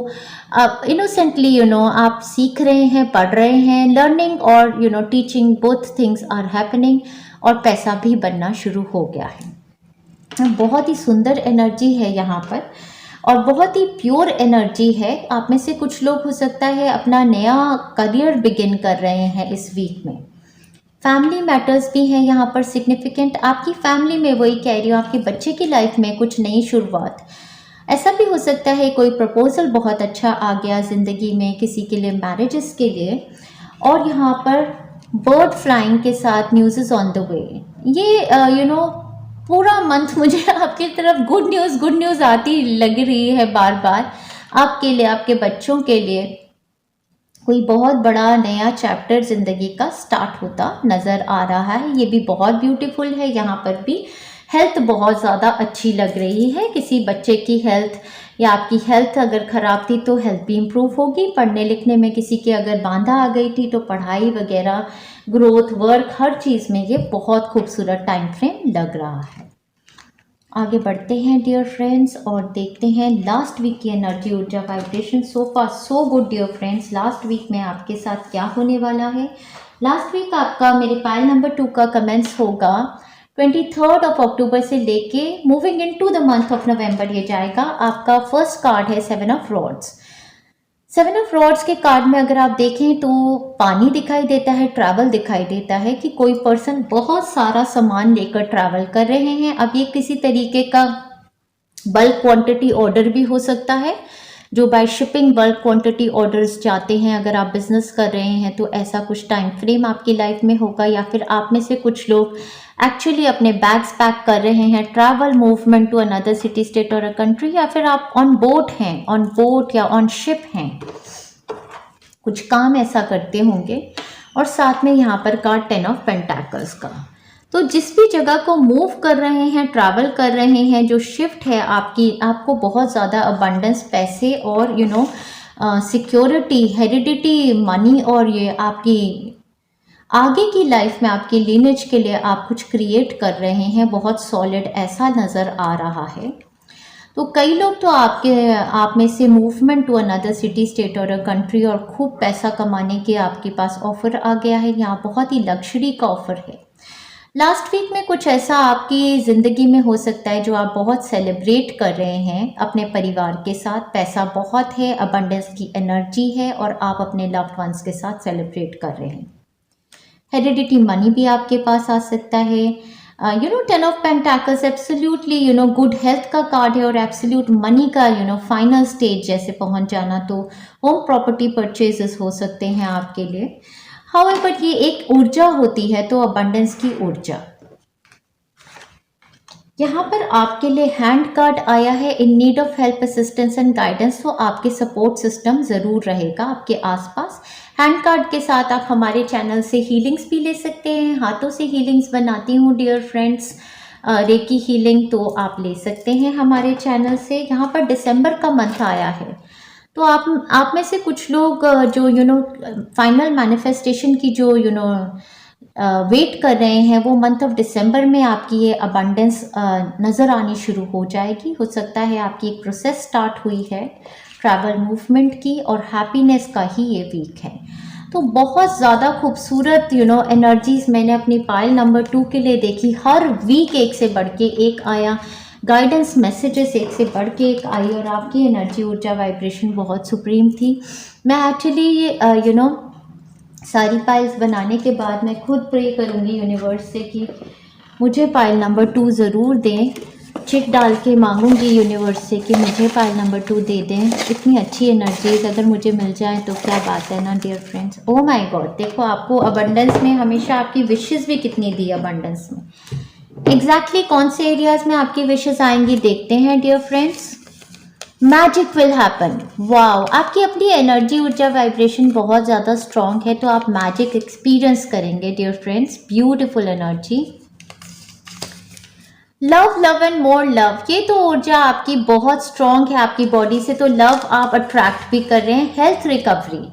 इनोसेंटली आप सीख रहे हैं, पढ़ रहे हैं, लर्निंग और teaching, both things are happening, और पैसा भी बनना शुरू हो गया है। बहुत ही सुंदर एनर्जी है यहाँ पर, और बहुत ही प्योर एनर्जी है। आप में से कुछ लोग हो सकता है अपना नया करियर बिगिन कर रहे हैं इस वीक में। फैमिली मैटर्स भी हैं यहाँ पर सिग्निफिकेंट। आपकी फैमिली में, वही कह रही हूँ, आपके बच्चे की लाइफ में कुछ नई शुरुआत। ऐसा भी हो सकता है कोई प्रपोजल बहुत अच्छा आ गया ज़िंदगी में किसी के लिए, मैरिजेस के लिए। और यहाँ पर बर्ड फ्लाइंग के साथ news is on the way. ये पूरा मंथ मुझे आपकी तरफ गुड न्यूज़ आती लग रही है बार बार, आपके लिए, आपके बच्चों के लिए। कोई बहुत बड़ा नया चैप्टर ज़िंदगी का स्टार्ट होता नज़र आ रहा है। ये भी बहुत ब्यूटीफुल है। यहाँ पर भी हेल्थ बहुत ज़्यादा अच्छी लग रही है। किसी बच्चे की हेल्थ या आपकी हेल्थ अगर ख़राब थी तो हेल्थ भी इम्प्रूव होगी। पढ़ने लिखने में किसी के अगर बाधा आ गई थी तो पढ़ाई वगैरह, ग्रोथ, वर्क, हर चीज़ में ये बहुत खूबसूरत टाइम फ्रेम लग रहा है। आगे बढ़ते हैं डियर फ्रेंड्स और देखते हैं लास्ट वीक की एनर्जी, ऊर्जा, vibration. So far so good dear friends. Last week में आपके साथ क्या होने वाला है? लास्ट वीक आपका मेरे पाइल नंबर 2 का कमेंट्स होगा 23 अक्टूबर से लेके moving into the month of November ये जाएगा। आपका फर्स्ट कार्ड है 7 ऑफ रॉड्स। 7 ऑफ रॉड्स के कार्ड में अगर आप देखें तो पानी दिखाई देता है, ट्रैवल दिखाई देता है कि कोई पर्सन बहुत सारा सामान लेकर ट्रैवल कर रहे हैं। अब ये किसी तरीके का बल्क क्वांटिटी ऑर्डर भी हो सकता है, जो by shipping bulk quantity orders जाते हैं। अगर आप बिजनेस कर रहे हैं तो ऐसा कुछ टाइम फ्रेम आपकी लाइफ में होगा, या फिर आप में से कुछ लोग एक्चुअली अपने बैग्स पैक कर रहे हैं, travel movement to another city, state or a country, या फिर आप ऑन बोट हैं, ऑन बोट या ऑन शिप हैं, कुछ काम ऐसा करते होंगे। और साथ में यहाँ पर कार्ड 10 ऑफ पेंटाकल्स का। तो जिस भी जगह को मूव कर रहे हैं, ट्रैवल कर रहे हैं, जो शिफ्ट है आपकी, आपको बहुत ज़्यादा अबंडेंस, पैसे और सिक्योरिटी, हेरिडिटी, मनी, और ये आपकी आगे की लाइफ में आपकी लीनेज के लिए आप कुछ क्रिएट कर रहे हैं, बहुत सॉलिड ऐसा नज़र आ रहा है। तो कई लोग तो आप में से movement to another city, state or a country और खूब पैसा कमाने के आपके पास ऑफर आ गया है। यहाँ बहुत ही लग्जरी का ऑफर है। लास्ट वीक में कुछ ऐसा आपकी ज़िंदगी में हो सकता है जो आप बहुत सेलिब्रेट कर रहे हैं अपने परिवार के साथ। पैसा बहुत है, अबंडेंस की एनर्जी है और आप अपने लव्ड वंस के साथ सेलिब्रेट कर रहे हैं। हेरिडिटी मनी भी आपके पास आ सकता है। 10 of pentacles absolutely good health का कार्ड है और एब्सोल्यूट मनी का फाइनल स्टेज जैसे पहुंच जाना। तो होम प्रॉपर्टी परचेजेस हो सकते हैं आपके लिए। हाउएवर ये एक ऊर्जा होती है, तो अबंडेंस की ऊर्जा। यहाँ पर आपके लिए हैंड कार्ड आया है in need of help, assistance and guidance. तो आपके सपोर्ट सिस्टम ज़रूर रहेगा आपके आसपास। हैंड कार्ड के साथ आप हमारे चैनल से हीलिंग्स भी ले सकते हैं। हाथों से हीलिंग्स बनाती हूँ डियर फ्रेंड्स, रेकी हीलिंग, तो आप ले सकते हैं हमारे चैनल से। यहाँ पर दिसंबर का मंथ आया है, तो आप में से कुछ लोग जो फाइनल मैनिफेस्टेशन की जो वेट कर रहे हैं, वो मंथ ऑफ दिसंबर में आपकी ये अबंडेंस नज़र आनी शुरू हो जाएगी। हो सकता है आपकी एक प्रोसेस स्टार्ट हुई है ट्रैवल मूवमेंट की, और हैप्पीनेस का ही ये वीक है। तो बहुत ज़्यादा खूबसूरत एनर्जीज मैंने अपनी पाइल नंबर 2 के लिए देखी। हर वीक एक से बढ़ के एक आया, गाइडेंस मैसेजेस एक से बढ़ के एक आई, और आपकी एनर्जी, ऊर्जा, वाइब्रेशन बहुत सुप्रीम थी। मैं एक्चुअली सारी पाइल्स बनाने के बाद मैं खुद प्रे करूँगी यूनिवर्स से कि मुझे पाइल नंबर 2 ज़रूर दें। चिट डाल के मांगूंगी यूनिवर्स से कि मुझे पाइल नंबर 2 दे दें। इतनी अच्छी एनर्जीज अगर मुझे मिल जाए तो क्या बात है ना dear friends. Oh my god, देखो आपको अबंडेंस में हमेशा आपकी विशेस भी कितनी दी अबंडेंस में। एग्जैक्टली कौन से एरियाज में आपकी विशेस आएंगी देखते हैं dear friends. Magic will happen. Wow, आपकी अपनी एनर्जी, ऊर्जा, वाइब्रेशन बहुत ज़्यादा स्ट्रॉन्ग है, तो आप मैजिक एक्सपीरियंस करेंगे dear friends. Beautiful energy. Love, love and more love, ये तो ऊर्जा आपकी बहुत स्ट्रॉन्ग है आपकी बॉडी से, तो लव आप अट्रैक्ट भी कर रहे हैं। हेल्थ रिकवरी,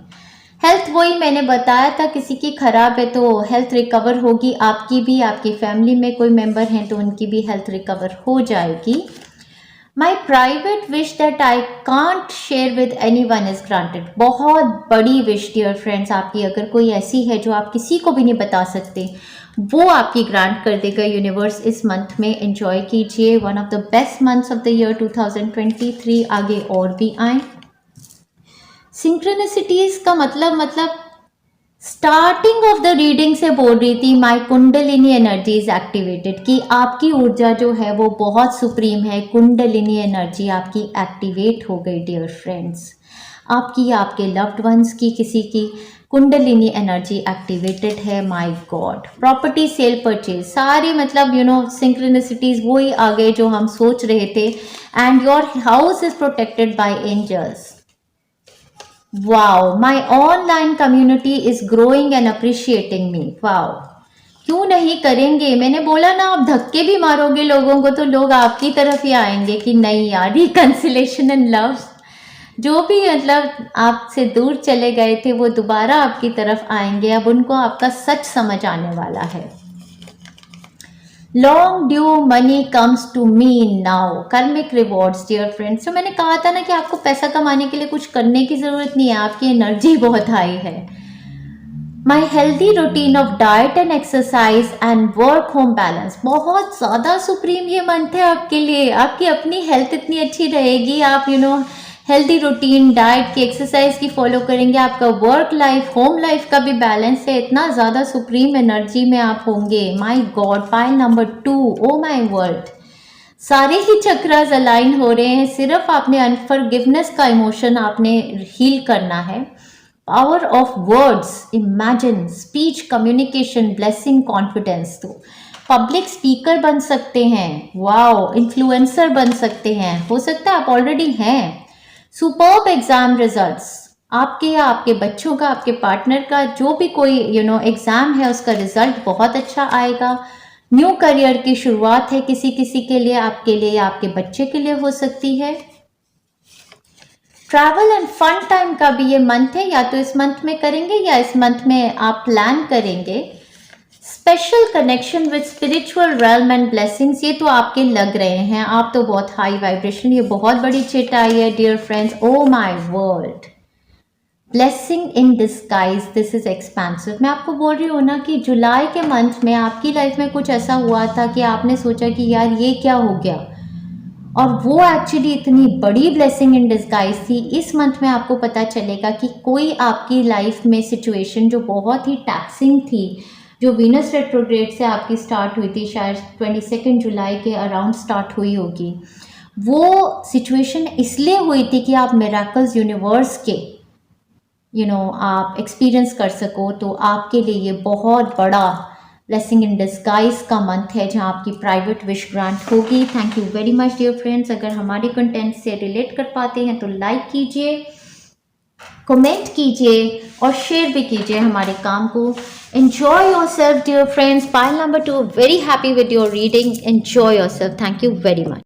हेल्थ वही मैंने बताया था, किसी की खराब है तो हेल्थ रिकवर होगी, आपकी भी, आपकी फैमिली में कोई मेंबर हैं तो उनकी भी हेल्थ रिकवर हो जाएगी। My private wish that I can't share with any one is granted. बहुत बड़ी विश डियर फ्रेंड्स आपकी, अगर कोई ऐसी है जो आप किसी को भी नहीं बता सकते, वो आपकी ग्रांट कर देगा यूनिवर्स इस मंथ में। एंजॉय कीजिए, one of the best months of the year 2023। आगे और भी आए। सिंक्रोनिसिटीज का मतलब स्टार्टिंग ऑफ द रीडिंग से बोल रही थी, माई कुंडलिनी एनर्जी इज एक्टिवेटेड, कि आपकी ऊर्जा जो है वो बहुत सुप्रीम है। कुंडलिनी एनर्जी आपकी एक्टिवेट हो गई डियर फ्रेंड्स। आपकी, आपके लव्ड वंस की, किसी की कुंडलिनी एनर्जी एक्टिवेटेड है। My God, property cell purchase, सारी सिंक्रोनिसिटीज वही आ गए जो हम सोच रहे थे। And your house is protected by angels. Wow, my online community is growing and appreciating me. Wow, क्यों नहीं करेंगे। मैंने बोला ना, आप धक्के भी मारोगे लोगों को तो लोग आपकी तरफ ही आएंगे कि नहीं यार, रिकंसिलेशन एंड लव, जो भी मतलब आपसे दूर चले गए थे वो दोबारा आपकी तरफ आएंगे। अब उनको आपका सच समझ आने वाला है। Long due money comes to me now, karmic rewards dear friends. तो मैंने कहा था ना कि आपको पैसा कमाने के लिए कुछ करने की ज़रूरत नहीं है, आपकी एनर्जी बहुत हाई है। My healthy routine of diet and exercise and work home balance, बहुत ज़्यादा सुप्रीम ये मंथ है आपके लिए। आपकी अपनी हेल्थ इतनी अच्छी रहेगी, आप हेल्दी रूटीन, डाइट की, एक्सरसाइज की फॉलो करेंगे, आपका वर्क लाइफ, होम लाइफ का भी बैलेंस है, इतना ज़्यादा सुप्रीम एनर्जी में आप होंगे। My god, pile number 2, oh my world, सारे ही चक्रास अलाइन हो रहे हैं। सिर्फ आपने अनफॉरगिवनेस का इमोशन आपने हील करना है। Power of words, imagine, speech, communication, blessing, confidence. तो पब्लिक स्पीकर बन सकते हैं, वाओ, इन्फ्लुएंसर बन सकते हैं, हो सकता है आप ऑलरेडी हैं। सुपर्ब एग्जाम रिजल्ट्स, आपके या आपके बच्चों का, आपके पार्टनर का, जो भी कोई एग्जाम है उसका रिजल्ट बहुत अच्छा आएगा। न्यू करियर की शुरुआत है किसी किसी के लिए, आपके लिए या आपके बच्चे के लिए हो सकती है। ट्रैवल एंड फन टाइम का भी ये मंथ है, या तो इस मंथ में करेंगे या इस मंथ में आप प्लान करेंगे। Special connection with spiritual realm and blessings, ये तो आपके लग रहे हैं, आप तो बहुत हाई वाइब्रेशन, ये बहुत बड़ी चिट आई है dear friends. Oh my world, blessing in disguise, this is expensive. मैं आपको बोल रही हूँ ना कि जुलाई के मंथ में आपकी लाइफ में कुछ ऐसा हुआ था कि आपने सोचा कि यार ये क्या हो गया, और वो एक्चुअली इतनी बड़ी ब्लेसिंग इन डिस्गाइज थी। इस मंथ में आपको पता चलेगा कि कोई आपकी लाइफ में सिचुएशन जो बहुत ही टैक्सिंग थी, जो वीनस रेट्रोग्रेड से आपकी स्टार्ट हुई थी, शायद 22 जुलाई के अराउंड स्टार्ट हुई होगी, वो सिचुएशन इसलिए हुई थी कि आप मिरेकल्स यूनिवर्स के आप एक्सपीरियंस कर सको। तो आपके लिए ये बहुत बड़ा ब्लेसिंग इन डिस्गाइज का मंथ है जहां आपकी प्राइवेट विश ग्रांट होगी। Thank you very much dear friends. अगर हमारे कंटेंट से रिलेट कर पाते हैं तो लाइक कीजिए, कमेंट कीजिए और शेयर भी कीजिए हमारे काम को। Enjoy yourself dear friends. Pile number 2, very happy with your reading. Enjoy yourself. Thank you very much.